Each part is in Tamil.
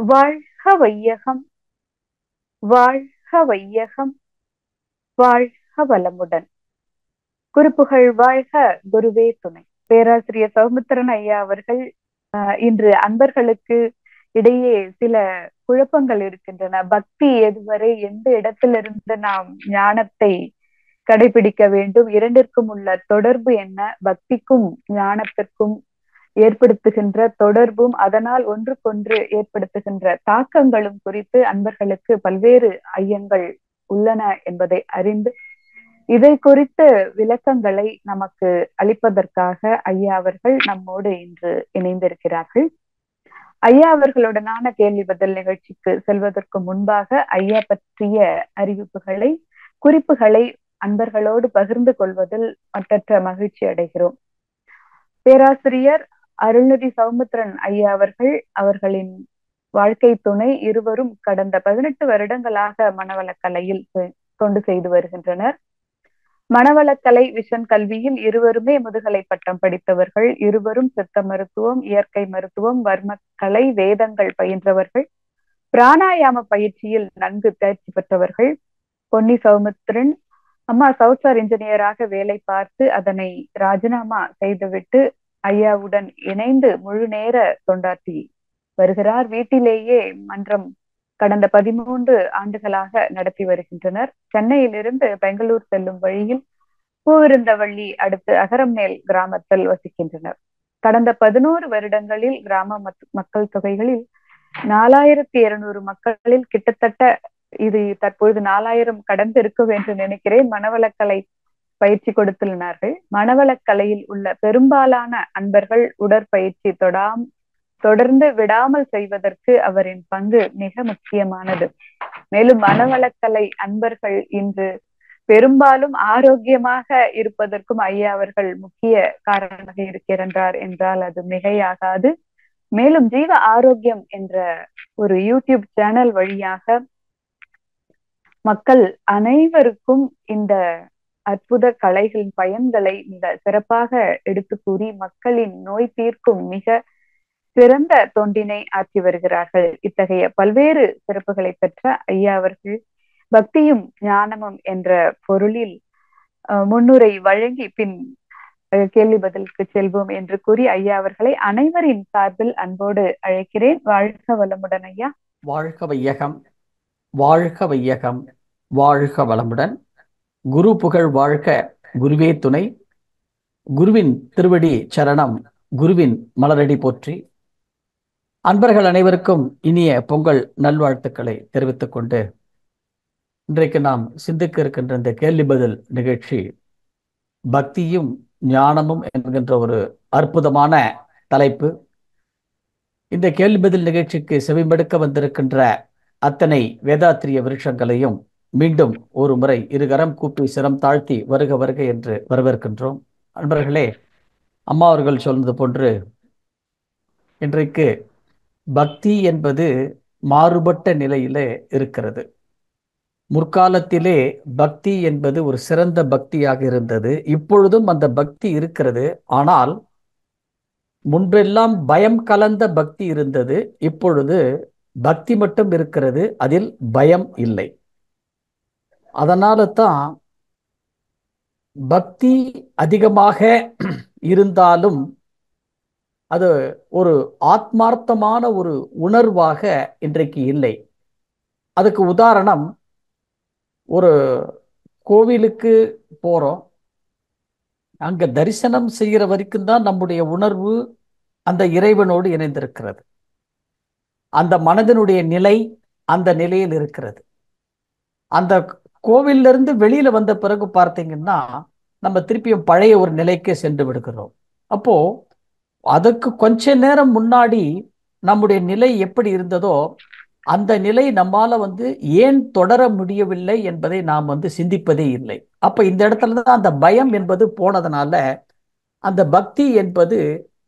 வாழ்க வையகம், வாழ்க வையகம், வாழ்க வளமுடன். குருப்புகழ் வாழ்க, குருவே துணை. பேராசிரியர் சௌமித்திரன் ஐயா அவர்கள் இன்று அன்பர்களுக்கு இடையே சில குழப்பங்கள் இருக்கின்றன. பக்தி எதுவரை, எந்த இடத்திலிருந்து நாம் ஞானத்தை கடைபிடிக்க வேண்டும், இரண்டிற்கும் உள்ள தொடர்பு என்ன, பக்திக்கும் ஞானத்திற்கும் ஏற்படுத்துகின்ற தொடர்பும் அதனால் ஒன்றுக்கொன்று ஏற்படுத்துகின்ற தாக்கங்களும் குறித்து அன்பர்களுக்கு பல்வேறு ஐயங்கள் உள்ளன என்பதை அறிந்து இதை குறித்த விளக்கங்களை நமக்கு அளிப்பதற்காக ஐயா அவர்கள் நம்மோடு இன்று இணைந்திருக்கிறார்கள். ஐயா அவர்களுடனான கேள்வி பதில் நிகழ்ச்சிக்கு செல்வதற்கு முன்பாக ஐயா பற்றிய அறிவிப்புகளை, குறிப்புகளை அன்பர்களோடு பகிர்ந்து கொள்வதில் மற்றற்ற மகிழ்ச்சி அடைகிறோம். பேராசிரியர் அருள்நிதி சௌமித்திரன் ஐயா அவர்கள், அவர்களின் வாழ்க்கை துணை இருவரும் கடந்த 18 வருடங்களாக மனவளக்கலையில் தொண்டு செய்து வருகின்றனர். மனவளக்கலை விஷன் கல்வியில் இருவருமே முதுகலை பட்டம் படித்தவர்கள். இருவரும் சித்த மருத்துவம், இயற்கை மருத்துவம், வர்மக்கலை, வேதங்கள் பயின்றவர்கள். பிராணாயாம பயிற்சியில் நன்கு தேர்ச்சி பெற்றவர்கள். பொன்னி சௌமித்திரன் அம்மா சாஃப்ட்வேர் இன்ஜினியராக வேலை பார்த்து அதனை ராஜினாமா செய்துவிட்டு ஐயாவுடன் இணைந்து முழு நேர தொண்டாற்றி வருகிறார். வீட்டிலேயே மன்றம் கடந்த 13 ஆண்டுகளாக நடத்தி வருகின்றனர். சென்னையிலிருந்து பெங்களூர் செல்லும் வழியில் பூவிருந்தவள்ளி அடுத்து அகரமேல் கிராமத்தில் வசிக்கின்றனர். கடந்த 11 வருடங்களில் கிராம மக்கள் தொகைகளில் 4200 மக்களில் கிட்டத்தட்ட இது தற்பொழுது 4000 கடந்து இருக்கும் என்று நினைக்கிறேன் மனவளக்கலை பயிற்சி கொடுத்துள்ளார்கள். மனவளக்கலையில் உள்ள பெரும்பாலான அன்பர்கள் உடற்பயிற்சி தொடர்ந்து விடாமல் செய்வதற்கு அவரின் பங்கு மிக முக்கியமானது. மேலும் மனவளக்கலை அன்பர்கள் இன்று பெரும்பாலும் ஆரோக்கியமாக இருப்பதற்கும் ஐயா அவர்கள் முக்கிய காரணமாக இருக்கிறார் என்றால் அது மிகையாகாது. மேலும் ஜீவ ஆரோக்கியம் என்ற ஒரு யூடியூப் சேனல் வழியாக மக்கள் அனைவருக்கும் இந்த அற்புத கலைகளின் பயன்களை மிக சிறப்பாக எடுத்து கூறி மக்களின் நோய் தீர்க்கும் மிக சிறந்த தொண்டினை ஆற்றி வருகிறார்கள். இத்தகைய பல்வேறு சிறப்புகளை பெற்ற ஐயா அவர்கள் பக்தியும் ஞானமும் என்ற பொருளில் முன்னுரை வழங்கி பின் கேள்வி பதிலுக்கு செல்வோம் என்று கூறி ஐயா அவர்களை அனைவரின் சார்பில் அன்போடு அழைக்கிறேன். வாழ்க வளமுடன் ஐயா. வாழ்க வையகம், வாழ்க வையகம், வாழ்க வளமுடன். குரு புகழ் வாழ்க, குருவே துணை. குருவின் திருவடி சரணம், குருவின் மலரடி போற்றி. அன்பர்கள் அனைவருக்கும் இனிய பொங்கல் நல்வாழ்த்துக்களை தெரிவித்துக் கொண்டு இன்றைக்கு நாம் சிந்திக்க இருக்கின்ற இந்த கேள்வி பதில் நிகழ்ச்சி பக்தியும் ஞானமும் என்கின்ற ஒரு அற்புதமான தலைப்பு. இந்த கேள்வி பதில் நிகழ்ச்சிக்கு செவிமடுக்க வந்திருக்கின்ற அத்தனை வேதாத்திரிய விருட்சங்களையும் மீண்டும் ஒரு முறை இருகரம் கூப்பி சிரம் தாழ்த்தி வருக வருக என்று வரவேற்கின்றோம். அன்பர்களே, அம்மா அவர்கள் சொன்னது போன்று இன்றைக்கு பக்தி என்பது மாறுபட்ட நிலையிலே இருக்கிறது. முற்காலத்திலே பக்தி என்பது ஒரு சிறந்த பக்தியாக இருந்தது. இப்பொழுதும் அந்த பக்தி இருக்கிறது. ஆனால் முன்பெல்லாம் பயம் கலந்த பக்தி இருந்தது. இப்பொழுது பக்தி மட்டும் இருக்கிறது, அதில் பயம் இல்லை. அதனால தான் பக்தி அதிகமாக இருந்தாலும் அது ஒரு ஆத்மார்த்தமான ஒரு உணர்வாக இன்றைக்கு இல்லை. அதுக்கு உதாரணம், ஒரு கோவிலுக்கு போறோம், அங்க தரிசனம் செய்கிற வரைக்கும் தான் நம்முடைய உணர்வு அந்த இறைவனோடு இணைந்திருக்கிறது. அந்த மனதினுடைய நிலை அந்த நிலையில் இருக்கிறது. அந்த கோவில்ல இருந்து வெளியில வந்த பிறகு பார்த்தீங்கன்னா நம்ம திருப்பியும் பழைய ஒரு நிலைக்கு சென்று விடுகிறோம். அப்போ அதுக்கு கொஞ்ச நேரம் முன்னாடி நம்முடைய நிலை எப்படி இருந்ததோ அந்த நிலை நம்மால ஏன் தொடர முடியவில்லை என்பதை நாம் சிந்திப்பதே இல்லை. அப்ப இந்த இடத்துல தான் அந்த பயம் என்பது போனதுனால அந்த பக்தி என்பது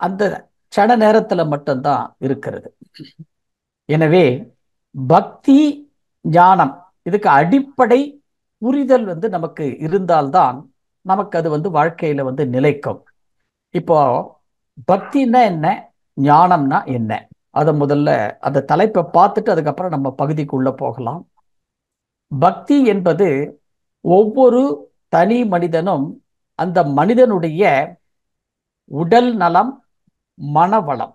அந்த க்ஷண நேரத்துல மட்டும்தான் இருக்கிறது. எனவே பக்தி ஞானம் இதுக்கு அடிப்படை புரிதல் நமக்கு இருந்தால்தான் நமக்கு அது வாழ்க்கையில நிலைக்கும். இப்போ பக்தின்னா என்ன, ஞானம்னா என்ன அதை முதல்ல அந்த தலைப்பை பார்த்துட்டு அதுக்கப்புறம் நம்ம பகுதிக்குள்ள போகலாம். பக்தி என்பது ஒவ்வொரு தனி மனிதனும் அந்த மனிதனுடைய உடல் நலம், மனவளம்,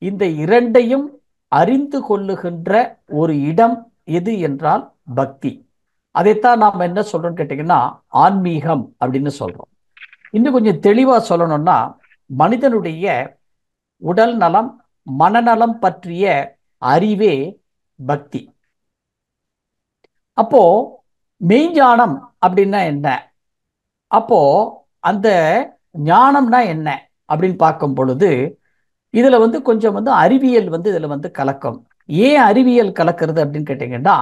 இந்த இரண்டையும் அறிந்து கொள்ளுகின்ற ஒரு இடம் எது என்றால் பக்தி. அதைத்தான் நாம் என்ன சொல்றோம்னு கேட்டீங்கன்னா ஆன்மீகம் அப்படின்னு சொல்றோம். இன்னும் கொஞ்சம் தெளிவா சொல்லணும்னா மனிதனுடைய உடல் நலம், மனநலம் பற்றிய அறிவே பக்தி. அப்போ மெய்ஞானம் அப்படின்னா என்ன? அப்போ அந்த ஞானம்னா என்ன அப்படின்னு பார்க்கும் பொழுது இதுல கொஞ்சம் அறிவியல் இதுல கலக்கம். ஏன் அறிவியல் கலக்கிறது அப்படின்னு கேட்டீங்கன்னா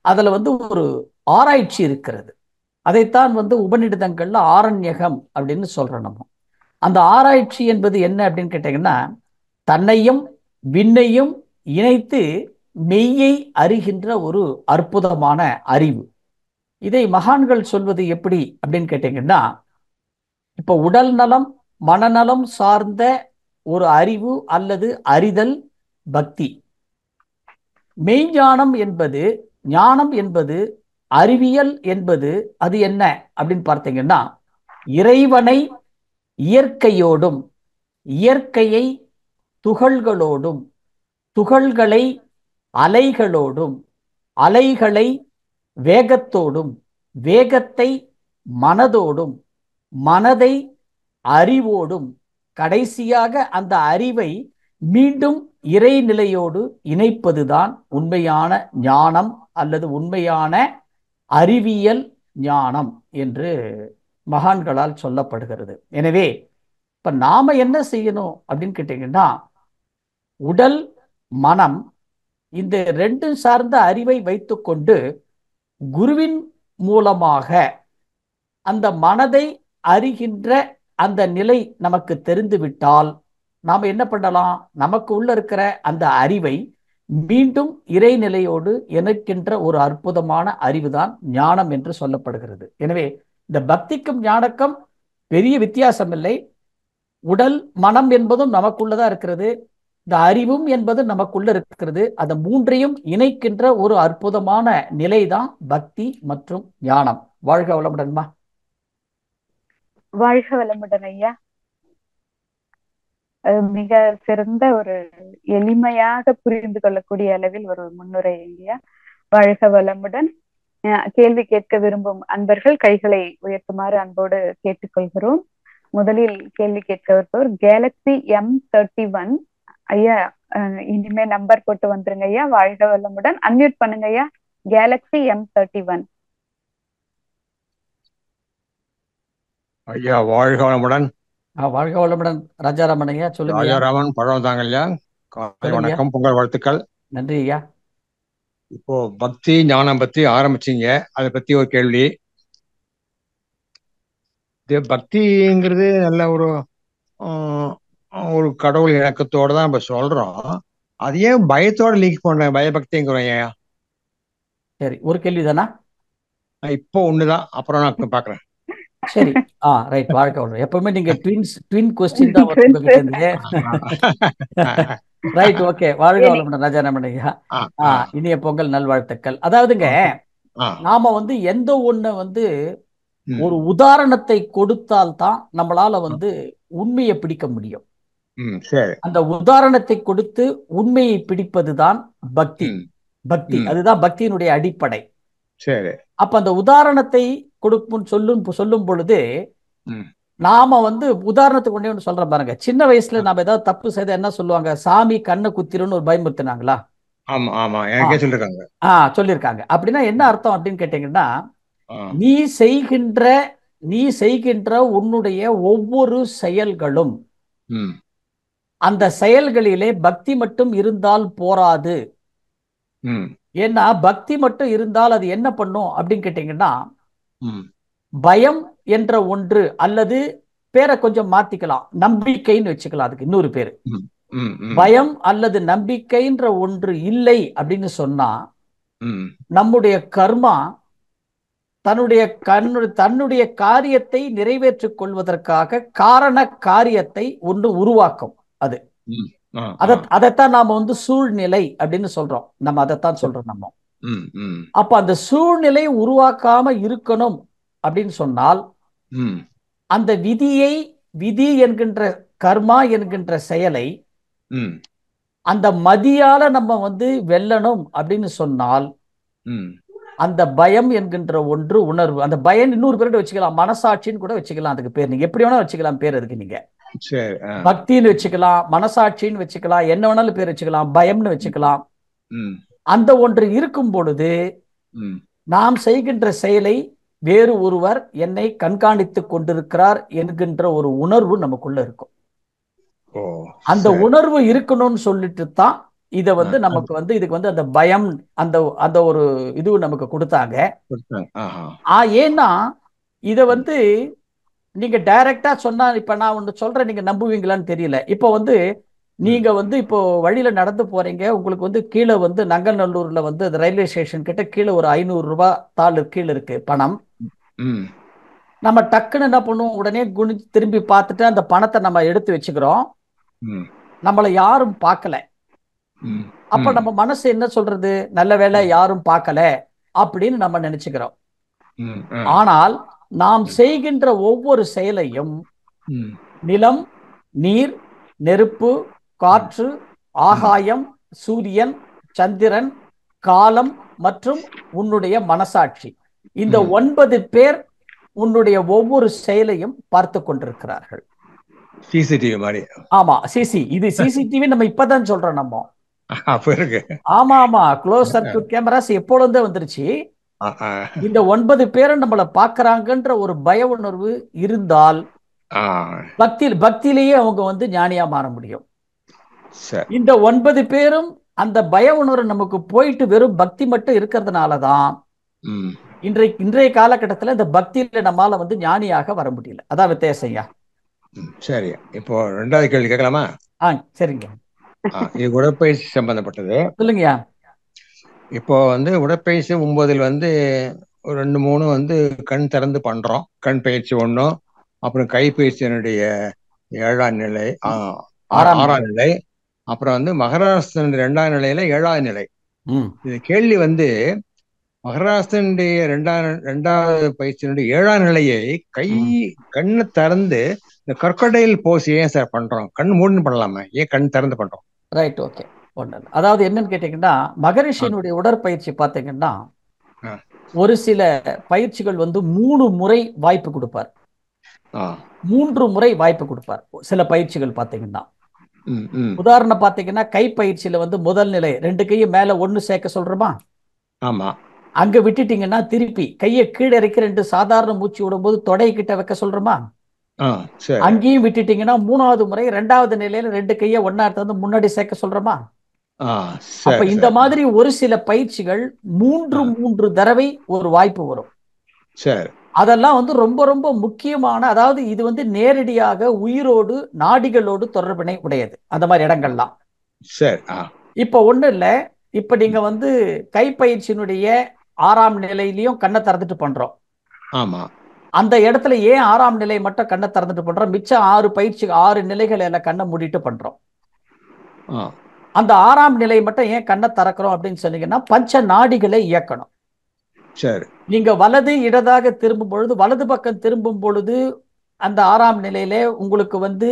அதுல ஒரு ஆராய்ச்சி இருக்கிறது. அதைத்தான் உபநிடதங்கள்ல ஆரண்யகம் அப்படின்னு சொல்றோம் நம்ம. அந்த ஆராய்ச்சி என்பது என்ன அப்படின்னு கேட்டீங்கன்னா தன்னையும் விண்ணையும் இணைத்து மெய்யை அறிகின்ற ஒரு அற்புதமான அறிவு. இதை மகான்கள் சொல்வது எப்படி அப்படின்னு கேட்டீங்கன்னா இப்ப உடல் நலம், மனநலம் சார்ந்த ஒரு அறிவு அல்லது அறிதல் பக்தி. மெய்ஞானம் என்பது, ஞானம் என்பது, அறிவியல் என்பது அது என்ன அப்படின்னு பார்த்தீங்கன்னா இறைவனை இயற்கையோடும், இயற்கையை துகள்களோடும், துகள்களை அலைகளோடும், அலைகளை வேகத்தோடும், வேகத்தை மனதோடும், மனதை அறிவோடும், கடைசியாக அந்த அறிவை மீண்டும் இறைநிலையோடு இணைப்பதுதான் உண்மையான ஞானம் அல்லது உண்மையான அறிவியல் ஞானம் என்று மகான்களால் சொல்லப்படுகிறது. எனவே இப்ப நாம என்ன செய்யணும் அப்படின்னு கேட்டீங்கன்னா உடல், மனம் இந்த ரெண்டும் சார்ந்த அறிவை வைத்துக்கொண்டு குருவின் மூலமாக அந்த மனதை அறிகின்ற அந்த நிலை நமக்கு தெரிந்துவிட்டால் நாம் என்ன பண்ணலாம்? நமக்கு உள்ள இருக்கிற அந்த அறிவை மீண்டும் இறைநிலையோடு இணைக்கின்ற ஒரு அற்புதமான அறிவுதான் ஞானம் என்று சொல்லப்படுகிறது. எனவே இந்த பக்திக்கும் ஞானக்கும் பெரிய வித்தியாசம் இல்லை. உடல், மனம் என்பதும் நமக்குள்ளதான் இருக்கிறது. இந்த அறிவும் என்பது நமக்குள்ள இருக்கிறது. அந்த மூன்றையும் இணைக்கின்ற ஒரு அற்புதமான நிலைதான் பக்தி மற்றும் ஞானம். வாழ்க வளமுடன்மா. வாழ்க வளமுடன் ஐயா. மிக சிறந்த ஒரு எளிமையாக புரிந்து கொள்ளக்கூடிய அளவில் ஒரு முன்னுரை ஐயா. வாழ்க வளமுடன். கேள்வி கேட்க விரும்பும் அன்பர்கள் கைகளை உயர்த்துமாறு அன்போடு கேட்டுக்கொள்கிறோம். முதலில் கேள்வி கேட்க வருவோர் கேலக்ஸி M31 ஐயா. இனிமே நம்பர் போட்டு வந்துருங்க ஐயா. வாழ்க வளமுடன். அன்மியூட் பண்ணுங்க ஐயா. கேலக்ஸி M31 ஐயா. வாழ்க வளமுடன். வாழ்க வளமுடன் ராஜாராமன் ஐயா. சொல்லுங்க. ராஜாராமன் பழம் தாங்க ஐயா. வணக்கம், பொங்கல் வாழ்த்துக்கள். நன்றி ஐயா. இப்போ பக்தி ஞானம் பத்தி ஆரம்பிச்சீங்க, அதை பத்தி ஒரு கேள்வி. பக்திங்கிறது நல்ல ஒரு கடவுள் இணக்கத்தோட தான் நம்ம சொல்றோம். அது ஏன் பயத்தோட லிங்க் பண்றேன், பயபக்திங்கிறோம் ஐயா? சரி, ஒரு கேள்விதானா? இப்போ ஒண்ணுதான், அப்புறம் நான் பாக்குறேன். சரி, ரைட். வாழ்க்கை வளரும். எப்பவுமே நீங்க ட்வின் கொஸ்டின் தான் ரைட். ஓகே. வாழ்க வளமுடன் ராஜாராமன் ஐயா. இனிய பொங்கல் நல்வாழ்த்துக்கள். அதாவதுங்க நாம எந்த ஒண்ணு ஒரு உதாரணத்தை கொடுத்தால்தான் நம்மளால உண்மையை பிடிக்க முடியும். அந்த உதாரணத்தை கொடுத்து உண்மையை பிடிப்பதுதான் பக்தி. பக்தி அதுதான் பக்தியினுடைய அடிப்படை. சரி. அப்ப அந்த உதாரணத்தை கொடுக்கும் சொல்லும் பொழுது நாம உதாரணத்துக்கு ஒண்ணு சொல்ற பாருங்க. சின்ன வயசுல நாம ஏதாவது தப்பு செய்த என்ன சொல்லுவாங்க? சாமி கண்ணை குத்திருன்னு ஒரு பயமுறுத்தினாங்களா? ஆமா ஆமா, எனக்கே சொல்லிருக்காங்க. சொல்லிருக்காங்க. அப்படின்னா என்ன அர்த்தம் அப்படின்னு கேட்டீங்கன்னா நீ செய்கின்ற உன்னுடைய ஒவ்வொரு செயல்களும் அந்த செயல்களிலே பக்தி மட்டும் இருந்தால் போராது. ஏன்னா பக்தி மட்டும் இருந்தால் அது என்ன பண்ணும் அப்படின்னு கேட்டீங்கன்னா பயம் என்ற ஒன்று, அல்லது பேரை கொஞ்சம் மாத்திக்கலாம், நம்பிக்கைன்னு வச்சுக்கலாம். அதுக்கு இன்னொரு பேரு பயம் அல்லது நம்பிக்கைன்ற ஒன்று இல்லை அப்படின்னு சொன்னா நம்முடைய கர்மா தன்னுடைய காரியத்தை நிறைவேற்றிக் கொள்வதற்காக காரண காரியத்தை ஒன்று உருவாக்கும். அது அதைத்தான் நாம வந்து சூழ்நிலை அப்படின்னு சொல்றோம். நம்ம அதைத்தான் சொல்றோம் நம்ம. அப்ப அந்த சூழ்நிலை உருவாக்காம இருக்கணும் அப்படின்னு சொன்னால் அந்த விதி என்கின்ற கர்மா என்கின்ற செயலை அந்த மதியால நம்ம வந்து வெல்லணும் அப்படின்னு சொன்னால் அந்த பயம் என்கின்ற ஒன்று உணர்வு. அந்த பயம் இன்னொரு பேர்கிட்ட வச்சுக்கலாம், மனசாட்சின்னு கூட வச்சுக்கலாம். அதுக்கு பேர் நீங்க எப்படி வேணா வச்சுக்கலாம் பேர். அதுக்கு நீங்க பக்தின்னு வச்சுக்கலாம், மனசாட்சின்னு வச்சுக்கலாம், என்ன வேணாலும் பேர் வச்சுக்கலாம், பயம்னு வச்சுக்கலாம். அந்த ஒன்று இருக்கும் பொழுது நாம் செய்கின்ற செயலை வேறு ஒருவர் என்னை கண்காணித்துக் கொண்டிருக்கிறார் என்கின்ற ஒரு உணர்வு நமக்குள்ள இருக்கும். அந்த உணர்வு இருக்கணும்னு சொல்லிட்டு தான் இத வந்து நமக்கு வந்து இதுக்கு வந்து அந்த பயம் அந்த அந்த ஒரு இது நமக்கு கொடுத்தாங்க. ஏன்னா இத வந்து நீங்க டைரக்டா சொன்னா, இப்ப நான் ஒண்ணு சொல்றேன், நீங்க நம்புவீங்களான்னு தெரியல. இப்போ வந்து நீங்க வந்து இப்போ வழியில நடந்து போறீங்க, உங்களுக்கு வந்து கீழே வந்து நங்கநல்லூர்ல வந்து அந்த ரயில்வே ஸ்டேஷன் கிட்ட கீழே ஒரு 500 ரூபாய் தாள் கீழே இருக்கு பணம். நம்ம டக்குன்னு என்ன பண்ணுவோம், உடனே குனிஞ்சு திரும்பி பார்த்துட்டு அந்த பணத்தை நம்ம எடுத்து வச்சுக்கிறோம். நம்மளை யாரும் பார்க்கல. அப்ப நம்ம மனசு என்ன சொல்றது, நல்ல வேளை யாரும் பார்க்கல அப்படின்னு நம்ம நினைச்சுக்கிறோம். ஆனால் நாம் செய்கின்ற ஒவ்வொரு செயலையும் நிலம், நீர், நெருப்பு, காற்று, ஆகாயம், சூரியன், சந்திரன், காலம் மற்றும் உன்னுடைய மனசாட்சி, இந்த 9 பேர் உன்னுடைய ஒவ்வொரு செயலையும் பார்த்து கொண்டிருக்கிறார்கள். சிசிடிவி மாதிரி. ஆமா, இது சிசிடிவி நம்ம இப்பதான் சொல்றோம் நம்ம. ஆமா ஆமா, க்ளோஸ் சர்க்யூட் கேமராஸ் எப்பொழுதே வந்துருச்சு. இந்த 9 பேரும் நம்மளை பார்க்கறாங்கன்ற ஒரு பய உணர்வு இருந்தால் பக்தியிலேயே அவங்க வந்து ஞானியா மாற முடியும். இந்த 9 பேரும் அந்த பய உணர்வு நமக்கு போயிட்டு வெறும் பக்தி மட்டும் இருக்கிறதுனாலதான் இன்றைய காலகட்டத்தில் இந்த பக்தியில நம்மால வந்து ஞானியாக வர முடியல. அதான் வித்தியாசம். சரி, இப்போ 2வது கேள்வி கேட்கலாமா? சரிங்க. இது உடற்பயிற்சி சம்பந்தப்பட்டது. சொல்லுங்கய்யா. இப்போ வந்து உடற்பயிற்சி 9 வந்து ஒரு 2-3 வந்து கண் திறந்து பண்றோம். கண் பயிற்சி 1, அப்புறம் கைப்பயிற்சியினுடைய 7ஆம் நிலை, 6ஆம் நிலை, அப்புறம் வந்து மகராசன் 2ஆம் நிலையில 7ஆவது நிலை. இது கேள்வி வந்து மகராசனுடைய 2வது பயிற்சியினுடைய 7ஆம் நிலையை கண்ணை திறந்து இந்த கர்க்கடைல் போஸ் ஏன் சார் பண்றோம்? கண் மூடின்னு பண்ணலாமா, ஏன் கண் திறந்து பண்றோம்? Right, okay. அதாவது என்னன்னு கேட்டீங்கன்னா, மகரிஷியினுடைய உடற்பயிற்சி பார்த்தீங்கன்னா ஒரு சில பயிற்சிகள் வந்து 3 முறை வாய்ப்பு கொடுப்பார், 3 முறை வாய்ப்பு கொடுப்பார். சில பயிற்சிகள் பார்த்தீங்கன்னா, உதாரணம் பார்த்தீங்கன்னா கைப்பயிற்சியில வந்து முதல் நிலை 2 கையும் மேல 1 சேர்க்க சொல்றோமா? ஆமா. அங்க விட்டுட்டீங்கன்னா திருப்பி கையை கீழே இறக்கி 2 சாதாரண மூச்சு விடும்போது தொடை கிட்ட வைக்க சொல்றோமா? அங்கேயும் விட்டுட்டீங்கன்னா 3வது முறை 2வது நிலையில 2 கையை ஒன்னா எடுத்து முன்னாடி சேர்க்க சொல்றோமா? அப்ப இந்த மாதிரி ஒரு சில பயிற்சிகள் 3 தடவை ஒரு வாய்ப்பு வரும். அதெல்லாம் வந்து ரொம்ப ரொம்ப முக்கியமான, அதாவது இது வந்து நேரடியாக உயிரோடு நாடிகளோடு தொடர்பினை உடையது அந்த மாதிரி இடங்கள்லாம். இப்ப ஒண்ணு இல்ல, இப்ப நீங்க வந்து கைப்பயிற்சியினுடைய 6ஆம் நிலையிலையும் கண்ணை திறந்துட்டு பண்றோம். ஆமா. அந்த இடத்துல ஏன் 6ஆம் நிலை மட்டும் கண்ணை திறந்துட்டு பண்றோம், மிச்சம் 6 பயிற்சி 6 நிலைகள் எல்லாம் கண்ணை மூடிட்டு பண்றோம். அந்த 6ஆம் நிலை மட்டும் ஏன் கண்ணை திறக்கிறோம் அப்படின்னு சொன்னீங்கன்னா, பஞ்ச நாடிகளை இயக்கணும். நீங்க வலது இடதாக திரும்பும் பொழுது, வலது பக்கம் திரும்பும் பொழுது அந்த 6ஆம் நிலையில உங்களுக்கு வந்து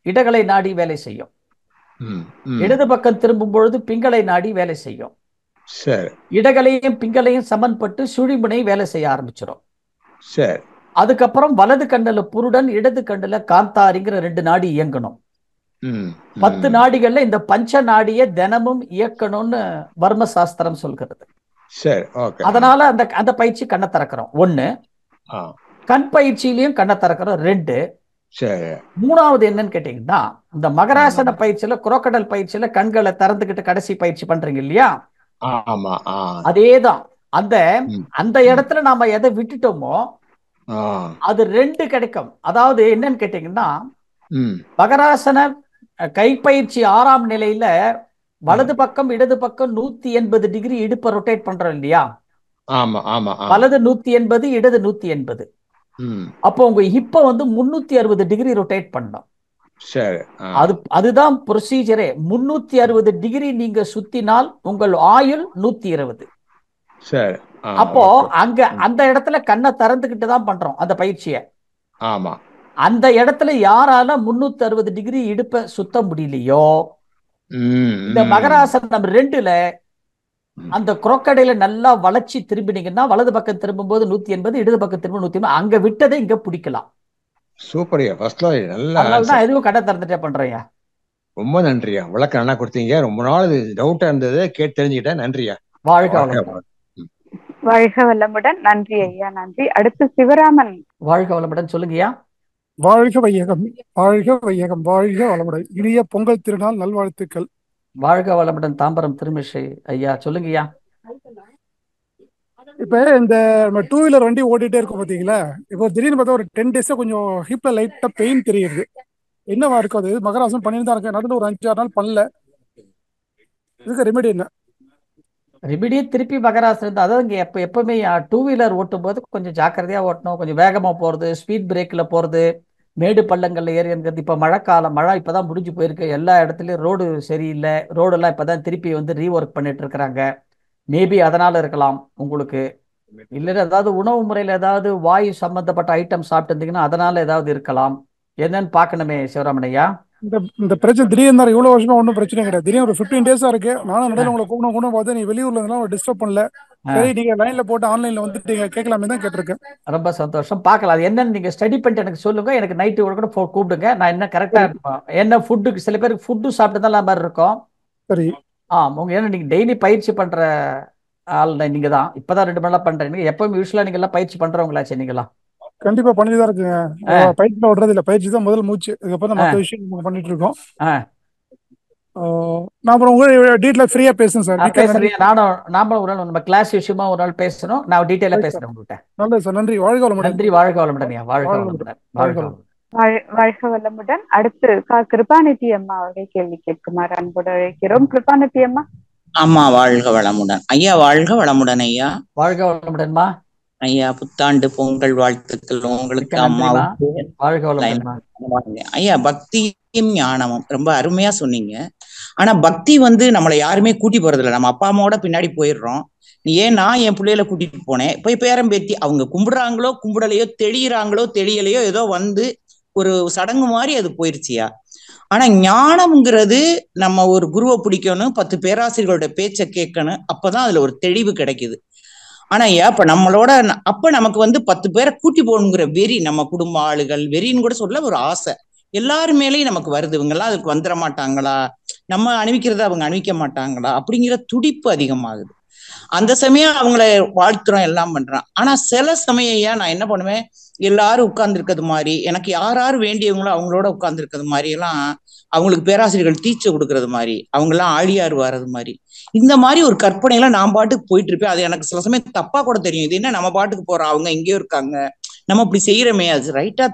இடகலை நாடி வேலை செய்யும். இடது பக்கம் திரும்பும் பொழுது பிங்களை நாடி வேலை செய்யும். இடகலையும் பிங்களையும் சமன்பட்டு சுழிமுனை வேலை செய்ய ஆரம்பிச்சிடும். அதுக்கப்புறம் வலது கண்ணுல புருடன், இடது கண்ணுல காந்தாரிங்கிற 2 நாடி இயங்கணும். 10 நாடிகள்ல இந்த பஞ்ச நாடிய தினமும் இயக்கணும்னு வர்ம சாஸ்திரம் சொல்கிறது. அதனால அந்த பயிற்சி கண்ணை திறக்கிறோம் 1. கண் பயிற்சியிலையும் கண்ணை திறக்கிறோம் 2. 3வது என்னன்னு கேட்டீங்கன்னா, இந்த மகராசன பயிற்சியில, குரோக்கடல் பயிற்சியில கண்களை திறந்துகிட்டு கடைசி பயிற்சி பண்றீங்க இல்லையா? அதேதான். அந்த இடத்துல நாம எதை விட்டுட்டோமோ அது 2 கிடைக்கும். அதாவது என்னன்னு கேட்டீங்கன்னா, மகராசன கைப்பயிற்சி 6ஆம் நிலையில வலது பக்கம் இடது பக்கம் 180 டிகிரி இடுப்பை ரொட்டேட் பண்றோம் இல்லையா? வலது 180, இடது 180. அப்போ உங்க ஹிப்ப வந்து 360 டிகிரி ரொட்டேட் பண்ணணும். சரி. அதுதான் ப்ரொசீஜரே. 360 டிகிரி நீங்க சுத்தினால் உங்கள் ஆயுள் 120. சரி. அப்போ அங்க அந்த இடத்துல கண்ணை திறந்துகிட்டு தான் பண்றோம் அந்த பயிற்சியை. ஆமா. அந்த இடத்துல யாரால 360 டிகிரி இடுப்ப சுத்த முடியலையோ, இந்த மகராசனம் 2ல அந்த குரோக்கடையில நல்லா வளைச்சி திரும்பினீங்கன்னா, வலது பக்கம் திரும்பும் போது 180, இடது பக்கம் திரும்ப 180, அங்க விட்டதை இங்க பிடிக்கலாம். சூப்பர்யா, ஃபர்ஸ்ட் கிளாஸ். அதனாலதான் எதுவும் கடை திறந்துட்டே பண்றேன். ரொம்ப நன்றியா, விளக்கம் நல்லா கொடுத்தீங்க. ரொம்ப நாள் டவுட்டா இருந்தது, கேட்டு தெரிஞ்சுக்கிட்டேன். நன்றியா. வாழ்க வளமுடன். வாழ்க வளமுடன். நன்றி ஐயா, நன்றி. அடுத்து சிவராமன். வாழ்க வளமுடன், சொல்லுங்கய்யா. வாழ்க வையகம், வாழ்க வையகம், வாழ்க வளமுடன். இனிய பொங்கல் திருநாள் நல்வாழ்த்துக்கள். வாழ்க வளமுடன். தாம்பரம் திருமிஷை ஐயா, சொல்லுங்கய்யா. இப்ப இந்த நம்ம 2 வீலர் வண்டி ஓட்டிட்டே இருக்கும் பாத்தீங்களா, இப்போ திடீர்னு பார்த்தா ஒரு 10 டேஸா கொஞ்சம் ஹிப்ல லைட்டா பெயின் தெரியுது. என்னவா இருக்கும் அது? மகராசனம் பண்ணிட்டு தான் இருக்கேன், நடுவில் ஒரு 5-6 நாள் பண்ணல. இதுக்கு ரெமெடி என்ன? ரெமெடியே திருப்பி மகராசனம் தான். அதாவது இங்க எப்பவுமே 2 வீலர் ஓட்டும் போது கொஞ்சம் ஜாக்கிரதையா ஓட்டணும். கொஞ்சம் வேகமா போறது, ஸ்பீட் பிரேக்ல போறது, மேடு பள்ளங்கள்ல ஏறிங்கிறது. இப்ப மழைக்காலம், மழை இப்பதான் முடிஞ்சு போயிருக்கு. எல்லா இடத்துலயும் ரோடு சரியில்லை. ரோடெல்லாம் இப்பதான் திருப்பி ரீஒர்க் பண்ணிட்டு இருக்கிறாங்க. மேபி அதனால இருக்கலாம் உங்களுக்கு. இல்லைன்னா ஏதாவது உணவு முறையில் ஏதாவது வாயு சம்பந்தப்பட்ட ஐட்டம் சாப்பிட்டு இருந்தீங்கன்னா அதனால ஏதாவது இருக்கலாம். என்னன்னு பார்க்கணுமே சிவராமனையா. இந்த பிரச்சனை திடீர்னு தான், இவ்வளவு வருஷமா ஒன்றும் பிரச்சனை கிடையாது. திடீர்னு ஒரு 15 டேஸா இருக்கு. நானும் நடுவில் உங்களை கூப்பிட பார்த்து நீ வெளியூர்ல இருந்தாலும் டிஸ்டர்ப் பண்ணல. சரி, நீங்க லைன்ல போட்டு ஆன்லைன்ல வந்துட்டீங்க, கேட்கலாமே தான் கேட்டிருக்கேன். ரொம்ப சந்தோஷம். பார்க்கலாம். அது என்னன்னு நீங்க ஸ்டடி பண்ணிட்டு எனக்கு சொல்லுங்க. எனக்கு நைட்டு கூட கூப்பிடுங்க. நான் என்ன கரெக்டா என்ன ஃபுட்டுக்கு, சில பேருக்கு ஃபுட்டு சாப்பிட்டு தான் மாதிரி இருக்கும். சரி. உங்க ஏன்னா நீங்க டெய்லி பயிற்சி பண்ற ஆள் நீங்க தான். இப்பதான் 2 மணி நேரம் பண்றீங்க. எப்பவும் யூஸ்வலா நீங்க எல்லாம் பயிற்சி பண்றவங்களாச்சு நீங்களா? கண்டிப்பா பண்ணிட்டு தான் இருக்குங்க. பயிற்சி விடுறது இல்ல, பயிற்சி தான் முதல் மூச்சு. இதுக்கப்புறம் தான் மற்ற விஷயம் பண்ணிட்டு இருக்கோம். நான் அப்புறம் உங்க டீட்டெயிலா ஃப்ரீயா பேசுறேன் சார். பேசுறீங்க. நாமளும் ஒரு நாள் நம்ம கிளாஸ் விஷயமா ஒரு நாள் பேசணும். நான் டீட்டெயிலா பேசுறேன் உங்ககிட்ட. நல்லது சார், நன்றி. வாழ்க வளமுடன். நன்றி. வாழ்க வளமுடன். வாழ்க வளமுடன். வாழ்க வளமுடன். வாழ்க வளமுடன். அடுத்து கிருபாநிதி அம்மா அவர்கள் கேள்வி கேட்குமாறு அன்போடு அழைக்கிறோம். கிருபாநிதி அம்மா. அம்மா வாழ்க வளமுடன். ஐயா வாழ்க வளமுடன். ஐயா வாழ்க வளமுடன்மா. ஐயா புத்தாண்டு பொங்கல் வாழ்த்துக்கள் உங்களுக்கு, அம்மாவுக்கு. வாழ்க வளமுடன். ஐயா பக்தியும் ஞானமும் ரொம்ப அருமையா சொன்னீங்க. ஆனா பக்தி நம்மளை யாருமே கூட்டி போறது இல்லை. நம்ம அப்பா அம்மாவோட பின்னாடி போயிடுறோம். ஏன் நான் என் பிள்ளைகளை கூட்டிட்டு போனேன், போய் பேரம் பேத்தி அவங்க கும்பிடுறாங்களோ கும்பிடலையோ, தெளிகிறாங்களோ தெளியலையோ, ஏதோ ஒரு சடங்கு மாதிரி அது போயிருச்சியா. ஆனா ஞானம்ங்கிறது நம்ம ஒரு குருவை பிடிக்கணும், 10 பேராசிரியர்களோட பேச்சை கேட்கணும், அப்பதான் அதுல ஒரு தெளிவு கிடைக்குது. ஆனா இப்ப நம்மளோட அப்ப நமக்கு 10 பேரை கூட்டி போகணுங்கிற வெறி, நம்ம குடும்ப ஆளுகள் வெறின்னு கூட சொல்ல, ஒரு ஆசை எல்லாரு மேலேயும் நமக்கு வருது. இவங்கெல்லாம் அதுக்கு வந்துட மாட்டாங்களா, நம்ம அணிவிக்கிறத அவங்க அணிவிக்க மாட்டாங்களா அப்படிங்கிற துடிப்பு அதிகமாகுது. அந்த சமயம் அவங்கள வாழ்த்துறோம், எல்லாம் பண்றோம். ஆனா சில சமயம் நான் என்ன பண்ணுவேன், எல்லாரும் உட்கார்ந்து இருக்கிறது மாதிரி, எனக்கு யார் வேண்டியவங்களோ அவங்களோட உட்கார்ந்து இருக்கிறது மாதிரி எல்லாம், அவங்களுக்கு பேராசிரியர்கள் டீச்சர் கொடுக்கறது மாதிரி, அவங்க எல்லாம் ஆழியார் வர்றது மாதிரி, இந்த மாதிரி ஒரு கற்பனையெல்லாம் நான் பாட்டுக்கு போயிட்டு இருப்பேன். அது எனக்கு சில சமயம் தப்பா கூட தெரியும். இது என்ன நம்ம பாட்டுக்கு போறோம், அவங்க எங்கேயோ இருக்காங்க, நம்ம இப்படி செய்யறோமே, அது ரைட்டா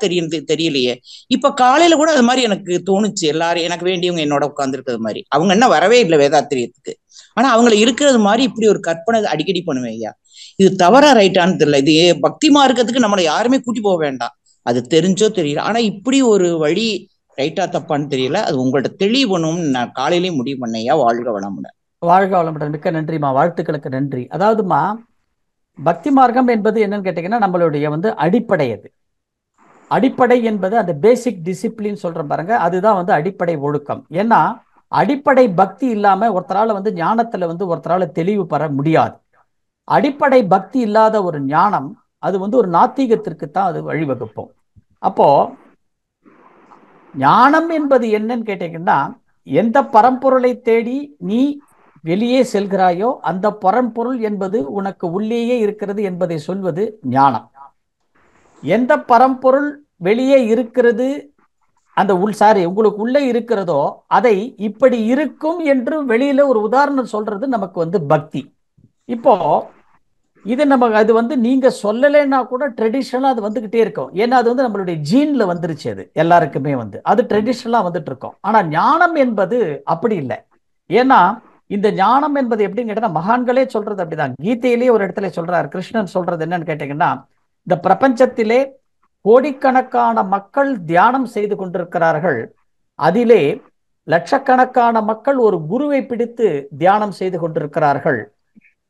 தெரியலையே. இப்ப காலையில கூட அது மாதிரி எனக்கு தோணுச்சு. எல்லாரும் எனக்கு வேண்டியவங்க என்னோட உட்கார்ந்து இருக்கிறது மாதிரி, அவங்க என்ன வரவே இல்லை வேதாத்திரியத்துக்கு, ஆனா அவங்களை இருக்கிறது மாதிரி இப்படி ஒரு கற்பனை அடிக்கடி பண்ணுவேன். ஐயா இது தவறா ரைட்டான்னு தெரியல. இது பக்தி மார்க்கத்துக்கு நம்மளை யாருமே கூட்டி போக வேண்டாம், அது தெரிஞ்சோ தெரியல. ஆனா இப்படி ஒரு வழி ரைட்டா தப்பான்னு தெரியல. அது உங்கள்ட்ட தெளிவு பண்ணணும்னு நான் காலையிலேயே முடிவு பண்ணேயா. வாழ்க வளமுடன். வாழ்க வளமுடன். மிக்க நன்றிமா, வாழ்த்துக்களுக்கு நன்றி. அதாவதுமா, பக்தி மார்க்கம் என்பது என்னன்னு கேட்டீங்கன்னா நம்மளுடைய அடிப்படை. அது அடிப்படை என்பது அந்த பேசிக் டிசிப்ளின் சொல்றேன் பாருங்க, அதுதான் அடிப்படை ஒழுக்கம். ஏன்னா அடிப்படை பக்தி இல்லாம ஒருத்தரால ஞானத்துல ஒருத்தரால தெளிவு பெற முடியாது. அடிப்படை பக்தி இல்லாத ஒரு ஞானம் அது ஒரு நாத்திகத்திற்கு தான் அது வழிவகுப்போம். அப்போ ஞானம் என்பது என்னன்னு கேட்டீங்கன்னா, எந்த பரம்பொருளை தேடி நீ வெளியே செல்கிறாயோ அந்த பரம்பொருள் என்பது உனக்கு உள்ளேயே இருக்கிறது என்பதை சொல்வது ஞானம். எந்த பரம்பொருள் வெளியே இருக்கிறது, அந்த உங்களுக்கு உள்ளே இருக்கிறதோ அதை இப்படி இருக்கும் என்று வெளியில ஒரு உதாரணம் சொல்றது நமக்கு பக்தி. இப்போ இது அது நீங்க சொல்லலைன்னா கூட ட்ரெடிஷனலா அது வந்துகிட்டே இருக்கும். ஏன்னா அது நம்மளுடைய ஜீன்ல வந்துருச்சு. அது எல்லாருக்குமே அது ட்ரெடிஷனலா வந்துட்டு இருக்கும். ஆனா ஞானம் என்பது அப்படி இல்லை. ஏன்னா இந்த ஞானம் என்பது எப்படின்னு கேட்டா, மகான்களே சொல்றது அப்படிதான். கீதையிலேயே ஒரு இடத்துல சொல்றாரு, கிருஷ்ணன் சொல்றது என்னன்னு கேட்டீங்கன்னா, இந்த பிரபஞ்சத்திலே கோடிக்கணக்கான மக்கள் தியானம் செய்து கொண்டிருக்கிறார்கள். அதிலே லட்சக்கணக்கான மக்கள் ஒரு குருவை பிடித்து தியானம் செய்து கொண்டிருக்கிறார்கள்.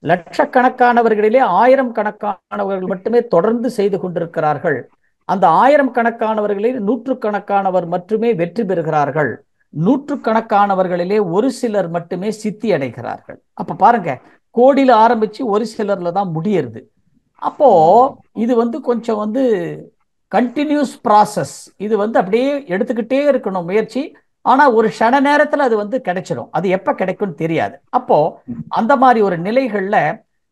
லட்சக்கணக்கானவர்களிலே 1000 கணக்கானவர்கள் மட்டுமே தொடர்ந்து செய்து கொண்டிருக்கிறார்கள். அந்த 1000 கணக்கானவர்களில் 100கணக்கானவர் மட்டுமே வெற்றி பெறுகிறார்கள். 100கணக்கானவர்களிலே ஒரு சிலர் மட்டுமே சித்தி அடைகிறார்கள். அப்ப பாருங்க, கோடியில ஆரம்பிச்சு ஒரு சிலர்ல தான் முடியறது. அப்போ இது கொஞ்சம் கண்டினியூஸ் ப்ராசஸ். இது அப்படியே எடுத்துக்கிட்டே இருக்கணும் முயற்சி. ஆனா ஒரு க்ஷண நேரத்துல அது கிடைச்சிடும். அது எப்ப கிடைக்கும்னு தெரியாது. அப்போ அந்த மாதிரி ஒரு நிலைகள்ல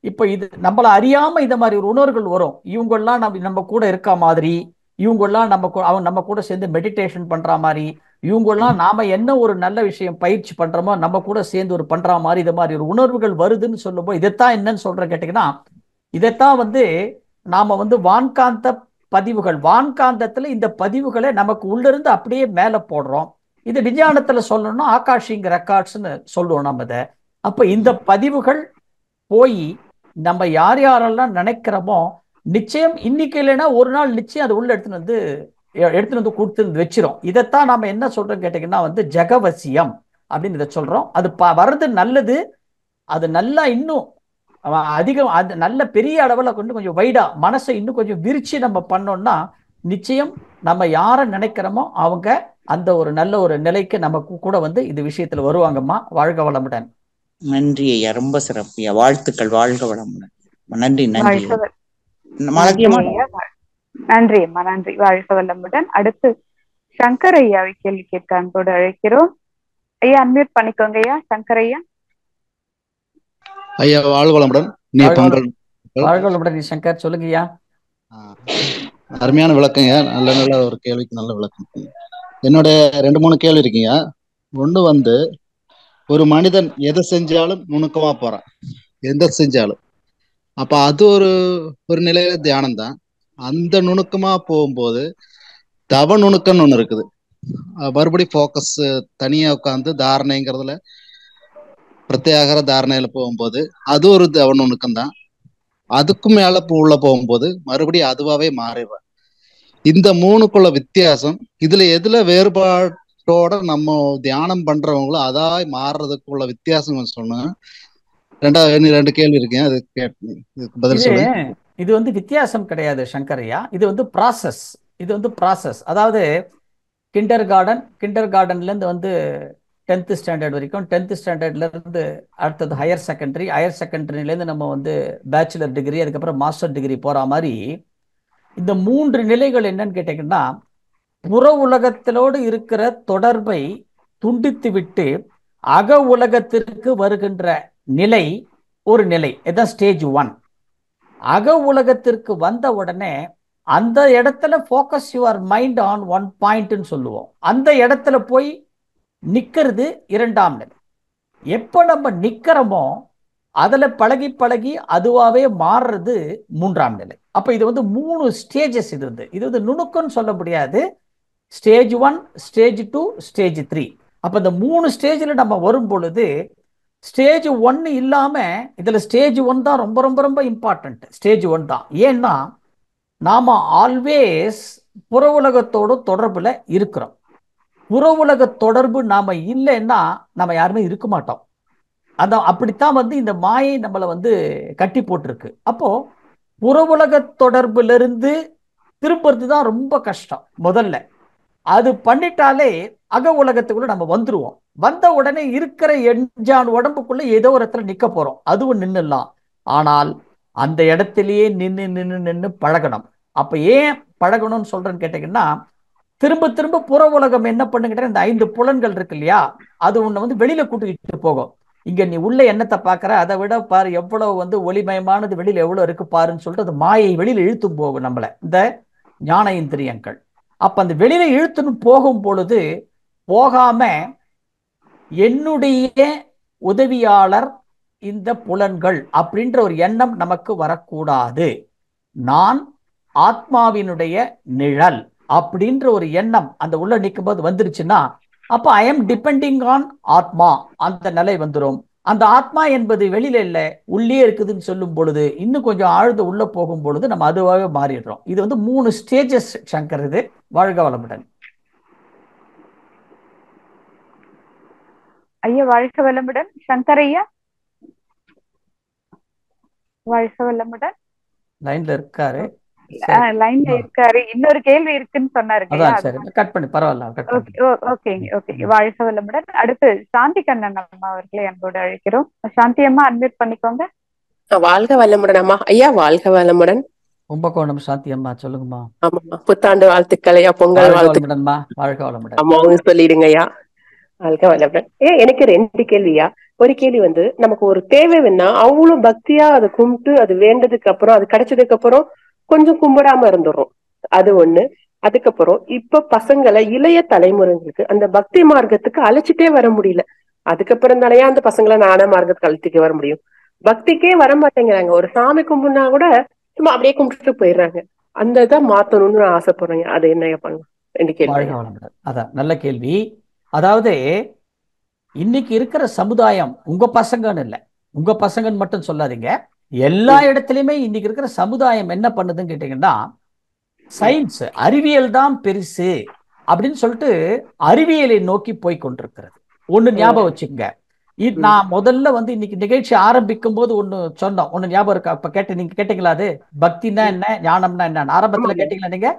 இப்ப இது நம்மள அறியாம இந்த மாதிரி ஒரு உணர்வுகள் வரும். இவங்கெல்லாம் நம்ம கூட இருக்க மாதிரி, இவங்கெல்லாம் நம்ம கூட சேர்ந்து மெடிடேஷன் பண்ற மாதிரி, இவங்கெல்லாம் நாம என்ன ஒரு நல்ல விஷயம் பயிற்சி பண்றோமோ நம்ம கூட சேர்ந்து ஒரு பண்ற மாதிரி, இது மாதிரி ஒரு உணர்வுகள் வருதுன்னு சொல்லும்போது இதைத்தான் என்னன்னு சொல்றேன் கேட்டீங்கன்னா, இதைத்தான் நாம வான்காந்த பதிவுகள், வான்காந்தத்துல இந்த பதிவுகளை நமக்கு உள்ள இருந்து அப்படியே மேல போடுறோம். இது விஞ்ஞானத்துல சொல்லணும்னா ஆகாஷிங் ரெக்கார்ட்ஸ்னு சொல்லுவோம் நம்ம இதை. அப்ப இந்த பதிவுகள் போய் நம்ம யார் யாரெல்லாம் நினைக்கிறோமோ நிச்சயம் இன்னைக்கு இல்லைன்னா ஒரு நாள் நிச்சயம் அது உள்ள எடுத்துட்டு வந்து கொடுத்து வச்சிரும். இதைத்தான் நாம என்ன சொல்றோம் கேட்டீங்கன்னா ஜெகவசியம் அப்படின்னு இதை சொல்றோம். அது வர்றது நல்லது. அது நல்லா இன்னும் அதிகம், அது நல்ல பெரிய அளவுல கொஞ்சம் வைடா மனசை இன்னும் கொஞ்சம் விரிச்சு நம்ம பண்ணோம்னா நிச்சயம் நம்ம யாரை நினைக்கிறோமோ அவங்க அந்த ஒரு நல்ல ஒரு நிலைக்கு நமக்கு கூட இது விஷயத்துல வருவாங்கம்மா. வாழ்க வளமுடன். நன்றி ஐயா, ரொம்ப சிறப்பியா, வாழ்த்துக்கள். வாழ்க வளமுடன். நன்றி. நன்றி நன்றி அம்மா, நன்றி. வாழ்க வளமுடன். அடுத்து சங்கர் ஐயாவை கேள்வி கேட்க அன்போடு அழைக்கிறோம். ஐயா அன்மியூட் பண்ணிக்கோங்க ஐயா. சங்கர் ஐயா. ஐயா வாழ்க வளமுடன். வாழ்க வளமுடன் சங்கர், சொல்லுங்க ஐயா. அருமையான விளக்கங்க. நல்ல ஒரு கேள்விக்கு நல்ல விளக்கம். என்னோட 2-3 கேள்வி இருக்குங்க. ஒண்ணு ஒரு மனிதன் எதை செஞ்சாலும் நுணுக்கமா போறான், எந்த செஞ்சாலும். அப்ப அது ஒரு நிலையில தியானம் தான். அந்த நுணுக்கமா போகும்போது தவ நுணுக்கம்னு ஒண்ணு இருக்குது. மறுபடியும் போக்கஸ் தனியா உட்காந்து தாரணைங்கிறதுல பிரத்யேகர தாரணையில போகும்போது அது ஒரு தவ நுணுக்கம் தான். அதுக்கும் மேல உள்ள போகும்போது மறுபடியும் அதுவாவே மாறிடுற. இந்த 3க்குள்ள வித்தியாசம், இதுல எதுல வேறுபாட்டோட நம்ம தியானம் பண்றவங்களும் அதாய் மாறுறதுக்குள்ள வித்தியாசம் சொன்னேன். 2 கேள்வி இருக்கேன், அது பதில் சொல்லுங்க. இது வித்தியாசம் கிடையாது சங்கரையா. இது ப்ராசஸ். இது ப்ராசஸ். அதாவது கிண்டர் கார்டன்ல இருந்து 10th ஸ்டாண்டர்ட் வரைக்கும், 10th ஸ்டாண்டர்ட்ல இருந்து அடுத்தது ஹையர் செகண்டரியில இருந்து நம்ம பேச்சுலர் டிகிரி, அதுக்கப்புறம் மாஸ்டர் டிகிரி போற மாதிரி இந்த 3 நிலைகள் என்னன்னு கேட்டீங்கன்னா, புற உலகத்திலோடு இருக்கிற தொடர்பை துண்டித்து விட்டு அக உலகத்திற்கு வருகின்ற நிலை ஒரு நிலை. இதுதான் ஸ்டேஜ் 1. அக உலகத்திற்கு வந்த உடனே அந்த இடத்துல focus your mind on one பாயிண்ட்னு சொல்லுவோம். அந்த இடத்துல போய் நிக்கிறது 2ஆம் நிலை. எப்போ நம்ம நிக்கிறோமோ அதுல பழகி பழகி அதுவாவே மாறுறது 3ஆம் நிலை. அப்ப இது 3 ஸ்டேஜஸ். இது நுணுக்கம்னு சொல்ல முடியாது. Stage 1, stage 2, stage 3. அப்ப இந்த 3 ஸ்டேஜ்ல நம்ம வரும் பொழுது ஸ்டேஜ் 1 இல்லாம இதுல ஸ்டேஜ் 1 தான் ரொம்ப ரொம்ப ரொம்ப இம்பார்ட்டன்ட். ஸ்டேஜ் 1 தான். ஏன்னா நாம ஆல்வேஸ் புற உலகத்தோட தொடர்புல இருக்கிறோம். புற உலக தொடர்பு நாம இல்லைன்னா நம்ம யாருமே இருக்க மாட்டோம். அதான் அப்படித்தான் இந்த மாயை நம்மளை கட்டி போட்டிருக்கு. அப்போ புற உலக தொடர்புல இருந்து திரும்புறது தான் ரொம்ப கஷ்டம். முதல்ல அது பண்ணிட்டாலே அக உலகத்துக்குள்ள நம்ம வந்துருவோம். வந்த உடனே இருக்கிற எஞ்சான் உடம்புக்குள்ள ஏதோ ஒரு இடத்துல நிக்க போறோம். அதுவும் நின்னுலாம். ஆனால் அந்த இடத்திலேயே நின்னு பழகணும். அப்ப ஏன் பழகணும்னு சொல்றேன்னு கேட்டீங்கன்னா, திரும்ப திரும்ப புற உலகம் என்ன பண்ணுகிட்ட இந்த 5 புலன்கள் இருக்கு இல்லையா, அது உன்னை வெளியில கூட்டிக்கிட்டு போகும். இங்க நீ உள்ள எண்ணத்தை பாக்குற, அதை விட பாரு எவ்வளவு ஒளிமயமானது வெளியில எவ்வளவு இருக்கு பாருன்னு சொல்லிட்டு அது மாயை வெளியில இழுத்து போகும் நம்மள, இந்த ஞான இந்திரியங்கள். அப்ப அந்த வெளியில இழுத்துன்னு போகும் பொழுது போகாம என்னுடைய உதவியாளர் இந்த புலன்கள் அப்படின்ற ஒரு எண்ணம் நமக்கு வரக்கூடாது. நான் ஆத்மாவினுடைய நிழல் அப்படின்ற ஒரு எண்ணம் அந்த உள்ள நிற்கும் போது வந்துருச்சுன்னா அப்ப ஐ எம் டிபெண்டிங் ஆன் ஆத்மா, அந்த நிலை வந்துடும். அந்த ஆத்மா என்பது வெளியில இல்லை, உள்ளே இருக்குதுன்னு சொல்லும் பொழுது இன்னும் கொஞ்சம் ஆழ்ந்து உள்ள போகும் பொழுது நம்ம அதுவாகவே மாறிடுறோம். இது 3 ஸ்டேஜஸ் சங்கர். இது வாழ்க வளமுடன். ஐயா வாழ்க வளமுடன். சங்கரையா வாழ்க வளமுடன். லைன்ல இருக்காரு. லைன்ல இருக்காரு. இன்னொரு கேள்வி இருக்குன்னு சொன்னாருங்க. கட் பண்ணி பரவாயில்ல. ஓகே. வாழ்க வளமுடன். அடுத்து சாந்தி கண்ணன் அம்மா அவர்களை அன்போடு அழைக்கிறோம். சாந்தி அம்மா அன்மியூட் பண்ணிக்கோங்க. வாழ்க வளமுடன் அம்மா. ஐயா வாழ்க வளமுடன். கும்பகோணம் சாந்தி அம்மா சொல்லுங்கம்மா. ஆமாம்மா, புத்தாண்டு வாழ்த்துக்கள் ஐயா, பொங்கல் வாழ்த்துக்கள். வாழ்க வளமுடன். ஆமா, அவங்க சொல்லிடுங்க ஐயா. வாழ்க வளமுடன். எனக்கு 2 கேள்வியா. ஒரு கேள்வி நமக்கு ஒரு தேவை வேணா அவங்களும் பக்தியா அதை கும்பிட்டு அது வேண்டதுக்கு அப்புறம் அது கிடைச்சதுக்கு அப்புறம் கொஞ்சம் கும்பிடாம இருந்துடும். அது ஒண்ணு. அதுக்கப்புறம் இப்ப பசங்களை இளைய தலைமுறைகளுக்கு அந்த பக்தி மார்க்கத்துக்கு அழைச்சிட்டே வர முடியல. அதுக்கப்புறம் தானே அந்த பசங்களை ஞான மார்க்கத்துக்கு அழைச்சிட்டு வர முடியும். பக்திக்கே வர மாட்டேங்கிறாங்க. ஒரு சாமி கும்பிடுனா கூட சும்மா அப்படியே கும்பிட்டுட்டு போயிடுறாங்க. அந்த இதை மாத்தணும்னு நான் ஆசைப்படுறேன். அது என்ன பண்ணலாம்? 2 கேள்வி. அதான் நல்ல கேள்வி. அதாவது இன்னைக்கு இருக்கிற சமுதாயம் உங்க பசங்கன்னு இல்லை, உங்க பசங்கன்னு மட்டும் சொல்லாதீங்க, எல்லா இடத்துலயுமே இன்னைக்கு இருக்கிற சமுதாயம் என்ன பண்ணுதுன்னு கேட்டீங்கன்னா, சயின்ஸ் அறிவியல் தான் பெருசு அப்படின்னு சொல்லிட்டு அறிவியலை நோக்கி போய் கொண்டிருக்கிறது. ஒண்ணு ஞாபகம் வச்சுக்கோங்க. நான் முதல்ல இன்னைக்கு நிகழ்ச்சி ஆரம்பிக்கும் போது ஒண்ணு சொன்னோம். ஒண்ணு ஞாபகம் இருக்கா? அப்ப நீங்க கேட்டீங்களா? அது பக்தினா என்ன, ஞானம்னா என்ன ஆரம்பத்துல கேட்டீங்களா? நீங்க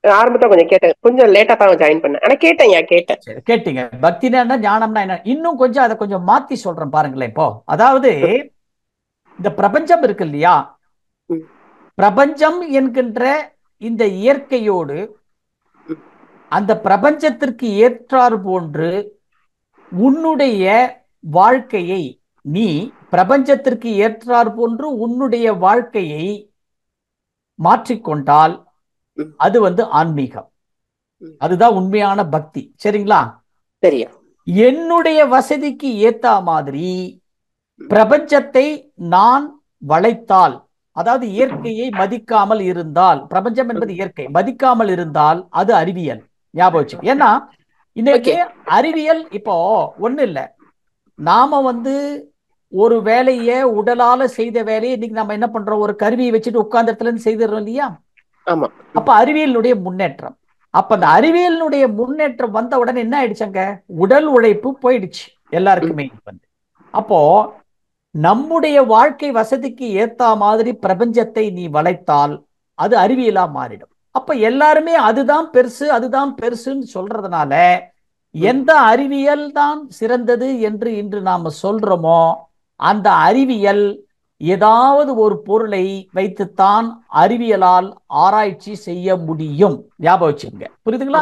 ஆரம்பத்துல கொஞ்சம் கேட்டேன், கொஞ்சம் லேட்டா தான் ஜாயின் பண்ணேன். ஆனா கேட்டீங்க பக்தினா என்ன, ஞானம்னா என்ன. இன்னும் கொஞ்சம் அதை கொஞ்சம் மாத்தி சொல்றேன் பாருங்களேன். இப்போ அதாவது இந்த பிரபஞ்சம் இருக்கு இல்லையா, பிரபஞ்சம் என்கின்ற இந்த இயற்கையோடு அந்த பிரபஞ்சத்திற்கு ஏற்றாறு போன்று உன்னுடைய வாழ்க்கையை நீ பிரபஞ்சத்திற்கு ஏற்றாறு போன்று உன்னுடைய வாழ்க்கையை மாற்றிக்கொண்டால் அது ஆன்மீகம். அதுதான் உண்மையான பக்தி. சரிங்களா? சரியா. என்னுடைய வசதிக்கு ஏத்த மாதிரி பிரபஞ்சத்தை நான் வளைத்தால், அதாவது இயற்கையை மதிக்காமல் இருந்தால், பிரபஞ்சம் என்பது இயற்கை மதிக்காமல் இருந்தால் அது அறிவியல். ஞாபகம் வச்சு. ஏன்னா இன்னைக்கு அறிவியல் இப்போ ஒண்ணு இல்லை, நாம ஒரு வேலைய உடலால செய்த வேலையை இன்னைக்கு நம்ம என்ன பண்றோம், ஒரு கருவியை வச்சுட்டு உட்கார்ந்த இடத்துல இருந்து செய்திடறோம் இல்லையா? ஆமா. அப்ப அறிவியலுடைய முன்னேற்றம். அப்ப அந்த அறிவியலுடைய முன்னேற்றம் வந்த உடனே என்ன ஆயிடுச்சாங்க, உடல் உழைப்பு போயிடுச்சு எல்லாருக்குமே. அப்போ நம்முடைய வாழ்க்கை வசதிக்கு ஏத்த மாதிரி பிரபஞ்சத்தை நீ வளைத்தால் அது அறிவியலா மாறிடும். அப்ப எல்லாருமே அதுதான் பெருசு அதுதான் பெருசுன்னு சொல்றதுனால எந்த அறிவியல் தான் சிறந்தது என்று இன்று நாம சொல்றோமோ அந்த அறிவியல் ஏதாவது ஒரு பொருளை வைத்துத்தான் அறிவியலால் ஆராய்ச்சி செய்ய முடியும். ஞாபகம் வச்சுங்க. புரியுதுங்களா?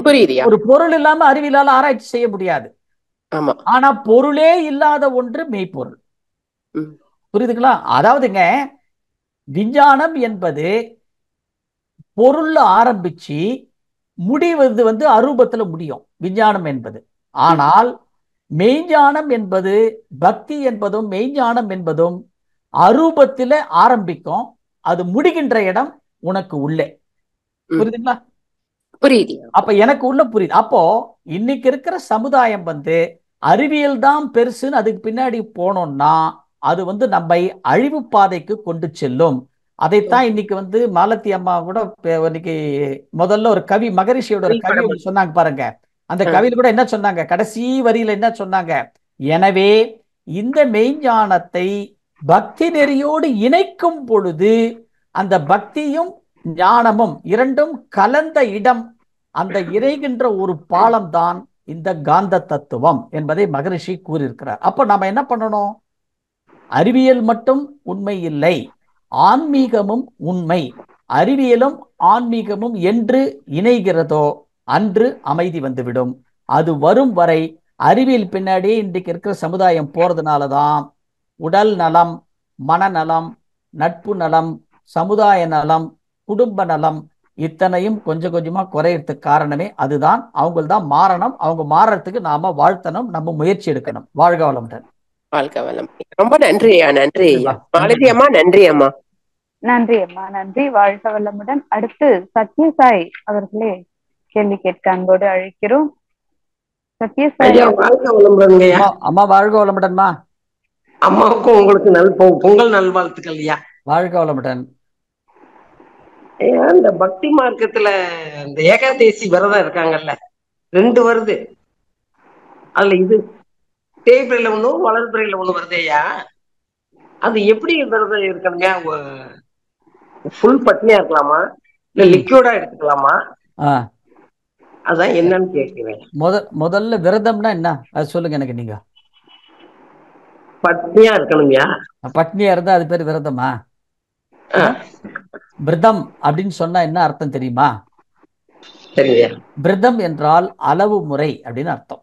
புரியுது. ஒரு பொருள் இல்லாம அறிவியலால் ஆராய்ச்சி செய்ய முடியாது. ஆனா பொருளே இல்லாத ஒன்று மெய்ப்பொருள். புரியுதுங்களா? அதாவதுங்க, விஞ்ஞானம் என்பது பொருள் ஆரம்பிச்சு முடிவது அரூபத்துல முடியும் விஞ்ஞானம் என்பது. ஆனால் மெய்ஞானம் என்பது, பக்தி என்பதும் மெய்ஞானம் என்பதும் அரூபத்தில ஆரம்பிக்கும், அது முடிகின்ற இடம் உனக்கு உள்ளே. புரியுதுங்களா? புரியுது. அப்ப எனக்கு உள்ள புரியுது. அப்போ இன்னைக்கு இருக்கிற சமுதாயம் அறிவியல் தான் பெருசுன்னு அதுக்கு பின்னாடி போனோம்னா அது நம்மை அழிவு பாதைக்கு கொண்டு செல்லும். அதைத்தான் இன்னைக்கு மாலத்தி அம்மா கூட இன்னைக்கு முதல்ல ஒரு கவி, மகரிஷியோட ஒரு கவி சொன்னாங்க பாருங்க. அந்த கவியில் கூட என்ன சொன்னாங்க, கடைசி வரியில என்ன சொன்னாங்க, எனவே இந்த மெய்ஞானத்தை பக்தி நெறியோடு இணைக்கும் பொழுது அந்த பக்தியும் ஞானமும் இரண்டும் கலந்த இடம், அந்த இணைகின்ற ஒரு பாலம் தான் இந்த காந்த தத்துவம் என்பதை மகரிஷி கூறியிருக்கிறார். அப்ப நாம என்ன பண்ணணும், அறிவியல் மட்டும் உண்மை இல்லை, ஆன்மீகமும் உண்மை. அறிவியலும் ஆன்மீகமும் என்று இணைகிறதோ அன்று அமைதி வந்துவிடும். அது வரும் வரை அறிவியல் பின்னாடியே இன்றைக்கு இருக்கிற சமுதாயம் போறதுனாலதான் உடல் நலம், மனநலம், நட்பு நலம், சமுதாய நலம், குடும்ப நலம் இத்தனையும் கொஞ்சம் கொஞ்சமா குறையறதுக்கு காரணமே அதுதான். அவங்க தான் மாறணும். அவங்க மாறறதுக்கு நாம வாழ்த்தணும், நம்ம முயற்சி எடுக்கணும். வாழ்க வளமுடன். வாழ்க வளம். ரொம்ப நன்றி ஐயா. நன்றி ஐயா. மாலதி அம்மா நன்றி அம்மா. நன்றி அம்மா, நன்றி. வாழ்க வளமுடன். அடுத்து சத்யசாய் அவர்களே கேள்வி கேட்க அன்போடு அழைக்கிறோம். சத்யசாய். வாழ்க வளமுடன். அம்மா வாழ்க வளமுடன்மா. அம்மாவுக்கும் உங்களுக்கு பொங்கல் நல்வாழ்த்துக்கள் ஐயா. வாழ்க வளமுடன். இந்த பக்தி மார்க்கத்துல இந்த ஏகாதேசி விரதம் இருக்காங்கல்ல, 2 வருது. அதுல இது தேய்பிரையில ஒண்ணும் வளர்பிரையில ஒண்ணு வருதேயா, அது எப்படி விரதம் இருக்கணுங்க? ஃபுல் பட்னியா இருக்கலாமா இல்ல லிக்விடா எடுத்துக்கலாமா? அதான் என்னன்னு கேட்கிறேன். முதல்ல விரதம்னா என்ன அது சொல்லுங்க எனக்கு. நீங்க பட்னியா இருக்கணும்யா. பட்னியா இருந்தா அது பேர் விரதமா? விரதம் அப்படின்னு சொன்னா என்ன அர்த்தம் தெரியுமா? சரிங்க. விரதம் என்றால் அளவு முறை அப்படின்னு அர்த்தம்.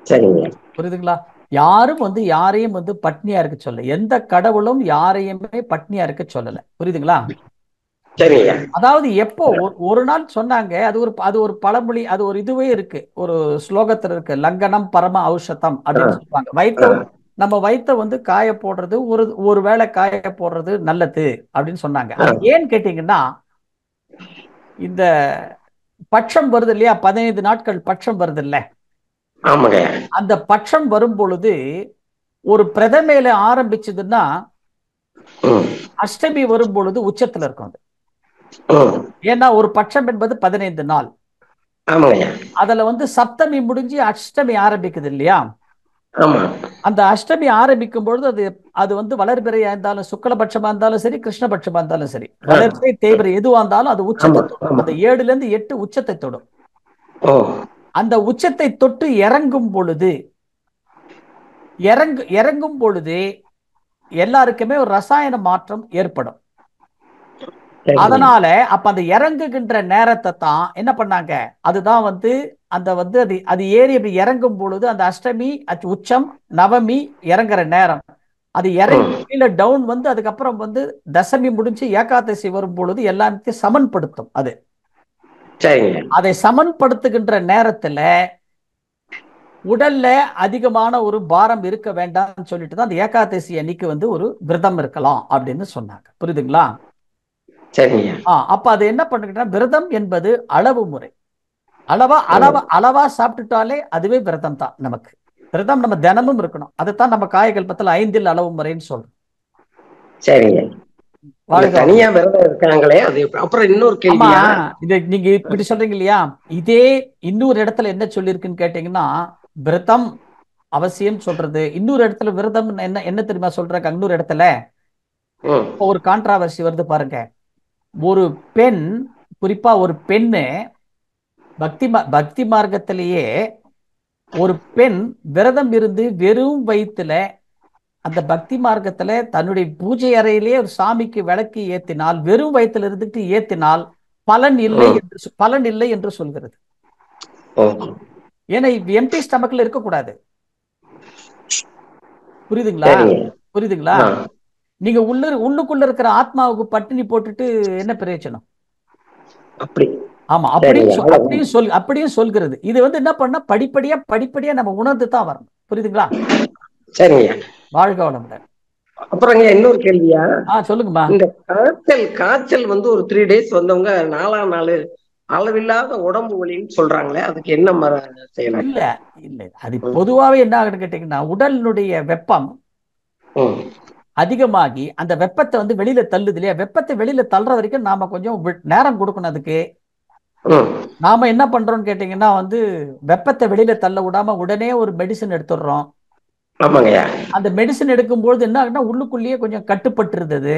சரிங்க. புரியுதுங்களா? யாரும் வந்து யாரையும் வந்து பட்னியா இருக்க சொல்ல, எந்த கடவுளும் யாரையுமே பட்னியா இருக்க சொல்லல. புரியுதுங்களா? சரிங்க. அதாவது எப்போ ஒரு நாள் சொன்னாங்க, அது ஒரு பழமொழி, அது ஒரு இதுவே இருக்கு, ஒரு ஸ்லோகத்துல இருக்கு, லங்கனம் பரம ஔஷதம் அப்படின்னு சொல்லுவாங்க. நம்ம வயிற்ற வந்து காய போடுறது, ஒரு வேளை காய போடுறது நல்லது அப்படின்னு சொன்னாங்க. அது ஏன்னு கேட்டீங்கன்னா, இந்த பட்சம் வருது இல்லையா, 15 நாட்கள் பட்சம் வருது இல்ல, அந்த பட்சம் வரும் பொழுது ஒரு பிரதமையில ஆரம்பிச்சதுன்னா அஷ்டமி வரும் பொழுது உச்சத்துல இருக்கும் அது. ஏன்னா ஒரு பட்சம் என்பது 15 நாள். அதுல வந்து சப்தமி முடிஞ்சு அஷ்டமி ஆரம்பிக்குது இல்லையா, அந்த அஷ்டமி ஆரம்பிக்கும் பொழுது அது வந்து வளர்பிறையா இருந்தாலும், சுக்லபட்சமா இருந்தாலும் சரி, கிருஷ்ணபட்சமா இருந்தாலும் சரி, வளர்பிறை தேய்பிறை எதுவா இருந்தாலும் அது உச்சத்தை தொடும். அந்த 7ல இருந்து 8 உச்சத்தை தொடும். அந்த உச்சத்தை தொட்டு இறங்கும் பொழுது எல்லாருக்குமே ஒரு ரசாயன மாற்றம் ஏற்படும். அதனால அப்ப அந்த இறங்குகின்ற நேரத்தை தான் என்ன பண்ணாங்க, அதுதான் வந்து அந்த வந்து அது ஏறி அப்படி இறங்கும் பொழுது அந்த அஷ்டமி உச்சம் நவமி இறங்குற நேரம், அது இறங்கி கீழே டவுன் வந்து அதுக்கப்புறம் வந்து தசமி முடிஞ்சு ஏகாதசி வரும் பொழுது எல்லாத்தையும் சமன்படுத்தும். அதை சமன்படுத்துகின்ற நேரத்துல உடல்ல அதிகமான ஒரு பாரம் இருக்க வேண்டாம்னு சொல்லிட்டு தான் அந்த ஏகாதசி அன்னைக்கு வந்து ஒரு விரதம் இருக்கலாம் அப்படின்னு சொன்னாங்க. புரியுதுங்களா? அப்ப அது என்ன பண்ணுங்கன்னா, விரதம் என்பது அளவு முறை. அளவா சாப்பிட்டுட்டாலே அதுவே விரதம் தான். நமக்கு விரதம் நம்ம தினமும் இருக்கணும். அதுதான் நம்ம காயகல்பத்தில் 5 அளவு முறைன்னு சொல்றோம். தனியா விரதம் இருக்காங்களே, அது அப்புறம் இன்னொரு கேள்வி, இது நீங்க இப்படி சொல்றீங்க இல்லையா, இதே இன்னொரு இடத்துல என்ன சொல்லிருக்குன்னு கேட்டீங்கன்னா, விரதம் அவசியம் சொல்றது. இன்னொரு இடத்துல விரதம் என்ன தெரியுமா சொல்றாங்க? இன்னொரு இடத்துல ஒரு கான்ட்ராவர்சி வருது பாருங்க. ஒரு பெண், குறிப்பா ஒரு பெண்ணு பக்தி மார்க்கத்திலேயே ஒரு பெண் விரதம் இருந்து வெறும் வயிற்றுல அந்த பக்தி மார்க்கத்துல தன்னுடைய பூஜை அறையிலேயே ஒரு சாமிக்கு விளக்கு ஏத்தினால், வெறும் வயிற்றுல இருந்துட்டு ஏத்தினால் பலன் இல்லை என்று சொல்கிறது. ஏன்னா எம்டி ஸ்டமக்ல இருக்கக்கூடாது. புரியுதுங்களா? நீங்க உள்ளுக்குள்ள இருக்கிற ஆத்மாவுக்கு பட்டினி போட்டுட்டு என்ன பிரயோஜனம்? ஆமா, அப்படியும் சொல்கிறது. இது வந்து என்ன பண்ண, படிப்படியா நம்ம உணர்ந்து தான் வரணும். புரியுதுங்களா? வாழ்க வளமுடன். அப்புறம் இன்னொரு கேள்வியா, சொல்லுங்கம்மா. இந்த காய்ச்சல் வந்து ஒரு 3 days வந்தவங்க 4ஆம் நாள் அளவில்லாத உடம்பு வலின்னு சொல்றாங்களே, அதுக்கு என்ன செய்யலாம்? இல்ல அது பொதுவாவே என்ன ஆகுன்னு கேட்டீங்கன்னா, உடலினுடைய வெப்பம் அதிகமாகி அந்த வெப்பத்தை வந்து வெளியில தள்ளுது இல்லையா, வெப்பத்தை வெளியில தள்ளுற வரைக்கும் நாம கொஞ்சம் நேரம் கொடுக்கணும். அதுக்கு நாம என்ன பண்றோம்னு கேட்டீங்கன்னா, வந்து வெப்பத்தை வெளியில தள்ள விடாம உடனே ஒரு மெடிசன் எடுத்துடுறோம். அந்த மெடிசன் எடுக்கும்போது என்ன ஆகுன்னா, உள்ளுக்குள்ளேயே கொஞ்சம் கட்டுப்பட்டு இருந்தது,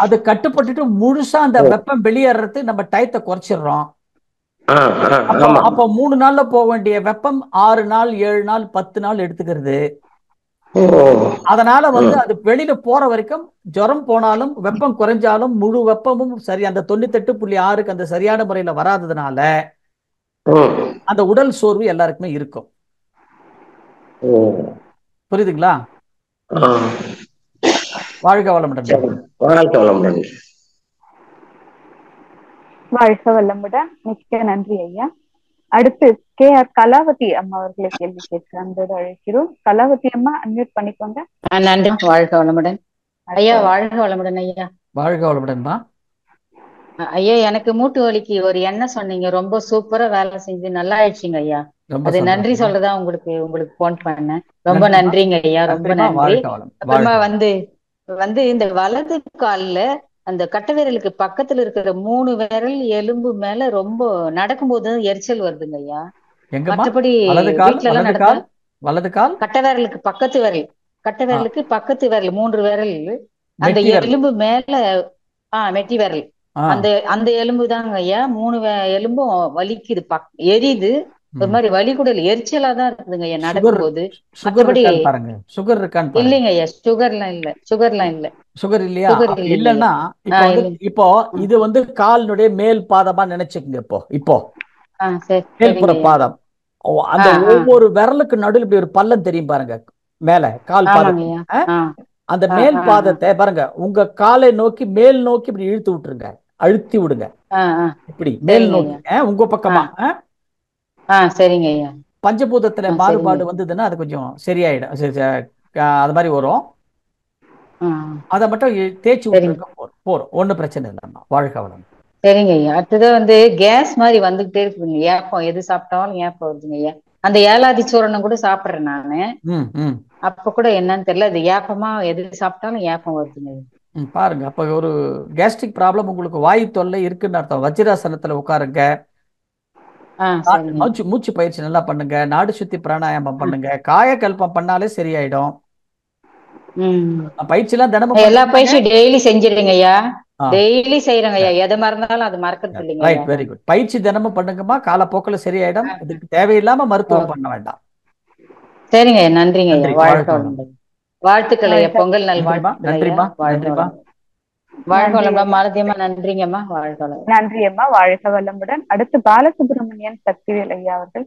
அது கட்டுப்பட்டுட்டு முழுசா அந்த வெப்பம் வெளியேறது நம்ம டயத்தை குறைச்சிடுறோம். அப்ப 3 நாள்ல போக வேண்டிய வெப்பம் 6 நாள் 7 நாள் 10 நாள் எடுத்துக்கிறது. அதனால வந்து அது வெளியில போற வரைக்கும் ஜுரம் போனாலும் வெப்பம் குறைஞ்சாலும் முழு வெப்பமும் சரி அந்த 98.6க்கு அந்த சரியான முறையில வராததுனால அந்த உடல் சோர்வு எல்லாருக்குமே இருக்கும். புரியுதுங்களா? வாழ்க வளமுடன். வாழ்க வளமுடன். மிக்க நன்றி ஐயா. அடுத்து KR கலாவதி அம்மா அவர்களை கேள்வி கேட்க அன்போடு அழைக்கிறோம். கலாவதி அம்மா அன்மியூட் பண்ணிக்கோங்க. நன்றி. வாழ்க வளமுடன் ஐயா. வாழ்க வளமுடன் ஐயா. வாழ்க வளமுடன்மா. ஐயா, எனக்கு மூட்டு வலிக்கு ஒரு எண்ணெய் சொன்னீங்க, ரொம்ப சூப்பரா வேலை செஞ்சு நல்லா ஆயிடுச்சுங்க ஐயா. அது நன்றி சொல்றதா உங்களுக்கு போன் பண்ணேன். ரொம்ப நன்றிங்க ஐயா, ரொம்ப நன்றி. அப்புறமா வந்து இந்த வலது கால்ல அந்த கட்டை விரலுக்கு பக்கத்துல இருக்கிற 3 விரல் எலும்பு மேல ரொம்ப நடக்கும்போது எரிச்சல் வருதுங்க ஐயா. மற்றபடி வீட்டுல எல்லாம் நடந்தா வலது கால் கட்டை விரலுக்கு பக்கத்து விரல், கட்டை விரலுக்கு பக்கத்து விரல் 3 விரல், அந்த மெட்டி விரல். எலும்பு மேல மெட்டி விரல், அந்த அந்த எலும்பு தாங்க ஐயா. 3 எலும்பும் வலிக்குது, எரியுது, ஒரு மாதிரி வலி கூட இல்ல, எரிச்சலா தான் இருக்குதுங்க ஐயா நடக்கும்போது. மற்றபடி பாருங்க, சுகர் இருக்கான்னு பாருங்க. இல்லைங்க ஐயா, சுகர்லாம் இல்ல, சுகர்லாம் இல்ல. சுகர் இல்லையா? இல்லன்னா இப்போ இது வந்து காலினுடைய மேல் பாதமா நினைச்சுக்குங்க. இப்போ மேல்புற பாதம், அந்த ஒவ்வொரு விரலுக்கு நடுவில் இப்படி ஒரு பள்ளம் தெரியும் பாருங்க, மேல கால் பாதம். அந்த மேல் பாதத்தை பாருங்க, உங்க காலை நோக்கி மேல் நோக்கி இப்படி இழுத்து விட்டுருங்க, அழுத்தி விடுங்க, இப்படி மேல் நோக்கி உங்க பக்கமா. சரிங்க ஐயா. பஞ்சபூதத்துல மாறுபாடு வந்ததுன்னா அது கொஞ்சம் சரியாயிடும், அது மாதிரி வரும். அதை மட்டும் தேய்ச்சி விட்டுருங்க, போறோம், ஒன்றும் பிரச்சனை இல்லைம்மா. வாழ்க வளம். சரிங்க ஐயா. அடுத்ததான் வந்து கேஸ் மாதிரி வந்துகிட்டே இருக்குதுங்க, ஏப்பம், எது சாப்பிட்டாலும் ஏப்பம் வருதுங்க ஐயா. அந்த ஏலாதி சூரணம் கூட சாப்பிட்றேன் நானு, அப்ப கூட என்னன்னு தெரியல, அது ஏப்பமா எது சாப்பிட்டாலும் ஏப்பம் வருதுங்க. பாருங்க, அப்ப ஒரு கேஸ்ட்ரிக் ப்ராப்ளம் உங்களுக்கு, வாயு தொல்லை இருக்குன்னு அர்த்தம். வஜ்ராசனத்துல உட்காருங்க, மூச்சு பயிற்சி நல்லா பண்ணுங்க, நாடு சுத்தி பிராணாயாமம் பண்ணுங்க, காயகல்பம் பண்ணாலே சரியாயிடும். பயிற்சி எல்லாம் தினமும் எல்லா பயிற்சியும் டெய்லி செஞ்சிருங்க ஐயா, டெய்லி செய்யறங்க ஐயா, எதை மறந்தாலும் அது மறக்கிறது இல்லைங்க. Right, very good. பயிற்சி தினமும் பண்ணுங்கம்மா, காலப்போக்கில் சரியாயிடும். இதுக்கு தேவையில்லாம மருத்துவம் பண்ண வேண்டாம். சரிங்க, நன்றிங்க ஐயா. வாழ்த்துக்கள் ஐயா, பொங்கல் நல்வாழ்த்துக்கள். நன்றிமா, நன்றிமா. வாழ்க வளமுடன் மாலதியம்மா. நன்றிங்கம்மா, வாழ்க வளமுடன். நன்றியம்மா, வாழ்க வளமுடன். அடுத்து பாலசுப்ரமணியன் சக்திவேல் ஐயா அவர்கள்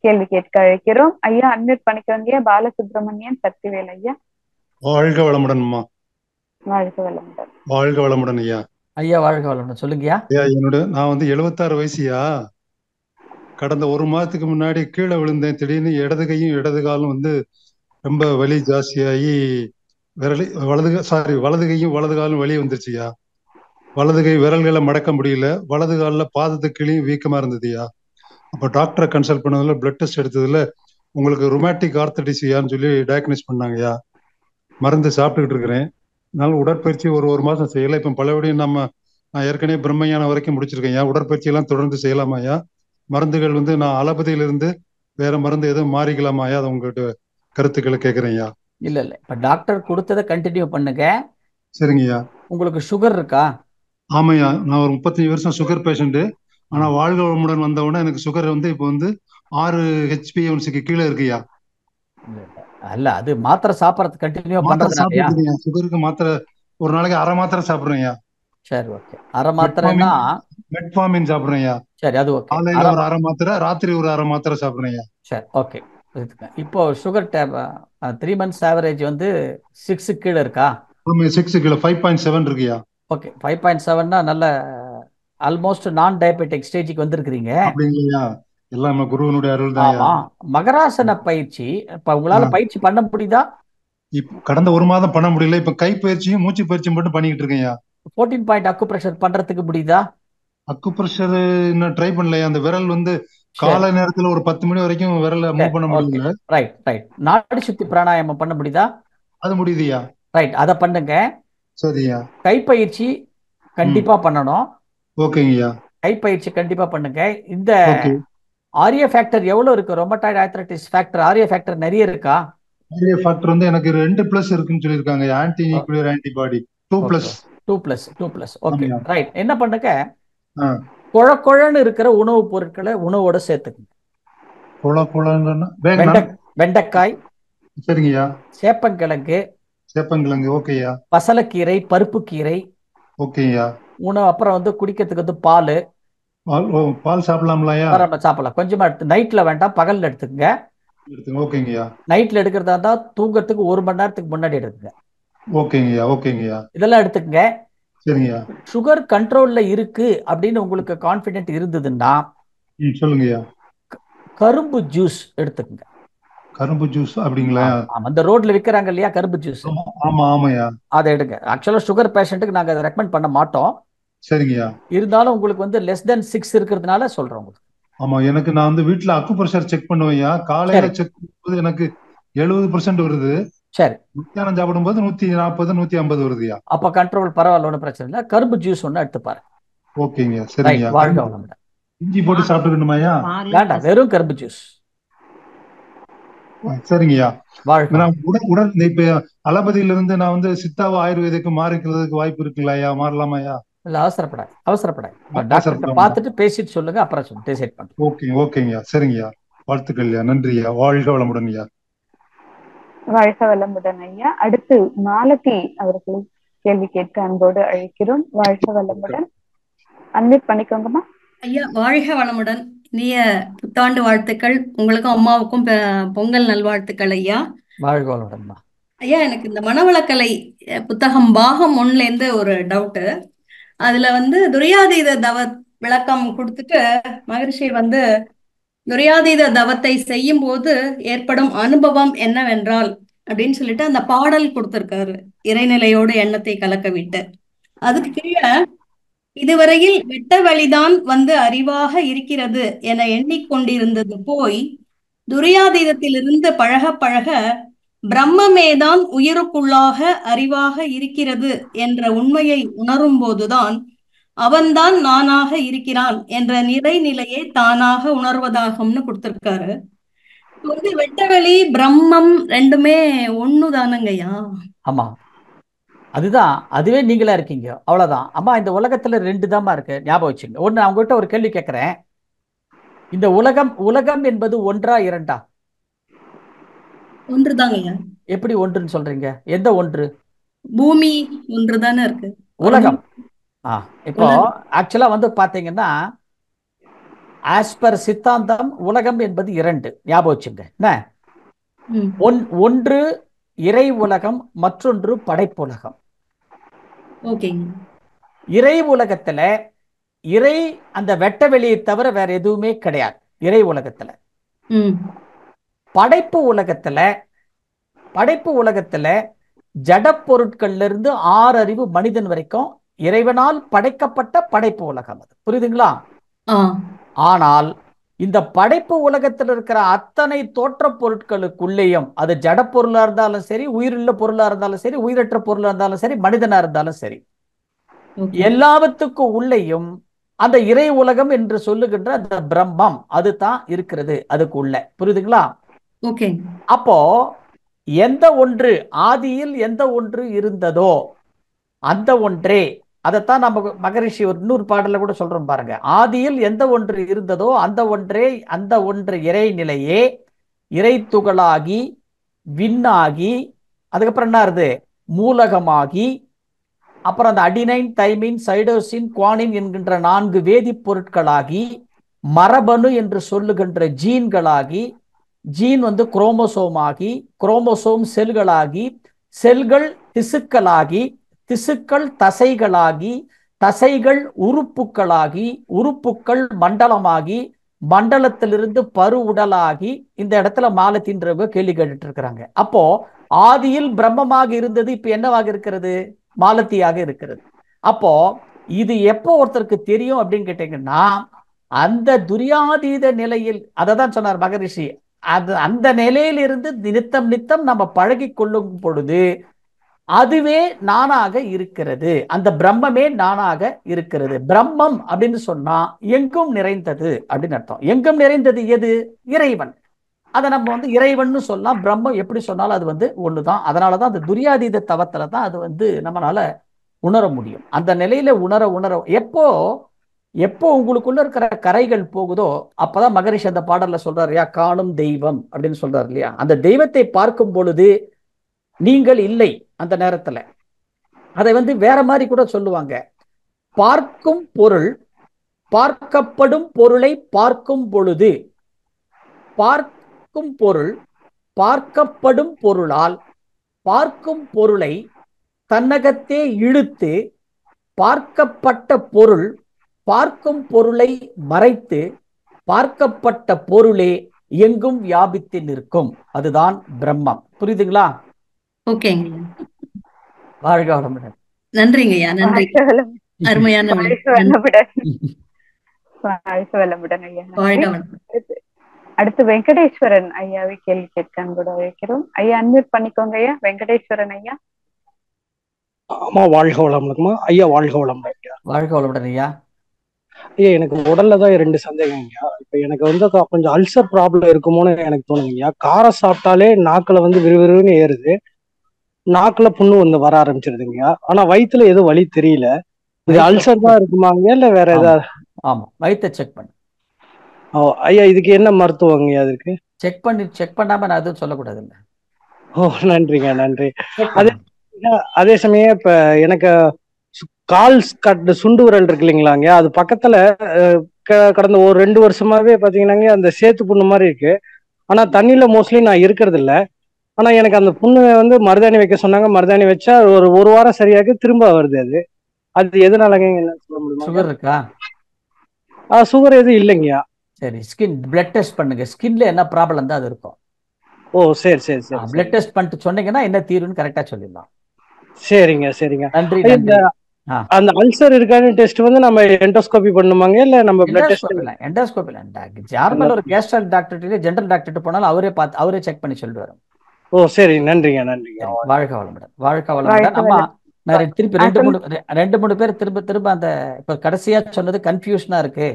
கேள்வி கேட்க அழைக்கிறோம். ஐயா அன்மியூட் பண்ணிக்கோங்க. பாலசுப்ரமணியன் சக்திவேல் ஐயா. வாழ்க வளமுடன்மா. வாழ்க வளமுடன். வாழ்க வளமுடன் ஐயா. ஐயா வாழ்க வளமுடன். சொல்லுங்கய்யா. ஐயா, நான் வந்து 76 வயசுயா. கடந்த 1 மாதத்துக்கு முன்னாடி கீழே விழுந்தேன். திடீர்னு இடது கையும் இடது காலும் வந்து ரொம்ப வலி ஜாஸ்தியாகி வலது கையும் வலது காலும் வலி வந்துருச்சுயா. வலது கை விரல்களை மடக்க முடியல, வலது காலில் பாதத்துக்கு கீழேயும் வீக்கமா இருந்ததுயா. அப்போ டாக்டரை கன்சல்ட் பண்ணதுல பிளட் டெஸ்ட் எடுத்ததுல உங்களுக்கு ருமேட்டிக் ஆர்த்தடிசியான்னு சொல்லி டயக்னோஸ் பண்ணாங்கய்யா. மருந்து சாப்பிட்டுக்கிட்டு இருக்கிறேன். அதனால உடற்பயிற்சி ஒரு மாதம் செய்யலை. இப்போ பழையபடியும் நான் ஏற்கனவே பிரம்மஞானம் வரைக்கும் முடிச்சிருக்கேன். உடற்பயிற்சி எல்லாம் தொடர்ந்து செய்யலாமாயா? மருந்துகள் வந்து நான் அலோபதியிலிருந்து வேற மருந்து எதுவும் மாறிக்கலாமாயா? அதை உங்ககிட்ட கருத்துக்களை கேட்குறேன்யா. இல்ல இப்ப டாக்டர் கொடுத்ததை கண்டினியூ பண்ணுங்க. சரிங்கய்யா. உங்களுக்கு சுகர் இருக்கா? ஆமாய்யா, நான் ஒரு 35 வருஷம் சுகர் பேஷண்ட். ஆனா வாழ்க வளமுடன் வந்த உடனே எனக்கு சுகர் வந்து இப்போ வந்து 6 HbA1c கீழே இருக்குயா. அல்ல, அது மாத்திரை சாப்பிடறது கண்டினியூ பண்றதுனாலயா? சுகருக்கு மாத்திரை ஒரு நாளைக்கு 1/2 மாத்திரை சாப்பிடுறேன்யா. சரி, ஓகே. 1/2 மாத்திரைனா மெட்ஃபார்மின் சாப்பிடுறேன்யா. சரி, அது ஓகே. காலையில ஒரு 1/2 மாத்திரை, ராத்திரி ஒரு 1/2 மாத்திரை சாப்பிடுறேன்யா. சரி, ஓகே. இப்போ சுகர் 3 months ஆவரேஜ் வந்து 6 கீழே இருக்கா? 6 கீழே 5.7 இருக்குயா. ஓகே, 5.7னா நல்ல ஆல்மோஸ்ட் நான் டயபெட்டிக் ஸ்டேஜுக்கு வந்திருக்கிறீங்க. அப்படிங்களா? எல்லாமே குருவனுடைய அருள் தான். ஆமா. மகராசன பயிற்சி இப்ப உங்களால பயிற்சி பண்ண முடியுதா? கடந்த 1 மாதம் பண்ண முடியல. இப்ப கை பயிற்சியும் மூச்சு பயிற்சியும் மட்டும் பண்ணிக்கிட்டு இருக்கேன்யா. 14 பாயிண்ட் அக்கு பிரஷர் பண்றதுக்கு முடியுதா? அக்கு பிரஷர் இன்னும் ட்ரை பண்ணலையா. அந்த விரல் வந்து காலை நேரத்துல ஒரு 10 மணி வரைக்கும் விரல மூவ் பண்ண முடியல. ரைட். நாடி சுத்தி பிராணாயாமம் பண்ண முடியுதா? அது முடியுதுயா. ரைட், அத பண்ணுங்க. சரியா. கைப்பயிற்சி கண்டிப்பா பண்ணணும். ஓகேங்கய்யா. கைப்பயிற்சி கண்டிப்பா பண்ணுங்க. இந்த ஆரிய ஃபேக்டர் எவ்வளவு இருக்கு? ரொமட்டாய்டு ஆர்த்ரைட்டிஸ் ஃபேக்டர், ஆரிய ஃபேக்டர் நிறைய இருக்கா? ஆரிய ஃபேக்டர் வந்து எனக்கு 2+ இருக்குன்னு சொல்லிருக்காங்க. Anti nuclear antibody 2+. Okay, right. என்ன பண்ணுங்க, குழன்னு இருக்கிற உணவுப் பொருட்களை உணவோட சேர்த்துக்கங்க. வெண்டைக்காய், சரிங்கய்யா, சேப்பங்கிழங்கு, ஓகேயா, பசலக்கீரை, பருப்பு கீரை, ஓகேயா. உணவு. அப்புறம் வந்து குடிக்கிறதுக்கு வந்து பால் சாப்பிடலாம்லையா? சாப்பிடலாம். கொஞ்சமா எடுத்து, நைட்ல வேண்டாம், பகல்ல எடுத்துக்கங்க. ஓகேங்கய்யா. நைட்ல எடுக்கிறதா இருந்தா தூங்கறதுக்கு 1 மணி நேரத்துக்கு முன்னாடி எடுத்துங்க. ஓகேங்கய்யா. இதெல்லாம் எடுத்துக்கங்க. சரிங்கய்யா. சுகர் கண்ட்ரோல்ல இருக்கு அப்படின்னு உங்களுக்கு கான்பிடென்ட் இருந்ததுன்னா சொல்லுங்கய்யா. கரும்பு ஜூஸ் எடுத்துக்கங்க. கரும்பு ஜூஸ் அப்படிங்களா? அந்த ரோட்ல விற்கிறாங்க இல்லையா கரும்பு ஜூஸ்? ஆமாயா. அதை எடுங்க. ஆக்சுவலா சுகர் பேஷண்ட்டுக்கு நாங்க அதை ரெக்கமெண்ட் பண்ண மாட்டோம். சரிங்கய்யா. இருந்தாலும் உங்களுக்கு வந்து லெஸ் தென் 6 இருக்கிறதுனால சொல்றோம் உங்களுக்கு. ஆமா, எனக்கு நான் வந்து வீட்டுல அக்கு பிரஷர் செக் பண்ணுவேன்யா. காலையில செக் பண்ணும்போது எனக்கு 70% வருது. சரி. மத்தியானம் சாப்பிடும்போது 140 150 வருதுயா. அப்ப கண்ட்ரோல் பரவாயில்ல, ஒன்றும் பிரச்சனை இல்லை. கரும்பு ஜூஸ் ஒன்று எடுத்து பாரு. ஓகேங்க. சரிங்க. வாழ்க வளமுடன். இஞ்சி போட்டு சாப்பிட்டுக்கணுமாயா? வேண்டாம், வெறும் கரும்பு ஜூஸ். சரிங்கய்யா. வாழ்க. நான் உடல் இப்ப அலோபதியில இருந்து நான் வந்து சித்தாவா ஆயுர்வேதிக்கு மாறிக்கிறதுக்கு வாய்ப்பு இருக்குங்களா ஐயா? மாறலாமாயா? இல்ல, அவசரப்படாது. டாக்டர் பார்த்துட்டு பேசிட்டு சொல்லுங்க, அப்புறம் டிசைட் பண்ணுங்க. ஓகேங்கய்யா. சரிங்கய்யா, வாழ்த்துக்கள்யா, நன்றியா, வாழ்க வளமுடன் ஐயா. வாழ்க வளமுடன் ஐயா. அடுத்து மாலதி அவர்கள் கேள்வி கேட்க அன்போடு அழைக்கிறோம். வாழ்க வளமுடன். அன்மியூட் பண்ணிக்கோங்கம்மா. ஐயா வாழ்க வளமுடன். இனிய புத்தாண்டு வாழ்த்துக்கள் உங்களுக்கும் அம்மாவுக்கும். பொங்கல் நல்வாழ்த்துக்கள் ஐயா. வாழ்க வளமுடன் ஐயா. எனக்கு இந்த மனவளக்கலை புத்தகம் பாகம் 1ல ஒரு டவுட்டு. அதுல துரியாதீத தவ விளக்கம் கொடுத்துட்டு மகரிஷி துரியாதீத தவத்தை செய்யும் போது ஏற்படும் அனுபவம் என்னவென்றால் அப்படின்னு சொல்லிட்டு அந்த பாடல் கொடுத்திருக்காரு, இறைநிலையோடு எண்ணத்தை கலக்க விட்டு. அதுக்கு கீழே இதுவரையில் வெட்ட வழிதான் அறிவாக இருக்கிறது என எண்ணிக்கொண்டிருந்தது போய் துரியாதீதத்திலிருந்து பழக பழக பிரம்மமேதான் உயிருக்குள்ளாக அறிவாக இருக்கிறது என்ற உண்மையை உணரும் போதுதான் அவன்தான் நானாக இருக்கிறான் என்ற நிறைநிலையை தானாக உணர்வதாகும்னு கொடுத்திருக்காரு. வெட்டவெளி பிரம்மம் ரெண்டுமே ஒண்ணுதானங்கய்யா? ஆமா, அதுவே நீங்களா இருக்கீங்க, அவ்வளவுதான். அம்மா, இந்த உலகத்துல 2 தாம்மா இருக்கு, ஞாபகம் வச்சுங்க. ஒண்ணு, அவங்ககிட்ட ஒரு கேள்வி கேட்கிறேன். இந்த உலகம் என்பது 1ஆ 2ஆ? 1தாங்கய்யா. எப்படி 1ன்னு சொல்றீங்க? எந்த 1? பூமி 1 தானே இருக்கு. உலகம். இப்போ ஆக்சுவலா பாத்தீங்கன்னா ஆஸ் பர் சித்தாந்தம் உலகம் என்பது 2. ஞாபகம் வச்சுங்க. ஒன்று இறை உலகம், மற்றொன்று படைப்புலகம். இறை உலகத்துல அந்த வெட்ட வெளியை தவிர வேற எதுவுமே கிடையாது இறை உலகத்துல. படைப்பு உலகத்துல ஜட பொருட்கள்ல இருந்து 6 அறிவு மனிதன் வரைக்கும் இறைவனால் படைக்கப்பட்ட படைப்பு உலகம். அது புரியுதுங்களா? ஆனால் இந்த படைப்பு உலகத்தில் இருக்கிற அத்தனை தோற்ற பொருட்களுக்குள்ளேயும், அது ஜட பொருளா இருந்தாலும் சரி, உயிருள்ள பொருளா இருந்தாலும் சரி, உயிரற்ற பொருளா இருந்தாலும் சரி, மனிதனா இருந்தாலும் சரி, எல்லாவற்றுக்கும் உள்ளேயும் அந்த இறை உலகம் என்று சொல்லுகின்ற அந்த பிரம்மம் அதுதான் இருக்கிறது அதுக்கு உள்ள. புரியுதுங்களா? அப்போ எந்த ஒன்று ஆதியில் எந்த ஒன்று இருந்ததோ அந்த ஒன்றே, அதைத்தான் நம்ம மகரிஷி ஒரு இன்னொரு பாடல கூட சொல்றோம் பாருங்க. ஆதியில் எந்த ஒன்று இருந்ததோ அந்த ஒன்று இறைநிலையே இறை துகளாகி விண்ணாகி, அதுக்கப்புறம் என்ன ஆகுது? மூலகமாகி, அப்புறம் அந்த அடினைன், தைமின், சைடோசின், குவானின் என்கின்ற 4 வேதிப்பொருட்களாகி, மரபணு என்று சொல்லுகின்ற ஜீன்களாகி, ஜீன் குரோமோசோம் ஆகி, குரோமோசோம் செல்களாகி, செல்கள் திசுக்களாகி, திசுக்கள் தசைகளாகி, தசைகள் உறுப்புகளாகி, உறுப்புக்கள் மண்டலமாகி, மண்டலத்திலிருந்து பரு உடலாகி. இந்த இடத்துல மாலத்தின்றவங்க கேள்வி கேட்டுட்டு இருக்கிறாங்க. அப்போ ஆதியில் பிரம்மமாக இருந்தது, இப்ப என்னவாக இருக்கிறது? மாலத்தியாக இருக்கிறது. அப்போ இது எப்போ ஒருத்தருக்கு தெரியும் அப்படின்னு கேட்டீங்கன்னா, அந்த துரியாதீத நிலையில், அததான் சொன்னார் மகரிஷி, அந்த நிலையிலிருந்து நித்தம் நம்ம பழகி கொள்ளும் பொழுது அதுவே நானாக இருக்கிறது, அந்த பிரம்மமே நானாக இருக்கிறது. பிரம்மம் அப்படின்னு சொன்னா எங்கும் நிறைந்தது அப்படின்னு அர்த்தம். எங்கும் நிறைந்தது எது? இறைவன். அதை நம்ம இறைவன் சொல்லலாம், பிரம்மம் எப்படி சொன்னாலும் அது ஒண்ணுதான். அதனாலதான் அந்த துரியாதீத தவத்துல தான் அது நம்மளால உணர முடியும். அந்த நிலையில உணர எப்போ உங்களுக்குள்ள இருக்கிற கரைகள் போகுதோ அப்பதான் மகரிஷி அந்த பாடல்ல சொல்றாரு இல்லையா, காணும் தெய்வம் அப்படின்னு சொல்றாரு இல்லையா. அந்த தெய்வத்தை பார்க்கும் பொழுது நீங்கள் இல்லை. அந்த நேரத்துல அதை வேற மாதிரி கூட சொல்லுவாங்க. பார்க்கும் பொருள் பார்க்கப்படும் பொருளை பார்க்கும் பொழுது, பார்க்கும் பொருள் பார்க்கப்படும் பொருளால் பார்க்கும் பொருளை தன்னகத்தே இழுத்து, பார்க்கப்பட்ட பொருள் பார்க்கும் பொருளை மறைத்து, பார்க்கப்பட்ட பொருளே எங்கும் வியாபித்து நிற்கும். அதுதான் பிரம்மம். புரியுதுங்களா? ஓகேங்க. வாழ்க வளமுடன். நன்றிங்கய்யா, நன்றி. அருமையான அடுத்து வெங்கடேஸ்வரன் ஐயாவை கேள்வி கேட்க கூட வைக்கிறோம். ஐயா அன்மியூட் பண்ணிக்கோங்க ஐயா. வெங்கடேஸ்வரன் ஐயா. அம்மா வாழ்க வளமுடன் ஐயா. வாழ்க வளமுடன் ஐயா. வாழ்க வளமுடன் ஐயா. ஐயா எனக்கு உடல்ல தான் 2 சந்தேகங்கய்யா. இப்ப எனக்கு வந்து கொஞ்சம் அல்சர் ப்ராப்ளம் இருக்குமோன்னு எனக்கு தோணுதுங்கய்யா. காரம் சாப்பிட்டாலே நாக்குல வந்து விறுவிறுன்னு ஏறுது. நாக்குல புண்ணு வந்து வர ஆரம்பிச்சிருதுங்கய்யா. ஆனா வயித்துல எதுவும் வலி தெரியல. இது அல்சர் தான் இருக்குமாங்க இல்ல வேற ஏதாவது? ஆமா, வயித்தை செக் பண்ணு. ஐயா இதுக்கு என்ன மருத்துவங்கய்யா அதுக்கு? செக் பண்ணாம நான் எதுவும் சொல்லக்கூடாது. ஓ நன்றிங்க, நன்றி. அதே சமயம் இப்ப எனக்கு கால் கட்டு சுண்டு விரல் இருக்கு இல்லைங்களாங்க, அது பக்கத்துல கடந்த ஒரு 2 வருஷமாவே பாத்தீங்கன்னாங்க அந்த சேத்து புண்ணு மாதிரி இருக்கு. ஆனா தண்ணியில மோஸ்ட்லி நான் இருக்கிறது இல்ல. ஆனா எனக்கு அந்த புண்ணு வந்து மருதாணி வைக்க சொன்னாங்க. மருதாணி வச்சா ஒரு வாரம் சரியாகி திரும்ப வருது. அது எதனாலங்க என்ன சொல்ல முடியுமா? சுகர் இருக்கா? சுகர் எதுவும் இல்லைங்கய்யா. சரி, ஸ்கின் பிளட் டெஸ்ட் பண்ணுங்க. ஸ்கின்ல என்ன ப்ராப்ளம் தான் அது இருக்கும். ஓ சரி சரி சரி. பிளட் டெஸ்ட் பண்ணிட்டு சொன்னீங்கன்னா என்ன தீர்வுன்னு கரெக்டா சொல்லிடலாம். சரிங்க சரிங்க. நன்றி நன்றி. அந்த அல்சர் இருக்கான்னு டெஸ்ட் வந்து நம்ம எண்டோஸ்கோபி பண்ணுமாங்க இல்ல நம்ம பிளட் டெஸ்ட்? எண்டோஸ்கோபி யாருமே ஒரு கேஸ்ட்ரல் டாக்டர் ஜெனரல் டாக்டர் போனாலும் அவரே செக் பண்ணி சொல்லிடுவாரு. ஓ சரி நன்றிங்க நன்றிங்க. வாழ்க வளமுடன். வாழ்க வளமுடன். அம்மா நான் திருப்பி 2-3 பேர் திரும்ப அந்த இப்ப கடைசியா சொன்னது கன்ஃபியூஷனா இருக்கு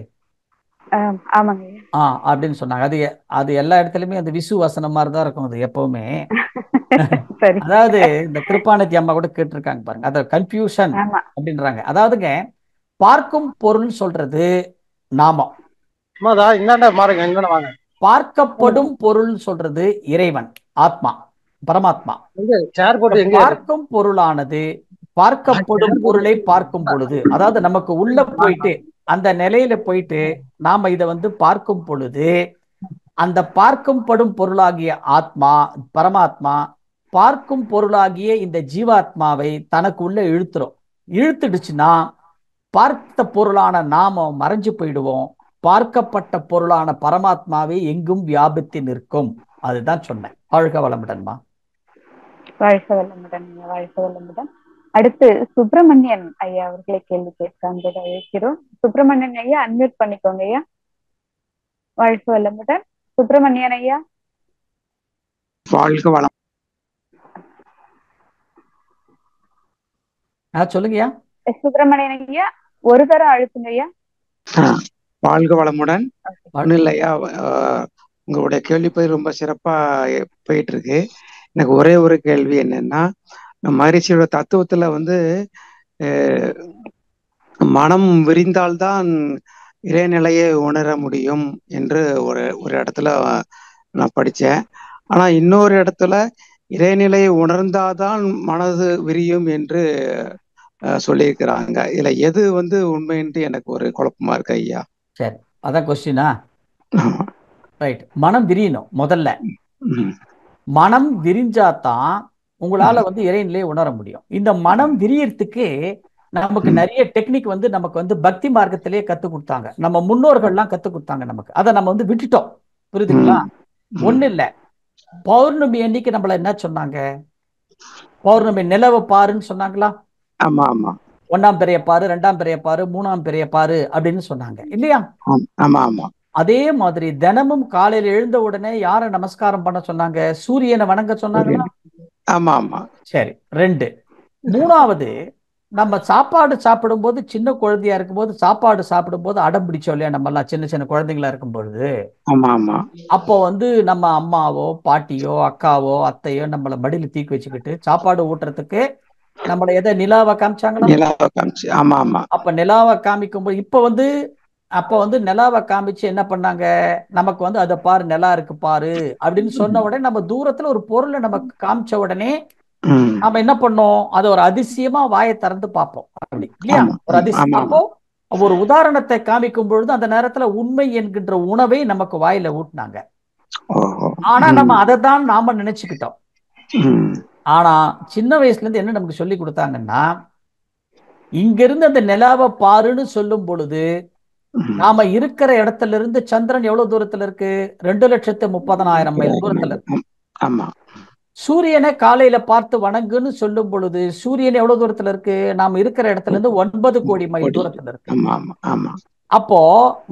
அப்படின்னு சொன்னாங்க. அது எல்லா இடத்துலயுமே அந்த விசுவாசனம் மாதிரி தான் இருக்கும். அது எப்பவுமே அதாவது இந்த கிருப்பானதி அம்மா கூட கேட்டிருக்காங்க பாருங்க, அத கன்ஃபியூஷன் அப்படின்றாங்க. அதாவதுங்க பார்க்கும் பொருள் சொல்றது நாமம், பார்க்கப்படும் பொருள் சொல்றது இறைவன், ஆத்மா, பரமாத்மா. பார்க்கும் பொருளானது பார்க்கப்படும் பொருளை பார்க்கும் பொழுது, அதாவது நமக்கு உள்ள போயிட்டு அந்த நிலையில போயிட்டு நாம இதை வந்து பார்க்கும் பொழுது அந்த பார்க்கும் படும் பொருளாகிய ஆத்மா பரமாத்மா பார்க்கும் பொருளாகிய இந்த ஜீவாத்மாவை தனக்கு உள்ள இழுத்துடுச்சுன்னா பார்த்த பொருளான நாம மறைஞ்சு போயிடுவோம். பார்க்கப்பட்ட பொருளான பரமாத்மாவை எங்கும் வியாபித்து நிற்கும். அதுதான் சொன்னேன். வாழ்க வளமுடன்மா. வாழ்க வளமுடன், வாழ்க வளமுடன். அடுத்து சுப்பிரமணியன் ஐயா அவர்களை கேள்வி கேட்க அழைக்கிறோம். சுப்பிரமணியன் ஐயா அன்மியூட் பண்ணிக்கோங்க ஐயா. வாழ்க வளமுடன் சுப்பிரமணியன் ஐயா. வாழ்க வளம். சொல்லுங்கய்யா. சுப்பிரமணியன் ஐயா ஒரு தரம் அழுத்துங்க ஐயா. வாழ்க வளமுடன். ஒன்றும் இல்லையா, உங்களுடைய கேள்வி ரொம்ப சிறப்பா போயிட்டு இருக்கு. எனக்கு ஒரே ஒரு கேள்வி என்னன்னா, மகரிஷியோட தத்துவத்துல வந்து மனம் விரிந்தால்தான் இறைநிலையை உணர முடியும் என்று ஒரு இடத்துல நான் படித்தேன். ஆனா இன்னொரு இடத்துல இறைநிலையை உணர்ந்தாதான் மனது விரியும் என்று சொல்லியிருக்கிறாங்க. இதுல எது வந்து உண்மைன்ட்டு எனக்கு ஒரு குழப்பமா இருக்கு ஐயா. சரி, அதான் கொஸ்டினா? ரைட். மனம் விரியணும் முதல்ல. மனம் விரிஞ்சாதான் உங்களால வந்து இறைநிலையை உணர முடியும். இந்த மனம் விரியறதுக்கு நமக்கு நிறைய டெக்னிக் வந்து நமக்கு வந்து பக்தி மார்க்கத்திலேயே கத்து கொடுத்தாங்க. நம்ம முன்னோர்கள்லாம் கத்து கொடுத்தாங்க நமக்கு. அதை நம்ம வந்து விட்டுட்டோம். புரியுதுங்களா? ஒண்ணு இல்ல, பௌர்ணமி அன்னைக்கு நம்மள என்ன சொன்னாங்க? பௌர்ணமி நிலவை பாருன்னு சொன்னாங்களா? ஆமா ஆமா. 1ஆம் பிறைய பாரு, 2ஆம் பிறைய பாரு, 3ஆம் பிறைய பாரு அப்படின்னு சொன்னாங்க இல்லையா? ஆமா ஆமா. அதே மாதிரி தினமும் காலையில எழுந்த உடனே யார நமஸ்காரம் பண்ண சொன்னாங்க? சூரியனை வணங்க சொன்னாங்களா? ஆமா ஆமா. சரி, 2. 3வது, நம்ம சாப்பாடு சாப்பிடும் போது, சின்ன குழந்தையா இருக்கும் போது சாப்பாடு சாப்பிடும் போது அடம் பிடிச்சோம் இல்லையா? நம்ம எல்லாம் சின்ன குழந்தைங்களா இருக்கும் பொழுது. ஆமா ஆமா. அப்போ வந்து நம்ம அம்மாவோ பாட்டியோ அக்காவோ அத்தையோ நம்மள மடியில தூக்கி வச்சுக்கிட்டு சாப்பாடு ஊட்டுறதுக்கு நம்மள எதை நிலாவை காமிச்சாங்களா? நிலாவை காமிச்சு. ஆமா ஆமா. அப்ப நிலாவை காமிக்கும் போது அப்ப வந்து நிலாவை காமிச்சு என்ன பண்ணாங்க? நமக்கு வந்து அதை பாரு, நிலா இருக்கு பாரு அப்படின்னு சொன்ன உடனே நம்ம தூரத்துல ஒரு பொருளை நமக்கு காமிச்ச உடனே நம்ம என்ன பண்ணோம்? அது ஒரு அதிசயமா வாயை திறந்து பார்ப்போம். அப்படி இல்லையா? ஒரு அதிசயம். அப்போ ஒரு உதாரணத்தை காமிக்கும் பொழுது அந்த நேரத்துல உண்மை என்கின்ற உணவை நமக்கு வாயில ஊட்டினாங்க. ஆனா நம்ம அதை தான் நாம நினைச்சுக்கிட்டோம். ஆனா சின்ன வயசுல இருந்து என்ன நமக்கு சொல்லி கொடுத்தாங்கன்னா, இங்க இருந்து அந்த நிலாவை பாருன்னு சொல்லும் பொழுது நாம இருக்கிற இடத்துல இருந்து சந்திரன் எவ்வளவு தூரத்துல இருக்கு? 2,30,000 மைல் தூரத்துல இருக்கு. சூரியனை காலையில பார்த்து வணங்குன்னு சொல்லும் பொழுது சூரியன் எவ்வளவு தூரத்துல இருக்கு? நாம இருக்கிற இடத்துல இருந்து 9 கோடி மைல் தூரத்துல இருக்கு. அப்போ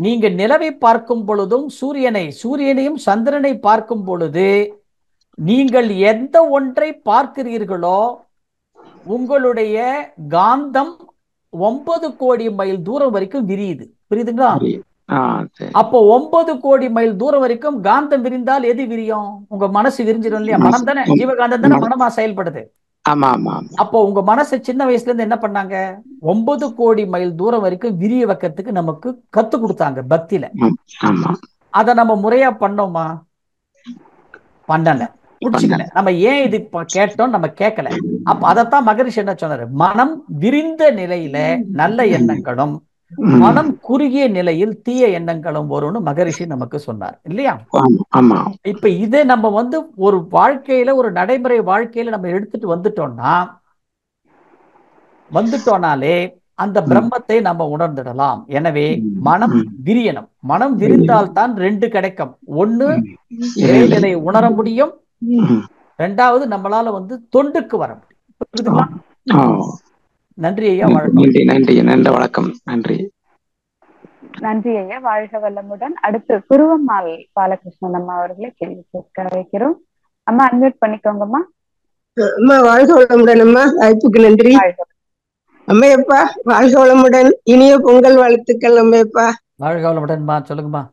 நீங்க நிலவை பார்க்கும் பொழுதும் சூரியனையும் சந்திரனை பார்க்கும் பொழுது நீங்கள் எந்த ஒன்றை பார்க்கிறீர்களோ உங்களுடைய காந்தம் 9 கோடி மைல் தூரம் வரைக்கும் விரியுது. புரியுதுங்களா? அப்போ 9 கோடி மைல் தூரம் வரைக்கும் காந்தம் விரிந்தால் எது விரியும்? உங்க மனசு விரிஞ்சிடும் இல்லையா? மனம் தானே, ஜீவகாந்தம் தானே மனமா செயல்படுது. அப்போ உங்க மனசை சின்ன வயசுல இருந்து என்ன பண்ணாங்க? 9 கோடி மைல் தூரம் வரைக்கும் விரிய வைக்கிறதுக்கு நமக்கு கத்து கொடுத்தாங்க பக்தியில. அத நம்ம முறையா பண்ணோமா? பண்ணல, புடிச்சுக்கல. நம்ம ஏன் இது கேட்டோம்? நம்ம கேட்கல. அப்ப அதத்தான் மகரிஷி என்ன சொன்னாரு? மனம் விரிந்த நிலையில நல்ல எண்ணங்களும், மனம் குறுகிய நிலையில் தீய எண்ணங்களும் வரும்னு மகரிஷி நமக்கு சொன்னார் இல்லையா? இப்ப இதை நம்ம வந்து ஒரு வாழ்க்கையில, ஒரு நடைமுறை வாழ்க்கையில நம்ம எடுத்துட்டு வந்துட்டோம்னாலே அந்த பிரம்மத்தை நம்ம உணர்ந்துடலாம். எனவே மனம் விரியணும். மனம் விரிந்தால்தான் 2 கிடைக்கும். ஒண்ணு, இறைநிலை உணர முடியும். 2வது, நம்மளால வந்து தொண்டுக்கு வர முடியும். நன்றி ஐயா. நன்றி வணக்கம். நன்றி நன்றி ஐயா. வாழ்க வளமுடன். அடுத்து குருவம்மாள் பாலகிருஷ்ணன் அம்மா அவர்களை கேள்வி கேட்க வைக்கிறோம். அம்மா அன்மியூட் பண்ணிக்கோங்கம்மா. அம்மா வாழ்க வளமுடன் அம்மா. வாய்ப்புக்கு நன்றி அம்மையப்பா. வாழ்க வளமுடன். இனிய பொங்கல் வாழ்த்துக்கள் அம்மையப்பா. வாழ்க வளமுடன்மா. சொல்லுங்கம்மா.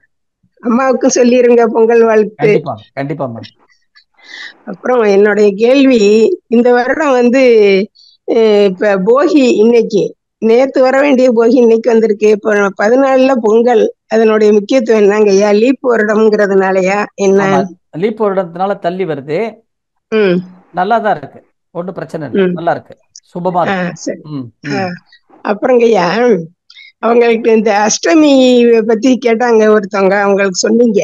அம்மாவுக்கும் சொல்லிருங்க பொங்கல் வாழ்த்து. கண்டிப்பாம்மா. அப்புறம் என்னுடைய கேள்வி, இந்த வருடம் வந்து இப்ப போகி இன்னைக்கு, நேத்து வர வேண்டிய போகி இன்னைக்கு வந்திருக்கு. இப்ப 14ல பொங்கல், அதனுடைய முக்கியத்துவம் என்னங்க ஐயா? லீப் வருடம்ங்கிறதுனாலயா என்ன? லீப் வருடத்தினால தள்ளி வருது. நல்லாதான் இருக்கு, ஒன்னும் பிரச்சனை இல்லை, நல்லா இருக்கு, சுபமா இருக்கு. அப்புறங்கய்யா, அவங்களுக்கு இந்த அஷ்டமி பத்தி கேட்டாங்க ஒருத்தவங்க, அவங்களுக்கு சொன்னீங்க.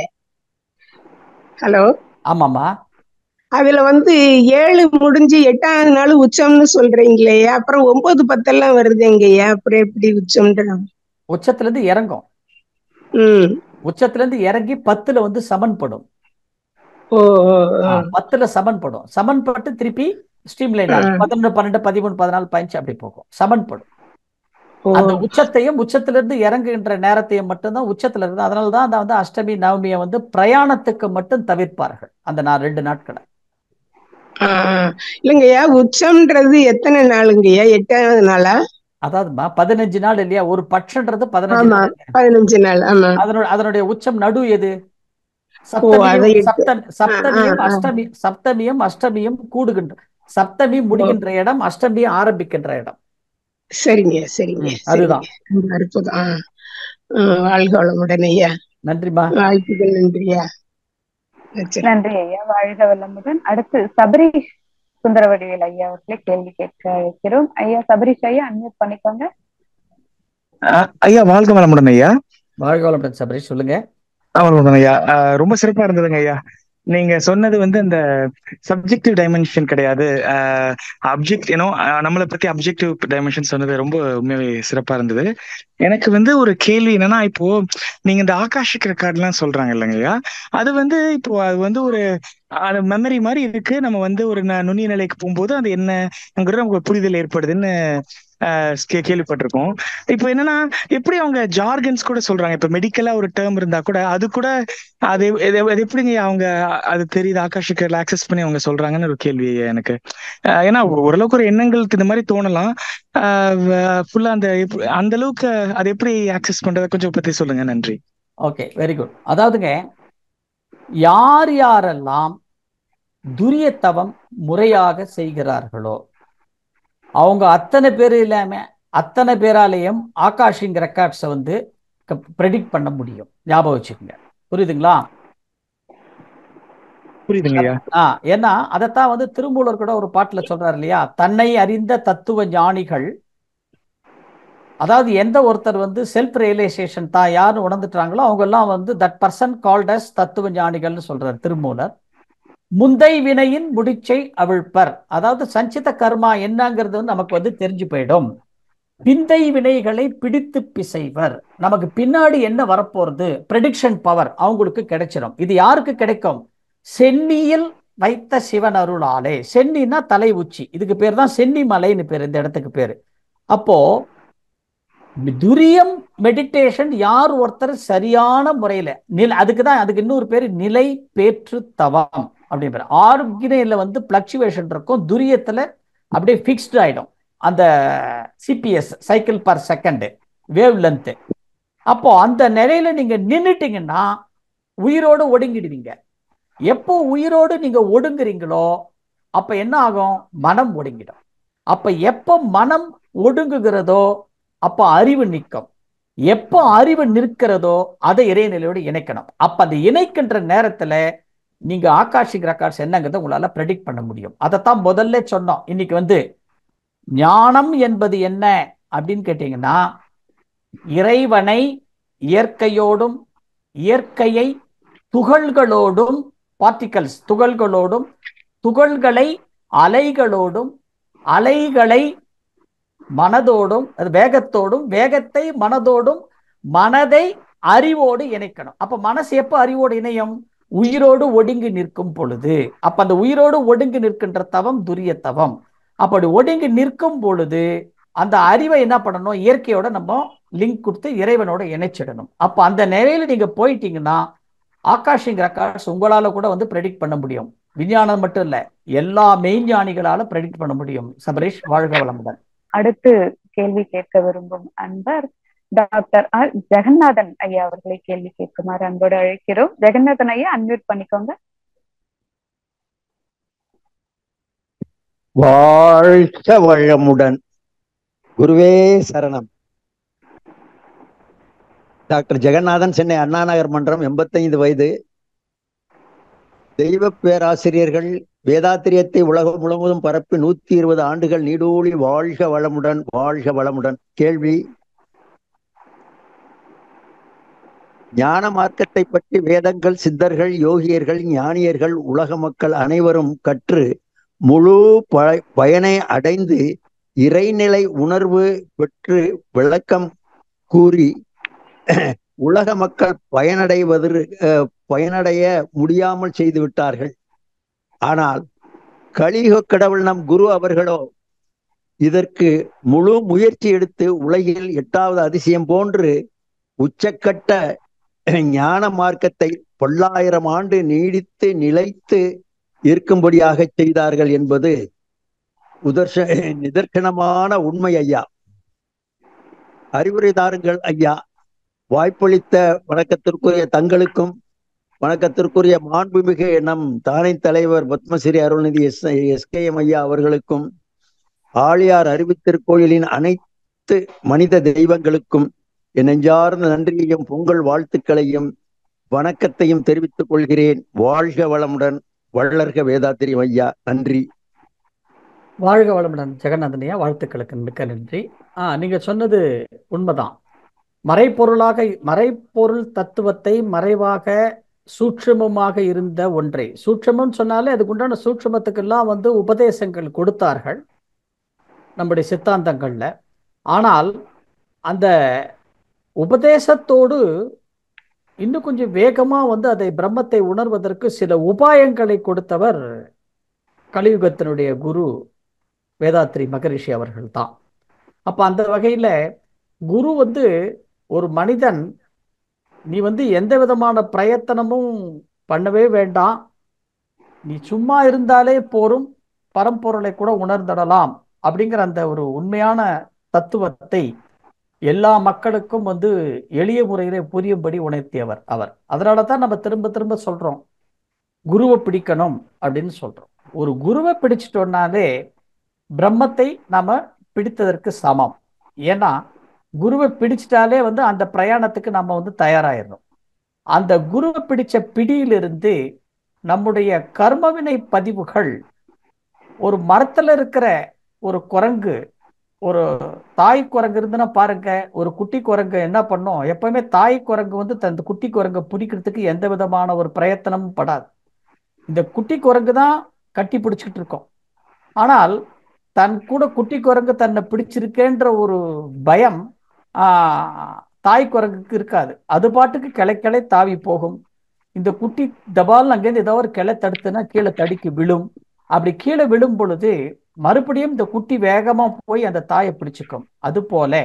ஹலோ. ஆமாமா. அதுல வந்து 7 முடிஞ்சு 8வது நாள் உச்சம்னு சொல்றீங்களே, அப்புறம் 9, 10 வருது எங்கய்யா? அப்புறம் எப்படி உச்சம்ன்ற? உச்சத்துல இருந்து இறங்கும். உச்சத்துல இருந்து இறங்கி 10ல வந்து சமன்படும். 10ல சமன்படும். சமன்பட்டு திருப்பி ஸ்ட்ரீம்லைன் 11, 12, 13, 14, 15 அப்படி போகும். சமன்படும். அந்த உச்சத்தையும் உச்சத்துல இருந்து இறங்குகின்ற நேரத்தையும் மட்டும்தான் உச்சத்துல இருந்து. அதனாலதான் அந்த வந்து அஷ்டமி நவமியை வந்து பிரயாணத்துக்கு மட்டும் தவிர்ப்பார்கள் அந்த 2 நாட்களை. இல்லைங்கய்யா, உச்சம்ன்றது எத்தனை நாளுங்கய்யா? 8வது நாளா? அதாவதுமா 15 நாள் இல்லையா? ஒரு பட்சன்றது 15 நாள். அதனுடைய உச்சம் நடு எது? சப்தமியும் அஷ்டமியும் கூடுகின்ற, சப்தமி முடிகின்ற இடம், அஷ்டமி ஆரம்பிக்கின்ற இடம். சரிங்க சரிங்க, அதுதான். அற்புதம். வாழ்க வளமுடன் ஐயா. நன்றிமா. வாய்ப்புகள் நன்றியா. நன்றி ஐயா. வாழ்க வளமுடன். அடுத்து சபரீஷ் சுந்தரவடிவேல் ஐயா அவர்களை கேள்வி கேட்க வைக்கிறோம். ஐயா சபரீஷ் ஐயா அன்மியூட் பண்ணிக்கோங்க. ஐயா வாழ்க வளமுடன் ஐயா. வாழ்க வளமுடன் சபரீஷ், சொல்லுங்க. வளமுடன் ஐயா. ரொம்ப சிறப்பா இருந்ததுங்க ஐயா. நீங்க சொன்னது வந்து இந்த சப்ஜெக்டிவ் டைமென்ஷன் கிடையாது, அப்ஜெக்ட் நம்மளை பத்தி அப்ஜெக்டிவ் டைமென்ஷன் சொன்னது ரொம்ப உண்மையாவே சிறப்பா இருந்தது. எனக்கு வந்து ஒரு கேள்வி என்னன்னா, இப்போ நீங்க இந்த ஆகாஷிக் ரெக்கார்ட் எல்லாம் சொல்றாங்க இல்லைங்கய்யா, அது வந்து இப்போ அது வந்து ஒரு மெமரி மாதிரி இருக்கு. நம்ம வந்து ஒரு நுண்ணிய நிலைக்கு போகும்போது அது என்னங்கிறது நமக்கு ஒரு புரிதல் ஏற்படுதுன்னு கேள்விப்பட்டிருக்கோம். இப்போ என்னன்னா, எப்படி அவங்க ஜார்கன்ஸ் கூட சொல்றாங்க. இப்ப மெடிக்கலா ஒரு டேர்ம் இருந்தா கூட அது கூட அது எப்படிங்க அவங்க அது தெரியுது, ஆகாஷிக் ஆக்சஸ் பண்ணி அவங்க சொல்றாங்கன்னு ஒரு கேள்வி எனக்கு. ஏன்னா ஓரளவுக்கு ஒரு எண்ணங்களுக்கு இந்த மாதிரி தோணலாம். ஃபுல்லா அந்த அளவுக்கு அது எப்படி ஆக்சஸ் பண்றத கொஞ்சம் பத்தி சொல்லுங்க. நன்றி. Okay, very good. அதாவதுங்க, யாரெல்லாம் துரியத்தவம் முறையாக செய்கிறார்களோ அவங்க அத்தனை பேர் இல்லாம அத்தனை பேராலையும் ஆகாஷிங் ரெக்கார்ட்ஸை வந்து ப்ரெடிக்ட் பண்ண முடியும். ஞாபகம் வச்சுக்கோங்க. புரியுதுங்களா? புரியுதுங்கய்யா. ஏன்னா அதைத்தான் வந்து திருமூலர் கூட ஒரு பாட்டுல சொல்றாரு இல்லையா, தன்னை அறிந்த தத்துவ ஞானிகள். அதாவது எந்த ஒருத்தர் வந்து செல்ஃப் ரியலைசேஷன் தான் யாருன்னு உணர்ந்துட்டாங்களோ அவங்க எல்லாம் வந்து தட் பர்சன் கால்ட் அஸ் தத்துவ ஞானிகள்னு சொல்றாரு திருமூலர். முந்தை வினையின் முடிச்சை அவிழ்ப்பர். அதாவது சஞ்சித கர்மா என்னங்கிறது வந்து நமக்கு வந்து தெரிஞ்சு போயிடும். பிந்தை வினைகளை பிடித்து பிசைவர். நமக்கு பின்னாடி என்ன வரப்போறது ப்ரெடிக்ஷன் பவர் அவங்களுக்கு கிடைச்சிடும். இது யாருக்கு கிடைக்கும்? சென்னியில் வைத்த சிவன் அருளாலே. சென்னின்னா தலை உச்சி, இதுக்கு பேர் தான் சென்னி மலைன்னு பேர், இந்த இடத்துக்கு பேரு. அப்போ துரியம் மெடிடேஷன் யார் ஒருத்தர் சரியான முறையில அதுக்கு இன்னொரு பேரு நிலை பேற்று தவம் அப்படின்னு பேர். ஆர்கினைல வந்து பிளக்சுவேஷன் இருக்கும், துரியத்துல அப்படியே பிக்ஸ்டு ஆயிடும். அந்த CPS cycle per second wavelength அப்போ அந்த நிலையில நீங்க நின்னுட்டீங்கன்னா உயிரோடு ஒடுங்கிடுவீங்க. எப்போ உயிரோடு நீங்க ஒடுங்குறீங்களோ அப்ப என்ன ஆகும்? மனம் ஒடுங்கிடும். அப்ப எப்ப மனம் ஒடுங்குகிறதோ அப்ப அறிவு நிற்கும். எப்போ அறிவு நிற்கிறதோ அதை இறைநிலையோடு இணைக்கணும். அப்ப அந்த இணைக்கின்ற நேரத்துல நீங்க ஆகாஷிக் ரெக்கார்ட்ஸ் என்னங்கிறத உங்களால ப்ரெடிக்ட் பண்ண முடியும். அதைத்தான் முதல்ல சொன்னோம். இன்னைக்கு ஞானம் என்பது என்ன அப்படின்னு கேட்டீங்கன்னா, இறைவனை இயற்கையோடும் இயற்கையை துகள்களோடும் பார்ட்டிகல்ஸ் துகள்களோடும் துகள்களை அலைகளோடும் அலைகளை மனதோடும் வேகத்தோடும் வேகத்தை மனதோடும் மனதை அறிவோடு இணைக்கணும். அப்ப மனசு எப்ப அறிவோடு இணையும்? உயிரோடு ஒடுங்கி நிற்கும் பொழுது. அப்ப அந்த உயிரோடு ஒடுங்கி நிற்கின்ற தவம் துரிய தவம். அப்படி ஒடுங்கி நிற்கும் பொழுது அந்த அறிவை என்ன பண்ணணும்? இயற்கையோட நம்ம லிங்க் கொடுத்து இறைவனோட இணைச்சிடணும். அப்ப அந்த நிலையில நீங்க போயிட்டீங்கன்னா ஆகாஷிக் ரெக்கார்ட்ஸ் உங்களால கூட ப்ரெடிக்ட் பண்ண முடியும். விஞ்ஞானம் மட்டும் இல்ல, எல்லா மெய்ஞானிகளால ப்ரெடிக்ட் பண்ண முடியும். சபரீஷ், வாழ்க வளமுடன். அடுத்து கேள்வி கேட்க விரும்பும் அன்பர் டாக்டர் ஆர் ஜெகநாதன் ஐயா அவர்களை கேள்வி கேட்குமாறு அன்போடு அழைக்கிறோம். ஜெகநாதன் ஐயா, அன்மியூட் பண்ணிக்கோங்க. வாழ்க வளமுடன். குருவே சரணம். டாக்டர் ஜெகநாதன், சென்னை அண்ணா நகர் மன்றம், 85 வயது. தெய்வ பேராசிரியர்கள் வேதாத்திரியத்தை உலகம் முழுவதும் பரப்பி 120 ஆண்டுகள் நீடூழி வாழ்க வளமுடன், வாழ்க வளமுடன். கேள்வி: ஞான மார்க்கத்தை பற்றி வேதங்கள், சித்தர்கள், யோகியர்கள், ஞானியர்கள், உலக மக்கள் அனைவரும் கற்று முழு பயனை அடைந்து இறைநிலை உணர்வு பெற்று விளக்கம் கூறி உலக மக்கள் பயனடைய முடியாமல் செய்து விட்டார்கள். ஆனால் கலியுக கடவுள் நம் குரு அவர்களோ இதற்கு முழு முயற்சி எடுத்து உலகில் 8வது அதிசயம் போன்று உச்சக்கட்ட ஞான மார்க்கத்தை 1000 ஆண்டு நீடித்து நிலைத்து இருக்கும்படியாக செய்தார்கள் என்பது நிதர்சனமான உண்மை. ஐயா, அறிவுரை தாருங்கள் ஐயா. வாய்ப்பளித்த வணக்கத்திற்குரிய தங்களுக்கும் வணக்கத்திற்குரிய மாண்புமிகு நம் தானை தலைவர் பத்மஸ்ரீ அருள்நிதி SKM ஐயா அவர்களுக்கும் ஆழியார் அறிவித்திருக்கோயிலின் அனைத்து மனித தெய்வங்களுக்கும் என் நெஞ்சார்ந்த நன்றியையும் பொங்கல் வாழ்த்துக்களையும் வணக்கத்தையும் தெரிவித்துக் கொள்கிறேன். வாழ்க வளமுடன், வளர்க வேதாத்திரியம் ஐயா. நன்றி. வாழ்க வளமுடன் ஜெகநாதன் ஐயா, வாழ்த்துக்களுக்கு மிக்க நன்றி. நீங்க சொன்னது உண்மைதான். மறைப்பொருள் தத்துவத்தை மறைவாக சூட்சுமமாக இருந்த ஒன்றை, சூட்சமம் சொன்னாலே அதுக்குண்டான சூட்சமத்துக்கெல்லாம் உபதேசங்கள் கொடுத்தார்கள் நம்முடைய சித்தாந்தங்கள்ல. ஆனால் அந்த உபதேசத்தோடு இன்னும் கொஞ்சம் வேகமா அதை பிரம்மத்தை உணர்வதற்கு சில உபாயங்களை கொடுத்தவர் கலியுகத்தினுடைய குரு வேதாத்ரி மகரிஷி அவர்கள் தான். அப்ப அந்த வகையில குரு ஒரு மனிதன், நீ எந்த விதமான பிரயத்தனமும் பண்ணவே வேண்டாம், நீ சும்மா இருந்தாலே போரும், பரம்பொருளை கூட உணர்ந்திடலாம் அப்படிங்கிற அந்த ஒரு உண்மையான தத்துவத்தை எல்லா மக்களுக்கும் எளிய முறையிலே புரியும்படி உணர்த்தியவர் அவர். அதனால தான் நம்ம திரும்ப திரும்ப சொல்றோம், குருவை பிடிக்கணும் அப்படின்னு சொல்றோம். ஒரு குருவை பிடிச்சிட்டோம்னாலே பிரம்மத்தை நாம பிடித்ததற்கு சமம். ஏன்னா குருவை பிடிச்சிட்டாலே அந்த பிரயாணத்துக்கு நம்ம தயாராயிடணும். அந்த குருவை பிடிச்ச பிடியிலிருந்து நம்முடைய கர்மவினை பதிவுகள், ஒரு மரத்துல இருக்கிற ஒரு குரங்கு, ஒரு தாய் குரங்கு இருந்துன்னா பாருங்க, ஒரு குட்டி குரங்கு என்ன பண்ணும்? எப்பவுமே தாய் குரங்கு தன் குட்டி குரங்கை பிடிக்கிறதுக்கு எந்த விதமான ஒரு பிரயத்தனமும் படாது. இந்த குட்டி குரங்கு தான் கட்டி பிடிச்சிக்கிட்டு இருக்கோம். ஆனால் தன் கூட குட்டி குரங்கு தன்னை பிடிச்சிருக்கேன்ற ஒரு பயம் தாய் குரங்குக்கு இருக்காது. அது பாட்டுக்கு கிளை தாவி போகும். இந்த குட்டி தபால் அங்கேருந்து ஏதோ ஒரு கிளை தடுத்துனா கீழே தடுக்கி விழும். அப்படி கீழே விழும் பொழுது மறுபடியும் இந்த குட்டி வேகமா போய் அந்த தாயை பிடிச்சுக்கும். அது போல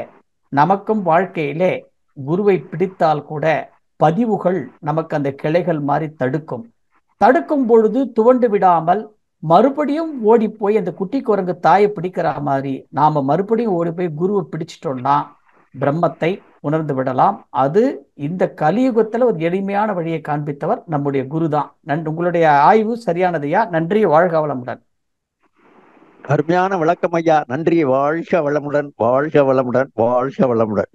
நமக்கும் வாழ்க்கையிலே குருவை பிடித்தால் கூட பதிவுகள் நமக்கு அந்த கிளைகள் மாதிரி தடுக்கும் பொழுது துவண்டு விடாமல் மறுபடியும் ஓடி போய் அந்த குட்டி குரங்கு தாயை பிடிக்கிற மாதிரி நாம மறுபடியும் ஓடி போய் குருவை பிடிச்சிட்டோம்னா பிரம்மத்தை உணர்ந்து விடலாம். அது இந்த கலியுகத்துல ஒரு எளிமையான வழியை காண்பித்தவர் நம்முடைய குரு தான். உங்களுடைய ஆய்வு சரியானதையா. நன்றி, வாழ்க வளமுடன். அருமையான விளக்கம் ஐயா, நன்றி. வாழ்க வளமுடன், வாழ்க வளமுடன், வாழ்க வளமுடன்.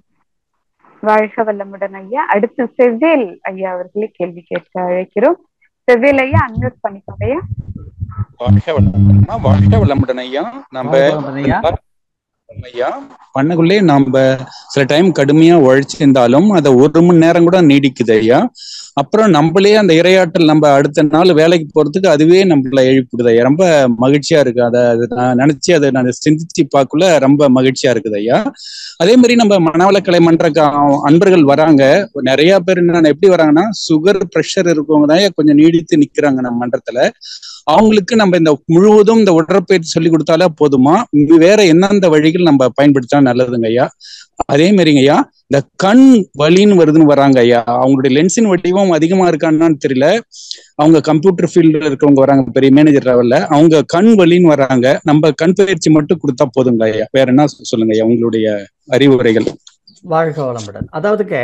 வாழ்க வளமுடன் ஐயா. அடுத்து செவ்வேல் ஐயா அவர்களே கேள்வி கேட்க அழைக்கிறோம். செவ்வேல் ஐயா அன்மியூட் பண்ணிக்கோங்க ஐயா. வாழ்க வளமுடன், வாழ்க வளமுடன் ஐயா. நம்ம ஐயா பண்ணக்குள்ளே நம்ம சில டைம் கடுமையா உழைச்சிருந்தாலும் அதை 1 மணி நேரம் கூட நீடிக்குது ஐயா. அப்புறம் நம்மளே அந்த இரையாற்றல் நம்ம அடுத்த நாள் வேலைக்கு போறதுக்கு அதுவே நம்மள எழுப்பிடுது ஐயா. ரொம்ப மகிழ்ச்சியா இருக்கு. அதை நான் நினைச்சு அதை நான் சிந்திச்சு பார்க்கல ரொம்ப மகிழ்ச்சியா இருக்குது ஐயா. அதே மாதிரி நம்ம மனவளக்கலை மன்ற அன்பர்கள் வராங்க. நிறைய பேர் என்ன எப்படி வராங்கன்னா, சுகர் பிரஷர் இருக்கவங்க தான் கொஞ்சம் நீடித்து நிக்கிறாங்க நம்ம மன்றத்துல. அவங்களுக்கு நம்ம இந்த முழுவதும் இந்த உடற்பயிற்சி சொல்லி கொடுத்தாலே போதுமா, வேற எந்தெந்த வழிகள் நம்ம பயன்படுத்தினா நல்லதுங்க ஐயா? அதே மாதிரிங்க ஐயா, இந்த கண் வலின்னு வருதுன்னு வராங்க ஐயா. அவங்களுடைய லென்ஸின் வடிவம் அதிகமா இருக்கான்னு தெரியல. அவங்க கம்ப்யூட்டர் ஃபீல்டுல இருக்கவங்க வராங்க, பெரிய மேனேஜர் லெவல்ல. அவங்க கண் வலின்னு வராங்க. நம்ம கண் பயிற்சி மட்டும் கொடுத்தா போதுங்க ஐயா? வேற என்ன சொல்லுங்க ஐயா உங்களுடைய அறிவுரைகள்? வாழ்க வளமுடன். அதாவதுக்கு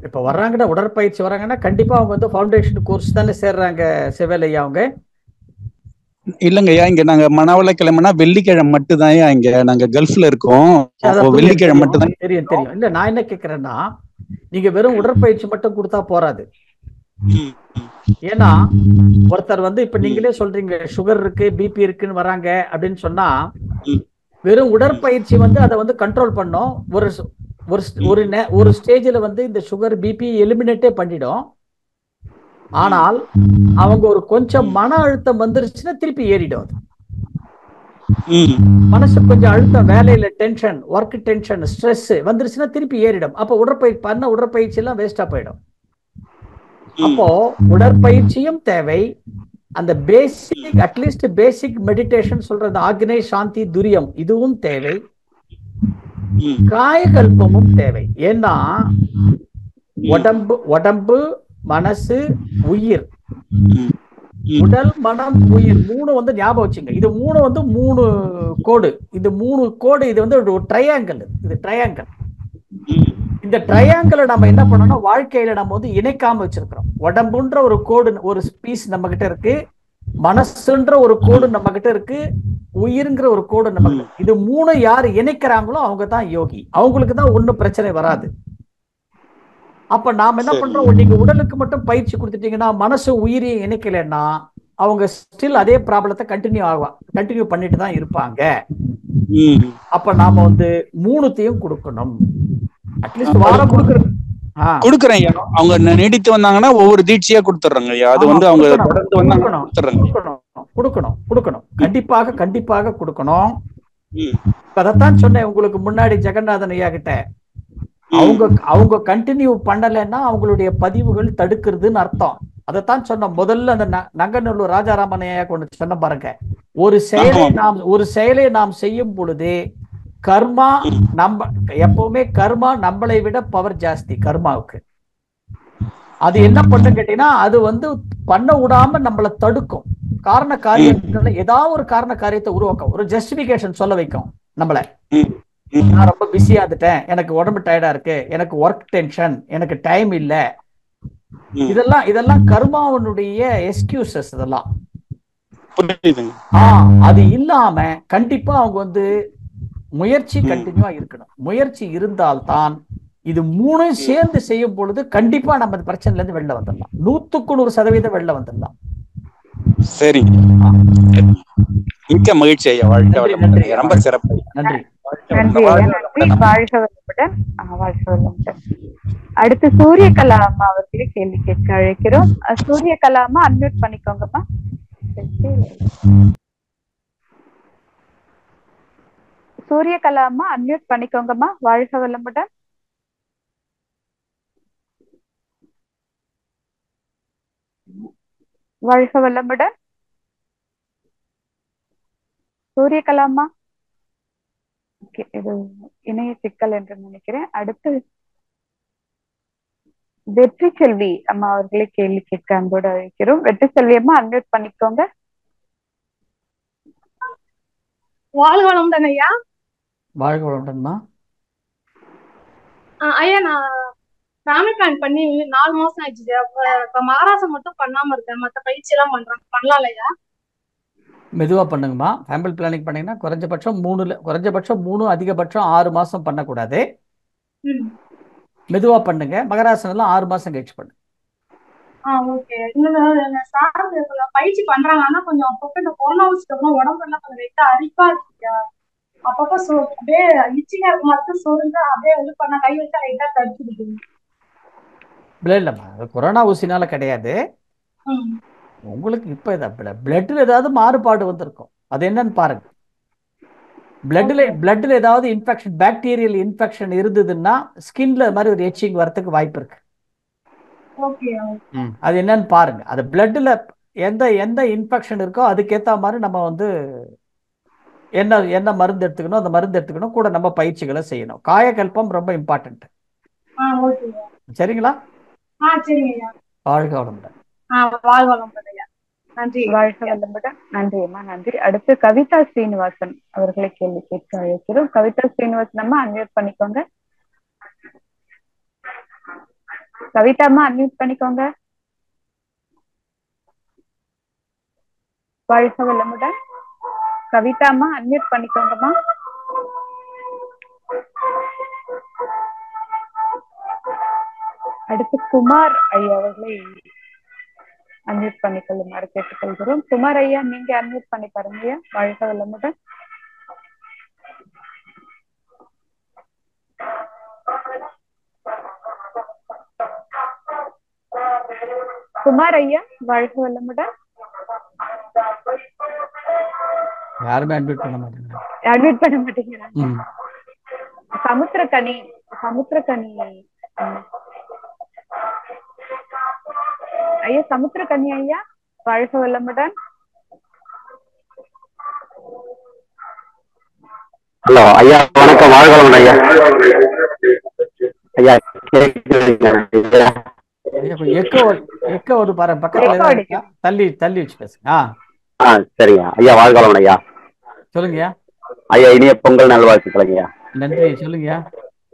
இப்ப வர்றாங்கன்னா, உடற்பயிற்சி வராங்கன்னா கண்டிப்பா அவங்க வந்து ஃபவுண்டேஷன் கோர்ஸ் தானே சேர்றாங்க செவ்வேல் ஐயா அவங்க? இல்லங்க ஐயா, இங்க நாங்க மனவளக்கிழமைனா வெள்ளிக்கிழமை மட்டும் தான் இங்க நாங்க கல்ஃப்ல இருக்கோம். வெள்ளிக்கிழமை மட்டும் தான். தெரியும் தெரியும். இல்ல நான் என்ன கேக்குறேன்னா, நீங்க வெறும் உடற்பயிற்சி மட்டும் கொடுத்தா போறாது. ஏன்னா ஒருத்தர் வந்து இப்ப நீங்களே சொல்றீங்க சுகர் இருக்கு, பிபி இருக்குன்னு வராங்க அப்படின்னு சொன்னா, வெறும் உடற்பயிற்சி வந்து அதை வந்து கண்ட்ரோல் பண்ணும். ஒரு ஸ்டேஜ்ல வந்து இந்த சுகர் பிபி எலிமினேட்டே பண்ணிடும். ஆனால் அவங்க ஒரு கொஞ்சம் மன அழுத்தம் வந்துருச்சுன்னா திருப்பி ஏறிடும். மனசு கொஞ்சம் அழுத்தம், வேலையில டென்ஷன், ஒர்க் டென்ஷன், ஸ்ட்ரெஸ் வந்துருச்சுன்னா திருப்பி ஏறிடும். அப்போ உடற்பயிற்சி எல்லாம் வேஸ்டா போயிடும். அப்போ உடற்பயிற்சியும் தேவை, அந்த பேசிக் அட்லீஸ்ட் பேசிக் மெடிடேஷன் சொல்றது ஆக்னை சாந்தி துரியம் இதுவும் தேவை, காயகல்பமும் தேவை. ஏன்னா உடம்பு மனசு உயிர், உடல் மனம் உயிர் 3 வந்து ஞாபகம் வச்சுங்க. இது 3 வந்து 3 கோடு. இது 3 கோடு, இது வந்து ஒரு ட்ரையாங்கிள். இது ட்ரையாங்கிள். இந்த ட்ரையாங்கிளை நம்ம என்ன பண்ணோம்னா வாழ்க்கையில நம்ம வந்து இணைக்காம வச்சிருக்கிறோம். உடம்புன்ற ஒரு கோடு, ஒரு பீஸ் நம்ம கிட்ட இருக்கு, மனசுன்ற ஒரு கோடு நம்ம கிட்ட இருக்கு, உயிருங்கிற ஒரு கோடு நம்ம கிட்ட. இது 3 யாரு இணைக்கிறாங்களோ அவங்க தான் யோகி. அவங்களுக்கு தான் ஒன்னும் பிரச்சனை வராது. அப்ப நாம என்ன பண்றோம், நீங்க உடலுக்கு மட்டும் பயிற்சி கொடுத்துட்டீங்கன்னா மனசு உயிரையும் இணைக்கலன்னா அவங்க ஸ்டில் அதே ப்ராப்ளத்தை கண்டினியூ பண்ணிட்டு தான் இருப்பாங்க. அப்ப நாம வந்து 3த்தையும் கொடுக்கணும். அட்லீஸ்ட் வாரம் கொடுக்குறேன். அவங்க நீடித்து வந்தாங்கன்னா ஒவ்வொரு தீட்சையா கொடுத்துறாங்க. அது வந்து அவங்க தொடர்ந்து வந்தாங்கன்னா கொடுக்கணும். கண்டிப்பாக கொடுக்கணும். அதைத்தான் சொன்னேன் உங்களுக்கு முன்னாடி ஜெகநாதன் ஐயா கிட்ட. அவங்க கண்டினியூ பண்ணலைன்னா அவங்களுடைய பதிவுகள் தடுக்கிறதுன்னு அர்த்தம். அதைத்தான் சொன்ன முதல்ல அந்த நங்கநல்லூர் ராஜாராமன் ஐயா கொண்டு சொன்ன பாருங்க. ஒரு செயலை நாம் செய்யும் பொழுது கர்மா எப்பவுமே கர்மா நம்மளை விட பவர் ஜாஸ்தி கர்மாவுக்கு. அது என்ன பண்ணு கேட்டீங்கன்னா, அது வந்து பண்ண விடாம நம்மளை தடுக்கும். காரண காரியங்களை ஏதாவது ஒரு காரண காரியத்தை உருவாக்கும், ஒரு ஜஸ்டிபிகேஷன் சொல்ல வைக்கும் நம்மள. நான் ரொம்ப பிஸியா இருந்துட்டேன், எனக்கு உடம்பு டயர்டா இருக்கு, எனக்கு ஒர்க் டென்ஷன், எனக்கு டைம் இல்ல, இதெல்லாம் கர்மாவனுடைய எக்ஸ்கியூசஸ். இதெல்லாம் அது இல்லாம கண்டிப்பா அவங்க வந்து முயற்சி கண்டினியூவா இருக்கணும். முயற்சி இருந்தால்தான் இது 3 சேர்ந்து செய்யும் பொழுது கண்டிப்பா நம்ம பிரச்சனைல இருந்து வெளில வந்துடலாம். 100% வெளில வந்துடலாம். சரி, மிக்க மகிழ்ச்சி ஐயா. ரொம்ப சிறப்பு. நன்றி. வாழ்க வளமுடன். அடுத்து சூரியகலா அம்மா அவர்களே கேள்வி கேட்க அழைக்கிறோம். சூரியகலா அம்மா அன்மியூட் பண்ணிக்கோங்கம்மா. சூரியகலா அம்மா அன்மியூட் பண்ணிக்கோங்கம்மா. வாழ்க வளமுடன். வாழ்க வளமுடன். சூரியகலா அம்மா, இது இணைய சிக்கல் என்று நினைக்கிறேன். அடுத்து வெற்றி செல்வி அம்மா அவர்களே கேள்வி கேட்க அன்போடு அழைக்கிறோம். வெற்றி செல்வி அம்மா அன்மியூட் பண்ணிக்கோங்க. வாழ்க வளமுடன் ஐயா. வாழ்க வளமுடன்மா. ஐயா நான் ஃபேமிலி பிளான் பண்ணி 4 மாசம் ஆயிடுச்சு. இப்ப மகாராசம் மட்டும் பண்ணாம இருக்கேன், மத்த பயிற்சி எல்லாம் பண்றேன், பண்ணலாம் இல்லையா? மெதுவா பண்ணுங்கம்மா. ஃபேமிலி பிளானிங் பண்ணீங்கன்னா குறைஞ்சபட்சம் 3 அதிகபட்சம் 6 மாசம் பண்ணக்கூடாது. மெதுவா பண்ணுங்க. மகராசனம் 6 மாசம் கழிச்சு பண்ணுங்க. ஓகே. இன்னொன்னு பயிற்சி பண்றாங்க, ஆனா கொஞ்சம் அப்பப்போ இந்த கொரோனா அப்புறம் உடம்புலாம் கொஞ்சம் லைட்டா அரிப்பா இருக்கு. அப்பப்போ அப்படியே இச்சிங்கா இருக்க மாதிரி சொருங்க, அப்படியே இது பண்ண கை வச்சா லைட்டா தடுத்துடுது. இல்லம்மா, அது கொரோனா ஊசினால கிடையாது. உங்களுக்கு இப்ப பிளட்ல ஏதாவது மாறுபாடு வந்திருக்கும், அது என்னன்னு பாருங்க. பிளட்ல ஏதாவது இன்ஃபெக்ஷன், பாக்டீரியல் இன்ஃபெக்ஷன் இருந்ததுன்னா ஸ்கின்ல மாதிரி ஒரு எச்சிங் வரதுக்கு வாய்ப்பு இருக்கு. அது என்னன்னு பாருங்க. அது பிளட்ல எந்த இன்ஃபெக்ஷன் இருக்கோ அதுக்கேற்ற மாதிரி நம்ம வந்து என்ன மருந்து எடுத்துக்கணும், அந்த மருந்து எடுத்துக்கணும். கூட நம்ம பயிற்சிகளை செய்யணும். காயகல்பம் ரொம்ப இம்பார்ட்டன்ட். சரிங்களா? வாழ்க வளமுடன். நன்றி. வாழ்க வளமுடன். நன்றி அம்மா, நன்றி. அடுத்து கவிதா ஸ்ரீனிவாசன் அவர்களை கேள்வி கேட்க அழைக்கிறோம். கவிதா ஸ்ரீனிவாசன் அம்மா அன்மியூட் பண்ணிக்கோங்க. கவிதா அம்மா அன்மியூட் பண்ணிக்கோங்க. வாழ்க வளமுடன். கவிதா அம்மா அன்மியூட் பண்ணிக்கோங்கம்மா. அடுத்து குமார் ஐயா அவர்களை அன்மியூட் பண்ணிக்கொள்ளுமாறு கேட்டுக்கொள்கிறோம். குமார் ஐயா, நீங்க அன்மியூட் பண்ணி பாருங்க. வாழ்க வளமுடன். குமார் ஐயா, வாழ்க வளமுடன். யாருமே அட்மிட் பண்ண மாட்டேங்கிறாங்க. அட்மிட் பண்ண மாட்டேங்கிறாங்க. சமுத்திரக்கனி ஐயா, சமுத்திரக்கனி ஐயா, வாழ்க வளமுடன். ஹலோ ஐயா, வணக்கம். வாழ்க வளமுடன் ஐயா. ஐயா எக்கோ ஒரு பாரு, பக்கத்துல தள்ளி வச்சு பேசுங்க. சரிங்க ஐயா. வாழ்க வளமுடன் ஐயா. சொல்லுங்க ஐயா. இனிய பொங்கல் நல்வாழ்த்துக்கள் ஐயா. நன்றி. சொல்லுங்க.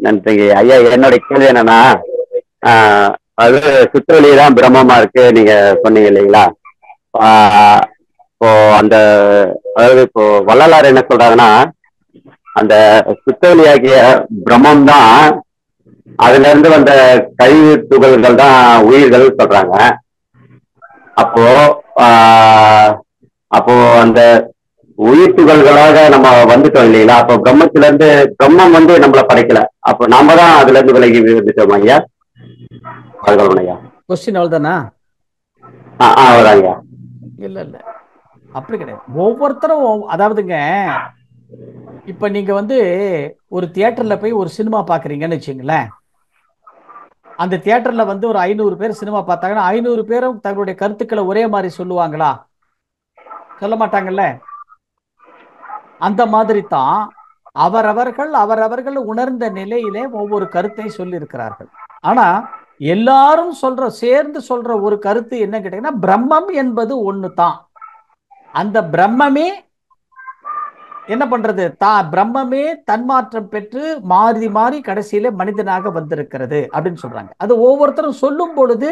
நன்றிங்க ஐயா. என்னோட கேள்வி என்னன்னா, அது சுற்றுவழியே தான் பிரம்மமா இருக்கு நீங்க சொன்னீங்க இல்லைங்களா? இப்போ அதாவது இப்போ வள்ளலார் என்ன சொல்றாங்கன்னா, அந்த சுற்றுவழியாகிய பிரம்மம் தான், அதுல இருந்து வந்த கழிவு துகள்கள் தான் உயிர்கள் சொல்றாங்க. அப்போ அந்த உயிர் துகள்களாக நம்ம வந்துட்டோம் இல்லைங்களா? அப்போ பிரம்மத்துல இருந்து பிரம்மம் வந்து நம்மளை படைக்கல, அப்போ நாம தான் அதுல இருந்து விலகி வந்துட்டோம் ஐயா. ஐயா கொஸ்டின் அவ்வளவுதானா? அவ்வளவுதாங்க. இல்ல அப்படி கிடையாது. ஒவ்வொருத்தரும் அதாவதுங்க, இப்ப நீங்க வந்து ஒரு தியேட்டர்ல போய் ஒரு சினிமா பாக்குறீங்கன்னு வச்சுங்களேன். அந்த தியேட்டர்ல வந்து ஒரு 500 பேர் சினிமா பார்த்தாங்கன்னா 500 பேரும் தங்களுடைய கருத்துக்களை ஒரே மாதிரி சொல்லுவாங்களா? சொல்ல மாட்டாங்கல்ல. அந்த மாதிரி தான் அவரவர்கள் உணர்ந்த நிலையிலே ஒவ்வொரு கருத்தை சொல்லி இருக்கிறார்கள். ஆனா எல்லாரும் சேர்ந்து சொல்ற ஒரு கருத்து என்ன கேட்டீங்கன்னா, பிரம்மம் என்பது ஒண்ணு தான். அந்த பிரம்மமே என்ன பண்றது, பிரம்மமே தன்மாற்றம் பெற்று மாறி மாறி கடைசியில மனிதனாக வந்திருக்கிறது அப்படின்னு சொல்றாங்க. அது ஒவ்வொருத்தரும் சொல்லும் பொழுது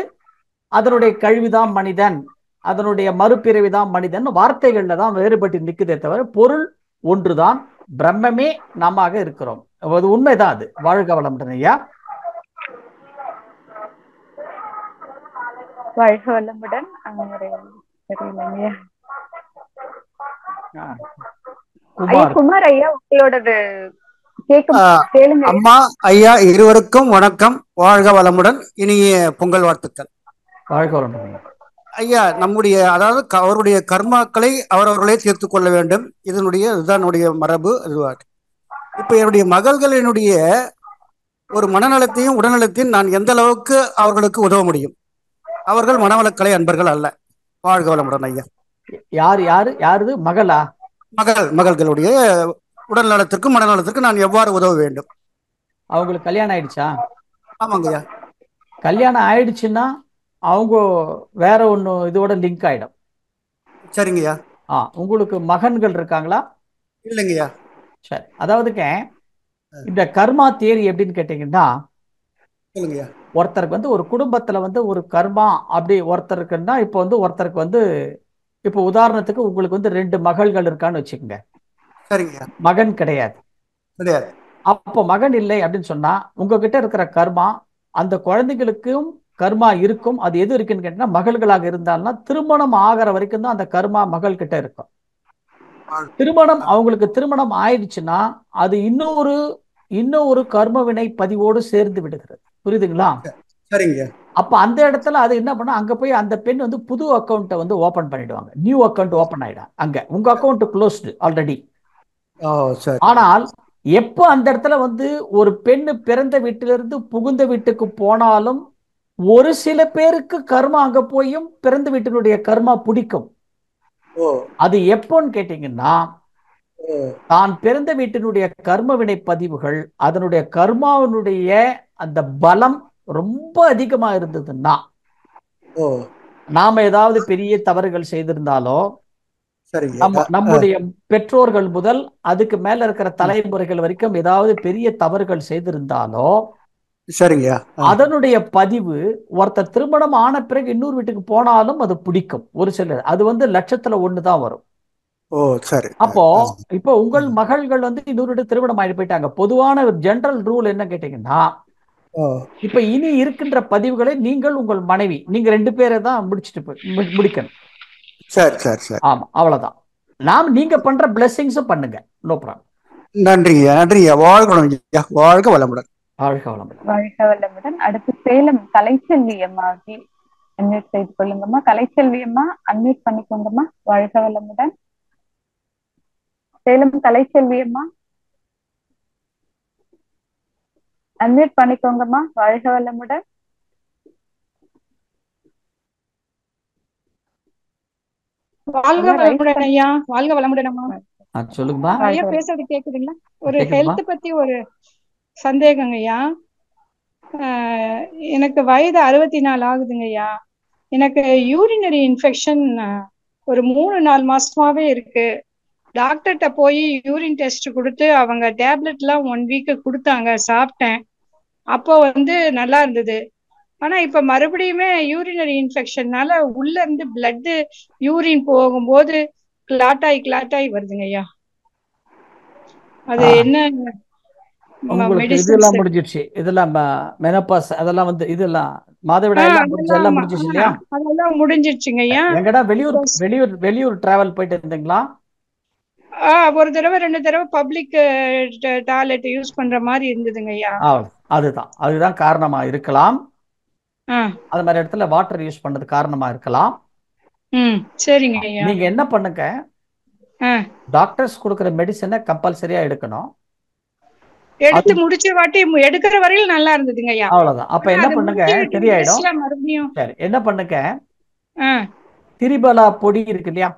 அதனுடைய கழிவுதான் மனிதன், அதனுடைய மறுபிறவிதான் மனிதன், வார்த்தைகள்ல தான் வேறுபட்டு நிற்குதே தவிர பொருள் ஒன்றுதான். பிரம்மமே நாம இருக்கிறோம். அது உண்மைதான். அது வாழ்க வளமுடன் ஐயா. வாழ்க வளமுடன். குமார் ஐயா, உங்களோடது அம்மா ஐயா இருவருக்கும் வணக்கம். வாழ்க வளமுடன். இனிய பொங்கல் வாழ்த்துக்கள். வாழ்க வளமுடன் ஐயா. நம்முடைய அதாவது அவருடைய கர்மாக்களை அவரவர்களே தீர்த்து கொள்ள வேண்டும். இதுதான் மரபு. இப்ப என்னுடைய மகள்களினுடைய ஒரு மனநலத்தையும் உடல்நலத்தையும் நான் எந்த அளவுக்கு அவர்களுக்கு உதவ முடியும்? அவர்கள் மனவளக்கலை அன்பர்கள் அல்ல. வாழ்க வளமுடன் ஐயா. யாரு மகளா? மகள்களுடைய உடல் நலத்திற்கும் மனநலத்திற்கும் நான் எவ்வாறு உதவ வேண்டும்? அவங்களுக்கு கல்யாணம் ஆயிடுச்சா? ஆமாங்கய்யா. கல்யாணம் ஆயிடுச்சுன்னா அவங்க வேற ஒண்ணு இதோட லிங்க் ஆயிடும். சரிங்கய்யா. உங்களுக்கு மகன்கள் இருக்காங்களா? இல்லைங்கய்யா. சரி. அதாவதுங்க, இந்த கர்மா தியரி எப்படின்னு கேட்டீங்கன்னா, சொல்லுங்கய்யா. ஒருத்தருக்கு வந்து ஒரு குடும்பத்துல வந்து ஒரு கர்மா அப்படி ஒருத்தருக்குன்னா இப்போ வந்து ஒருத்தருக்கு வந்து இப்போ உதாரணத்துக்கு உங்களுக்கு வந்து 2 மகள்கள் இருக்கான்னு வச்சுக்கோங்க. சரிங்கய்யா. மகன் கிடையாது. கிடையாது. அப்போ மகன் இல்லை அப்படின்னு சொன்னா உங்ககிட்ட இருக்கிற கர்மா அந்த குழந்தைகளுக்கும் கர்மா இருக்கும். அது எது இருக்குன்னு கேட்டீங்கன்னா மகள்களாக இருந்தால்னா திருமணம் ஆகிற வரைக்கும் தான் அந்த கர்மா மகள் கிட்ட இருக்கும். திருமணம் அவங்களுக்கு திருமணம் ஆயிடுச்சுன்னா அது இன்னொரு கர்ம வினை பதிவோடு சேர்ந்து விடுகிறது. புரியுதுங்களா? சரிங்க. அப்ப அந்த இடத்துல அது என்ன பண்ணா அங்க போய் அந்த பெண் வந்து புது அக்கௌண்ட்டை வந்து ஓபன் பண்ணிடுவாங்க. நியூ அக்கௌண்ட் ஓபன் ஆயிடும். அங்க உங்க அக்கௌண்ட் க்ளோஸ்டு ஆல்ரெடி. ஆனால் எப்போ அந்த இடத்துல வந்து ஒரு பெண்ணு பிறந்த வீட்டிலிருந்து புகுந்த வீட்டுக்கு போனாலும் ஒரு சில பேருக்கு கர்மா அங்க போயும் பிறந்த வீட்டினுடைய கர்மா பிடிக்கும். அது எப்போன்னு கேட்டீங்கன்னா தான் பிறந்த வீட்டினுடைய கர்ம வினை பதிவுகள் அதனுடைய கர்மாவினுடைய அந்த பலம் ரொம்ப அதிகமா இருந்ததுன்னா நாம ஏதாவது பெரிய தவறுகள் செய்திருந்தாலோ நம்முடைய பெற்றோர்கள் முதல் அதுக்கு மேல இருக்கிற தலைமுறைகள் வரைக்கும் ஏதாவது பெரிய தவறுகள் செய்திருந்தாலோ சரிங்க அதனுடைய பதிவு ஒருத்தர் திருமணம் ஆன பிறகு இன்னொரு வீட்டுக்கு போனாலும் அது பிடிக்கும். ஒரு சிலர் அது வந்து லட்சத்துல 1 தான் வரும். சரி. அப்போ இப்போ உங்கள் மகள்கள் வந்து இன்னொரு திருமணம் ஆகி போயிட்டாங்க. பொதுவான ஒரு ஜெனரல் ரூல் என்ன கேட்டீங்கன்னா இப்ப இனி இருக்கின்ற பதிவுகளை நீங்கள் உங்கள் மனைவி நீங்க 2 பேரை தான் முடிக்கணும். சரி சரி சரி. ஆமா, அவ்வளவுதான். நீங்க பண்ற பிளெஸிங்ஸும் பண்ணுங்க. No problem. நன்றிங்க நன்றிங்க. வாழ்க வளமுடன். வாழ்க வளமுடன். வாழ்க வளமுடன். அடுத்து சேலம் கலைச்செல்வி அம்மாவுக்கு அன்மியூட் செய்து கொள்ளுங்கம்மா. கலைச்செல்வி அம்மா அன்மியூட் பண்ணிக்கோங்கம்மா. வாழ்க வளமுடன். சேலம் கலைச்செல்வி அம்மா அன்மியூட் பண்ணிக்கோங்கம்மா. வாழ்க வளமுடன். வாழ்க வளமுடன் ஐயா. வாழ்க வளமுடன் அம்மா. சொல்லுங்கம்மா. ஐயா பேசுறது கேக்குதுங்களா? ஒரு ஹெல்த் பத்தி ஒரு சந்தேகங்க ஐயா. எனக்கு வயது 64 ஆகுதுங்க ஐயா. எனக்கு யூரினரி இன்ஃபெக்ஷன் ஒரு 3-4 மாசமாவே இருக்கு. டாக்டர்கிட்ட போய் யூரின் டெஸ்ட் கொடுத்து அவங்க டேப்லெட்லாம் 1 வீக் கொடுத்தாங்க, சாப்பிட்டேன். அப்போ வந்து நல்லா இருந்தது. ஆனா இப்ப மறுபடியுமே யூரினரி இன்ஃபெக்ஷன்னால உள்ள இருந்து பிளட் யூரின் போகும்போது கிளாட் ஆகி வருதுங்க ஐயா. அது என்ன இதெல்லாம் முடிஞ்சிருச்சு? இதெல்லாம் மெனோபாஸ் அதெல்லாம் வந்து இதெல்லாம் மாதவிடாய் எல்லாம் முடிஞ்சிருச்சு இல்லையா? அதெல்லாம் முடிஞ்சிருச்சுங்க ஐயா. எங்கடா வெளியூர் டிராவல் போயிட்டு இருந்தீங்களா? ஒரு தடவை 2 தடவை பப்ளிக் டாய்லெட் யூஸ் பண்ற மாதிரி இருந்ததுங்க ஐயா. அதுதான் காரணமா இருக்கலாம். அது மாதிரி இடத்துல வாட்டர் யூஸ் பண்ணது காரணமா இருக்கலாம். சரிங்க ஐயா. நீங்க என்ன பண்ணுங்க, டாக்டர்ஸ் கொடுக்கிற மெடிசனை கம்பல்சரியா எடுக்கணும். எடுத்து முடிச்ச வாட்டி எடுக்கிற வரையில நல்லா இருந்ததுங்க ஐயா. அவ்வளவுதான். அப்ப என்ன பண்ணுங்க, சரியாயிடும். சரி, என்ன பண்ணுங்க, திரிபலா பொடி இருக்கு இல்லையா?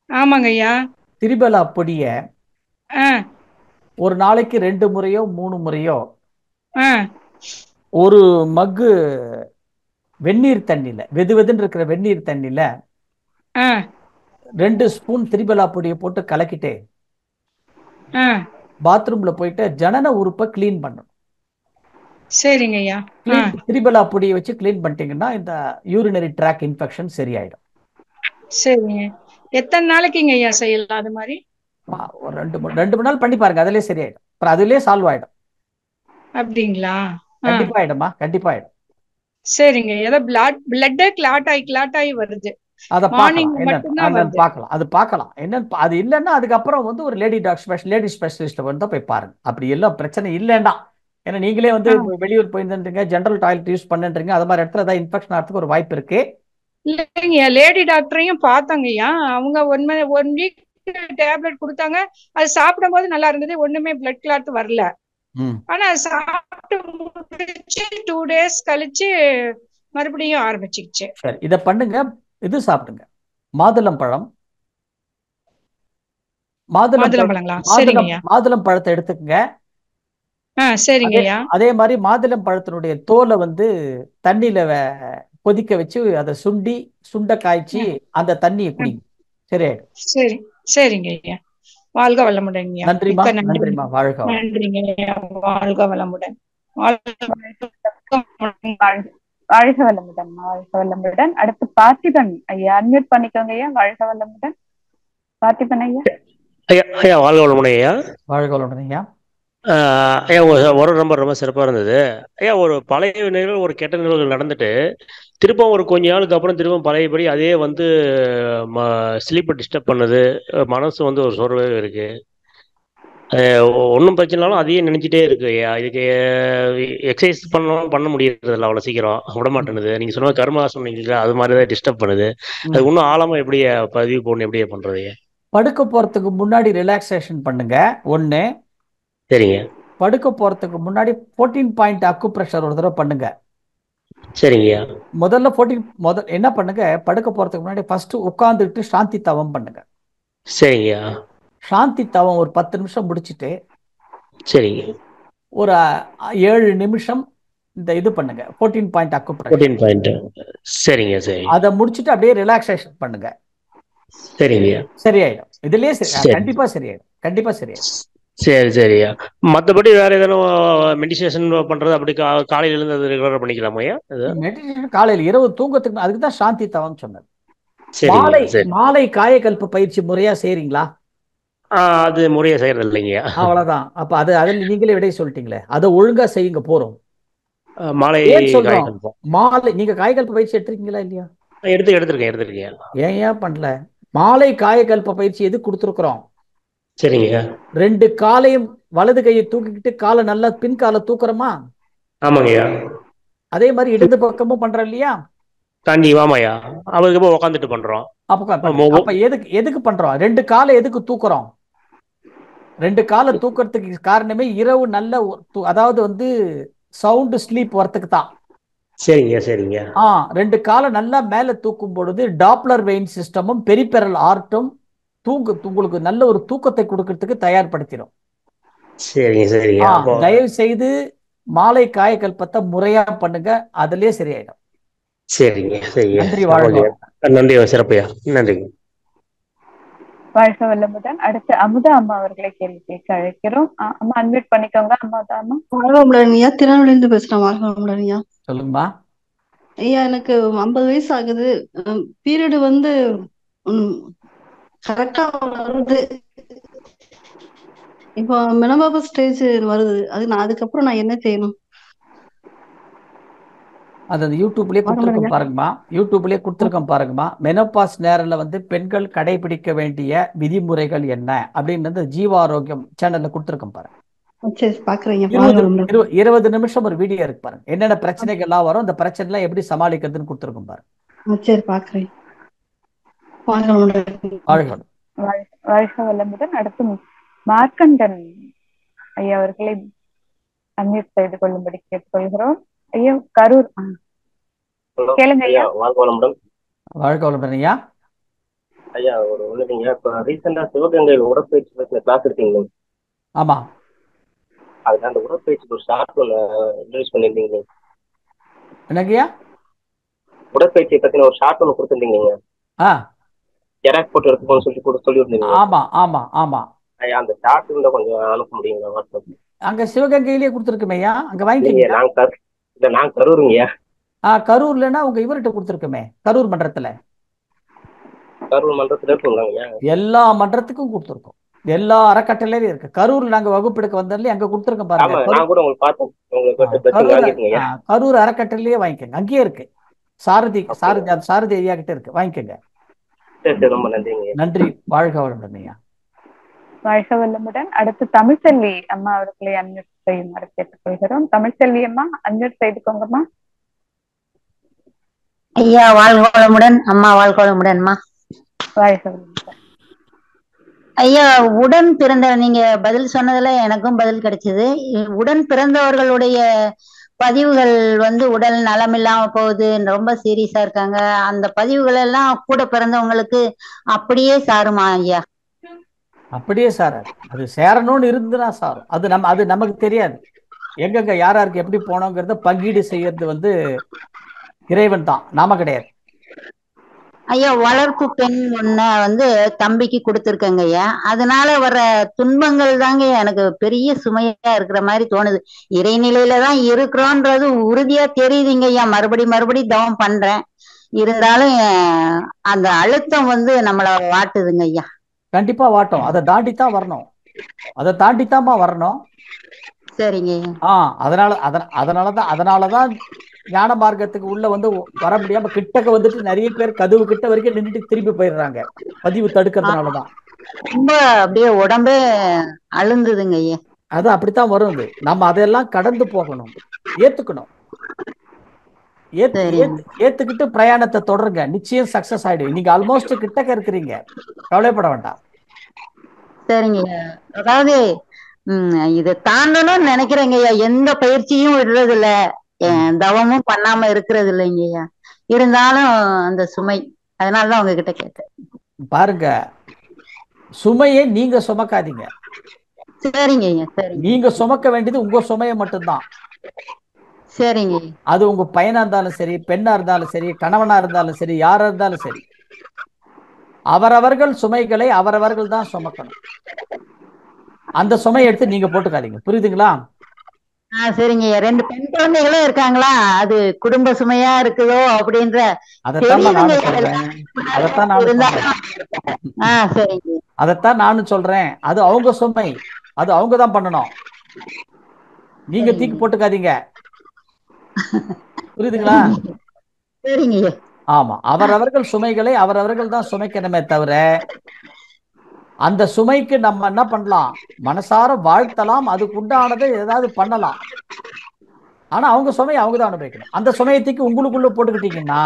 ஆமாங்க ஐயா. திரிபலா பொடிய ஒரு நாளைக்கு 2 முறையோ 3 முறையோ ஒரு மக்கு வெந்நீர் தண்ணியில வெதுன்னு இருக்கிற வெந்நீர் தண்ணியில 2 ஸ்பூன் திரிபலா பொடியை போட்டு கலக்கிட்டு பாத்ரூம்ல போயிட்டு ஜனன உறுப்பை கிளீன் பண்ணணும். சரிங்க ஐயா. திரிபலா பொடியை வச்சு கிளீன் பண்ணிட்டீங்கன்னா இந்த யூரினரி ட்ராக் இன்ஃபெக்ஷன் சரியாயிடும். சரிங்க. எத்தனை நாளைக்குங்க ஐயா செய்யலாம் அது மாதிரி? ஒரு 2 நாள் பண்ணி பாருங்க, அதுலயே சரியாயிடும். அப்புறம் அதுலயே சால்வ் ஆயிடும். அப்படிங்களா? கண்டிப்பா ஆயிடுமா? கண்டிப்பா ஆயிடும். சரிங்க. ஏதோ பிளட் கிளாட் ஆகி வருது. அத பார்க்கலாம். அது பார்க்கலாம். என்னன்னு அது இல்லைன்னா அதுக்கப்புறம் வந்து ஒரு லேடி ஸ்பெஷலிஸ்ட் வந்து போய் பாருங்க. அப்படி எல்லாம் பிரச்சனை இல்லைன்னா, ஏன்னா நீங்களே வந்து வெளியூர் போயிருந்தீங்க, ஜெனரல் டாய்லெட் யூஸ் பண்ணுறீங்க, அது மாதிரி இடத்துல ஏதாவது இன்ஃபெக்ஷன் ஆகிறதுக்கு ஒரு வாய்ப்பு இருக்கு. இல்லைங்க, லேடி டாக்டரையும் பார்த்தாங்கய்யா. அவங்க 1 வீக் டேப்லெட் கொடுத்தாங்க. அது சாப்பிடும் போது நல்லா இருந்தது, ஒண்ணுமே பிளட் கிளாட் வரல. ஆனா சாப்பிட்டு முடிச்சு 2 days கழிச்சு மறுபடியும் ஆரம்பிச்சிருச்சு. சரி, இத பண்ணுங்க. இது சாப்பிடுங்க, மாதுளம் பழத்தை எடுத்துக்கங்க. சரிங்கய்யா. அதே மாதிரி மாதுளம் பழத்தினுடைய தோலை வந்து தண்ணியில கொதிக்க வச்சு அதை சுண்ட காய்ச்சி அந்த தண்ணியை குடிங்க. சரி. சரிங்க ஐயா. வாழ்க வளமுடன். நன்றிமா. வாழ்க நன்றிங்க. வாழ்க வளமுடன். வாழ்க வளமுடன், வாழ்க வளமுடன். அடுத்து பார்த்திபன் ஐயா, அன்மியூட் பண்ணிக்கோங்க ஐயா. வாழ்க வளமுடன் பார்த்திபன் ஐயா. ஐயா வாழ்க வளமுடன் ஐயா. வாழ்க வளமுடன் ஐயா. ஐயா ஒரு நம்பர் ரொம்ப சிறப்பாக இருந்தது ஐயா. ஒரு பழைய நிகழ்வு, ஒரு கெட்ட நிகழ்வுகள் நடந்துட்டு திருப்பம் ஒரு கொஞ்ச நாளுக்கு அப்புறம் திரும்பவும் பழையபடி அதே வந்து ஸ்லீப்பை டிஸ்டர்ப் பண்ணுது, மனசு வந்து ஒரு சோர்வே இருக்கு. ஒன்றும் பிரச்சனைனாலும் அதையே நினைச்சிட்டே இருக்கு ஐயா. இதுக்கு எக்ஸசைஸ் பண்ண முடியறதில்ல அவ்வளோ சீக்கிரம், விட மாட்டேனுது. நீங்க சொன்ன கர்மா சொன்னீங்களா, அது மாதிரி தான் டிஸ்டர்ப் பண்ணுது. அது இன்னும் ஆழமா எப்படி பதிவு போடணும், எப்படியே பண்றது? படுக்க போறதுக்கு முன்னாடி ரிலாக்ஸேஷன் பண்ணுங்க ஒண்ணு. சரிங்க. படுக்க போறதுக்கு முன்னாடி 14 பாயிண்ட் அக்குப்ரெஷர் ஒரு தடவை பண்ணுங்க. சரிங்க. முதல்ல என்ன பண்ணுங்க, படுக்க போறதுக்கு முன்னாடி ஃபர்ஸ்ட் உட்கார்ந்துட்டு சாந்தி தவம் பண்ணுங்க. சரிங்க. சாந்தி தவம் ஒரு 10 நிமிஷம் முடிச்சுட்டு சரிங்க ஒரு 7 நிமிஷம் இந்த இது பண்ணுங்க, 14 பாயிண்ட் அக்குப்ரெஷர். 14 பாயிண்ட். சரிங்க. சரி, அதை முடிச்சுட்டு அப்படியே ரிலாக்ஸேஷன் பண்ணுங்க. சரிங்க. சரியாயிடும். இதுலயே கண்டிப்பா சரியாயிடும், கண்டிப்பா சரியாயிடும். சரியா. மற்றபடி வேற ஏதாவது மெடிடேஷன் பண்றது அப்படி காலையில இருந்து அது ரெகுலரா பண்ணிக்கலாமா ஐயா? மெடிடேஷன் காலையில் இரவு தூங்கத்துக்கு, அதுக்கு தான் சாந்தி தவம் சொன்னது. மாலை காயகல்ப பயிற்சி முறையா செய்றீங்களா? அது முறையா செய்யறது இல்லைங்க. அவ்வளவுதான். அப்ப அதில் நீங்களே விடை சொல்லிட்டீங்களே, அதை ஒழுங்கா செய்யுங்க போறோம். மாலை மாலை நீங்க காயகல்ப பயிற்சி எடுத்திருக்கீங்களா இல்லையா? எடுத்திருக்கேன். ஏன் பண்ணல? மாலை காயகல்ப பயிற்சி எது கொடுத்துருக்குறோம்? சரிங்க. 2 காலையும் வலது கையை தூக்கிக்கிட்டு காலை நல்லா பின் காலை தூக்குறோமா? ஆமாங்கய்யா. அதே மாதிரி இடது பக்கமும் பண்றோம் இல்லையா? கண்டிப்பாமையா. அவருக்கு உட்காந்துட்டு பண்றோம். அப்ப எதுக்கு பண்றோம்? 2 காலை எதுக்கு தூக்குறோம்? 2 காலை தூக்குறதுக்கு காரணமே இரவு நல்ல, அதாவது வந்து சவுண்ட் ஸ்லீப் வரத்துக்கு தான். சரிங்க. 2 காலை நல்லா மேல தூக்கும் பொழுது டாப்லர் வெயின் சிஸ்டமும் பெரிபெரல் ஆர்ட்டும் உங்களுக்கு நல்ல ஒரு தூக்கத்தை கொடுக்கறதுக்கு தயார்படுத்திடும். சரிங்க. தயவு செய்து மாலை காயகல்பத்தை முறையா பண்ணுங்க, அதுலயே சரியாயிடும். சரிங்க. நன்றி. வாழ்க. நன்றி. சிறப்பையா. நன்றிங்க. வாழ்க வளமுடன். அடுத்து அமுதா அம்மா அவர்களை கேள்வி கேட்க அழைக்கிறோம். அம்மா அன்மியூட் பண்ணிக்கோங்க. அமுதா அம்மா. வாழ்க வளமுடன் ஐயா, திருநெல்வேலியில இருந்து பேசுறேன். வாழ்க வளமுடன் ஐயா. சொல்லுங்கம்மா. ஐயா எனக்கு 50 வயசு ஆகுது. பீரியடு வந்து கரெக்டா வருது. இப்போ மெனோபாஸ் ஸ்டேஜ் வருது. அதுக்கப்புறம் நான் என்ன செய்யணும்? அது யூடியூப்லயே கொடுத்துருக்கோம் பாருங்கம்மா. மெனோபாஸ் நேரம்ல வந்து பெண்கள் கடைபிடிக்க வேண்டிய விதிமுறைகள் என்ன அப்படின்னு ஜீவாரோக்கியம் சேனல்ல கொடுத்துருக்கோம் பாருங்க. 20 நிமிஷம் ஒரு வீடியோ இருக்கு பாருங்க. என்னென்ன பிரச்சனைகள் எல்லாம் வரும், அந்த பிரச்சனை எல்லாம் எப்படி சமாளிக்கிறதுன்னு கொடுத்துருக்கோம் பாருங்க. சரி, பாக்குறேன். வாழ்க வளமுடன். அடுத்து மார்க்கண்டன் ஐயா அவர்களை அன்மியூட் செய்து கொள்ளும்படி கேட்டுக்கொள்கிறோம். ஐயா கரூர் கேளுங்க ஐயா. வாழ்க வளமுடன். வாழ்க வளமுடன் ஐயா. ஐயா ஒரு ஒண்ணுங்க, இப்ப ரீசெண்டா சிவகங்கையில் உடற்பயிற்சி பத்தின கிளாஸ் இருக்கீங்க. ஆமா. அதுல அந்த உடற்பயிற்சிக்கு ஒரு ஷார்ட் ஒன்று இன்ட்ரோடியூஸ் பண்ணிருந்தீங்க. என்னங்கய்யா? உடற்பயிற்சியை பத்தின ஒரு ஷார்ட் ஒன்று கொடுத்துருந்தீங்க. ஜெராக்ஸ் போட்டு எடுத்துக்கோன்னு சொல்லியிருந்தீங்க. ஆமா. ஐயா அந்த ஷார்ட் இருந்தா கொஞ்சம் அனுப்ப முடியுங்களா வாட்ஸ்அப்? அங்க சிவகங்கையிலேயே கொடுத்துருக்குமே ஐயா, அங்க வாங்கிக்கீங்க. நான் கரூருங்கய்யா. கரூர்லன்னா உங்க இவர்கிட்ட கொடுத்துருக்குமே, கரூர் மன்றத்துல. கரூர் மன்றத்துல இருக்குங்களா? எல்லா மன்றத்துக்கும் கொடுத்துருக்கோம், எல்லா அறக்கட்டளையிலும் இருக்கு. கரூர் நாங்க வகுப்பெடுக்க வந்தாலே அங்க கொடுத்துருக்கோம் பாருங்க. கரூர் அறக்கட்டளையே வாங்கிக்கோங்க, அங்கேயே இருக்கு. சாரதி ஐயா கிட்ட இருக்கு, வாங்கிக்கோங்க. நன்றி. வாழ்க வளமுடன் ஐயா. வாழ்க வளமுடன். அடுத்து தமிழ்செல்வி அம்மா அவர்களை அன்மியூட் செய்யுமாறு கேட்டுக்கொள்கிறோம். தமிழ்செல்வி அம்மா அன்மியூட் செய்துக்கோங்கம்மா. ஐயா வாழ்க வளமுடன். அம்மா வாழ்க வளமுடன்மா. வாழ்க வளமுடன் ஐயா. உடன் பிறந்த, நீங்க பதில் சொன்னதுல எனக்கும் பதில் கிடைச்சது. உடன் பிறந்தவர்களுடைய பதிவுகள் வந்து உடல் நலம் இல்லாம போகுது, ரொம்ப சீரியஸா இருக்காங்க, அந்த பதிவுகள் எல்லாம் கூட பிறந்தவங்களுக்கு அப்படியே சாருமா ஐயா? அப்படியே சாராது, அது சேரணும்னு இருந்துனா சாரும். அது நமக்கு தெரியாது. எங்கெங்க யாருக்கு எப்படி போனோங்கிறத பங்கீடு செய்யறது வந்து இறைவன் தான், நாம கிடையாது. ஐயா வளர்ப்பு பெண் ஒன்ன வந்து தம்பிக்கு கொடுத்துருக்கேங்க ஐயா. அதனால வர துன்பங்கள் தாங்க எனக்கு பெரிய சுமையா இருக்கிற மாதிரி தோணுது. இறைநிலையில தான் இருக்கிறோன்றது உறுதியா தெரியுதுங்க ஐயா. மறுபடி தவம் பண்றேன். இருந்தாலும் அந்த அழுத்தம் வந்து நம்மள வாட்டுதுங்க ஐயா. கண்டிப்பா வாட்டும். அதை தாண்டித்தான் வரணும். அதை தாண்டித்தாம்மா வரணும். சரிங்க. அதனாலதான் ஞான மார்க்கத்துக்கு உள்ள வந்து வர முடியாம கிட்டக்க வந்துட்டு நிறைய பேர் கதவு கிட்ட வரைக்கும் நின்றுட்டு திரும்பி போயிடுறாங்க. பதிவு தடுக்கிறதுனாலதான். ரொம்ப அப்படியே உடம்பே அழுந்துதுங்க ஐயா. அது அப்படித்தான் வரும். நம்ம அதெல்லாம் கடந்து போகணும், ஏத்துக்கணும். ஏத்துக்கிட்டு பிரயாணத்தை தொடருங்க. நிச்சயம் சக்சஸ் ஆயிடும். நீங்க ஆல்மோஸ்ட் கிட்டக்க இருக்கிறீங்க, கவலைப்பட வேண்டாம். சரிங்க. அதாவது இதை தாண்டணும்னு நினைக்கிறேங்க ஐயா. எந்த பயிற்சியும் விடுறது இல்ல, தவமும் பண்ணாம இருக்கிறது இல்லைங்க ஐயா. இருந்தாலும் அந்த சுமை, அதனாலதான் உங்ககிட்ட கேட்டேன். பாருங்க, சுமையை நீங்க சுமக்காதீங்க. சரிங்க ஐயா. சரி, நீங்க சுமக்க வேண்டியது உங்க சுமையை மட்டும்தான். சரிங்க. அது உங்க பையனா இருந்தாலும் சரி, பெண்ணா இருந்தாலும் சரி, கணவனா இருந்தாலும் சரி, யாரா இருந்தாலும் சரி, அவரவர்கள் சுமைகளை அவரவர்கள் தான் சுமக்கணும். அந்த சுமையை எடுத்து நீங்க போட்டுக்காதீங்க. புரியுதுங்களா? சரிங்க. 2 பெண் குழந்தைகளும் இருக்காங்களா, அது குடும்ப சுமையா இருக்குதோ அப்படின்ற அதைத்தான் நானும் சொல்றேன். அது அவங்க சுமை, அது அவங்க தான் பண்ணணும். நீங்க தூக்கி போட்டுக்காதீங்க. புரியுதுங்களா? சரிங்க. ஆமா, அவரவர்கள் சுமைகளை அவரவர்கள் தான் சுமைக்கணுமே தவிர, அந்த சுமைக்கு நம்ம என்ன பண்ணலாம், மனசார வாழ்த்தலாம், அதுக்கு உண்டானதை ஏதாவது பண்ணலாம். ஆனா அவங்க சுமையை அவங்க தான் அனுபவிக்கணும். அந்த சுமையத்துக்கு உங்களுக்குள்ள போட்டுக்கிட்டீங்கன்னா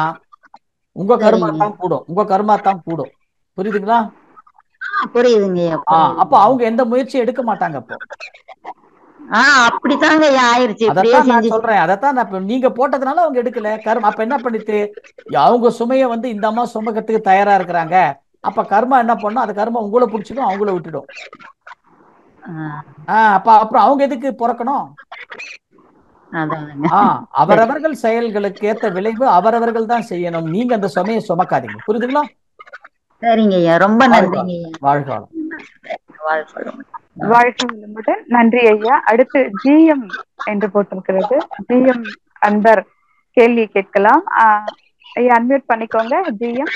உங்க கர்மா தான் கூடும், உங்க கர்மா தான் கூடும். புரியுதுங்களா? புரியுதுங்க. அப்ப அவங்க எந்த முயற்சியும் எடுக்க மாட்டாங்க. அப்போ அப்படித்தாங்க ஆயிருச்சு. அதைத்தான் நான் சொல்றேன். அதைத்தான் நீங்க போட்டதுனால அவங்க எடுக்கல கர்மா. அப்ப என்ன பண்ணிட்டு அவங்க சுமையை வந்து இந்த அம்மா சுமக்கிறதுக்கு தயாரா இருக்கிறாங்க. அப்ப கர்மா என்ன பண்ணும், அந்த கர்மா உங்களை பிடிச்சிடும், அவங்கள விட்டுடும். அப்ப அப்புறம் அவங்க எதுக்கு பிறக்கணும்? அவரவர்கள் செயல்களுக்கு ஏற்ற விளைவு அவரவர்கள் தான் செய்யணும். நீங்க அந்த சுமையை சுமக்காதீங்க. புரியுதுங்களா? சரிங்க ஐயா, ரொம்ப நன்றிங்க. வாழ்க வளமுடன். நன்றி ஐயா. அடுத்து ஜிஎம் என்று போட்டிருக்கிறது. ஜிஎம் அன்பர் கேள்வி கேட்கலாம். ஐயா அன்மியூட் பண்ணிக்கோங்க. ஜிஎம்.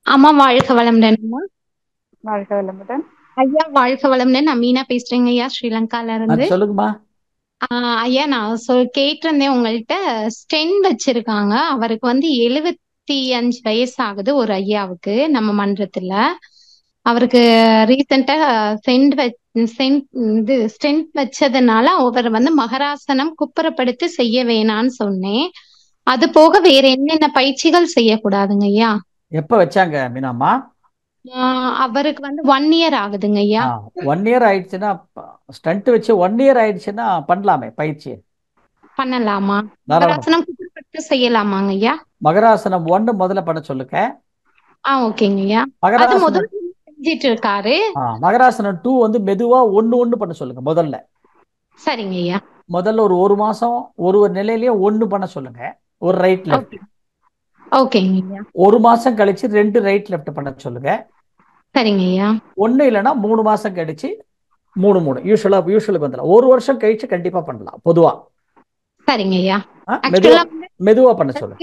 ஆமா, வாழ்க வளமுடன். வாழ்க வளமுடன் ஐயா. வாழ்க வளமுடன். நான் மீனா பேசுறேங்க ஐயா, ஸ்ரீலங்கால இருந்து. சொல்லுங்கம்மா. ஐயா, நான் கேட்டிருந்தேன் உங்கள்கிட்ட. ஸ்டென் வச்சிருக்காங்க, அவருக்கு வந்து 75 வயசு ஆகுது ஒரு ஐயாவுக்கு நம்ம மன்றத்துல. அவருக்கு ரீசெண்டா ஸ்டென்ட் வச்சதுனால அவர் வந்து மகராசனம் குப்புறப்படுத்தி செய்ய வேணான்னு சொன்னேன். அது போக வேற என்னென்ன பயிற்சிகள் செய்யக்கூடாதுங்க ஐயா? எப்ப வச்சாங்க மீனாம்மா? அவருக்கு வந்து 1 இயர் ஆகுதுங்க ஐயா. 1 இயர் ஆயிடுச்சுன்னா, ஸ்டண்ட் வச்சு 1 இயர் ஆயிடுச்சுன்னா பண்ணலாமே பயிற்சி. பண்ணலாமா? மகராசனம் குப்புறப்படுத்தி செய்யலாமாங்க ஐயா? மகராசனம் 1 முதல்ல பண்ண சொல்லுங்க. ஓகேங்க ஐயா. அது முதல்ல செஞ்சிட்டு இருக்காரு. மகராசனம் 2 வந்து மெதுவா 1 பண்ண சொல்லுங்க முதல்ல. சரிங்க ஐயா. முதல்ல ஒரு மாசம் ஒரு நிலையிலேயே 1 பண்ண சொல்லுங்க, ஒரு ரைட் லெஃப்ட். ஓகேங்க ஐயா. 1 மாசம் கழிச்சு 2 ரைட் லெஃப்ட் பண்ண சொல்லுங்க. சரிங்க ஐயா. 1 இல்லைன்னா 3 மாசம் கழிச்சு 3 யூஸ்வலுக்கு வந்துடலாம். 1 வருஷம் கழிச்சு கண்டிப்பா பண்ணலாம் பொதுவா. சரிங்க ஐயா. மெதுவா பண்ண சொல்லுங்க.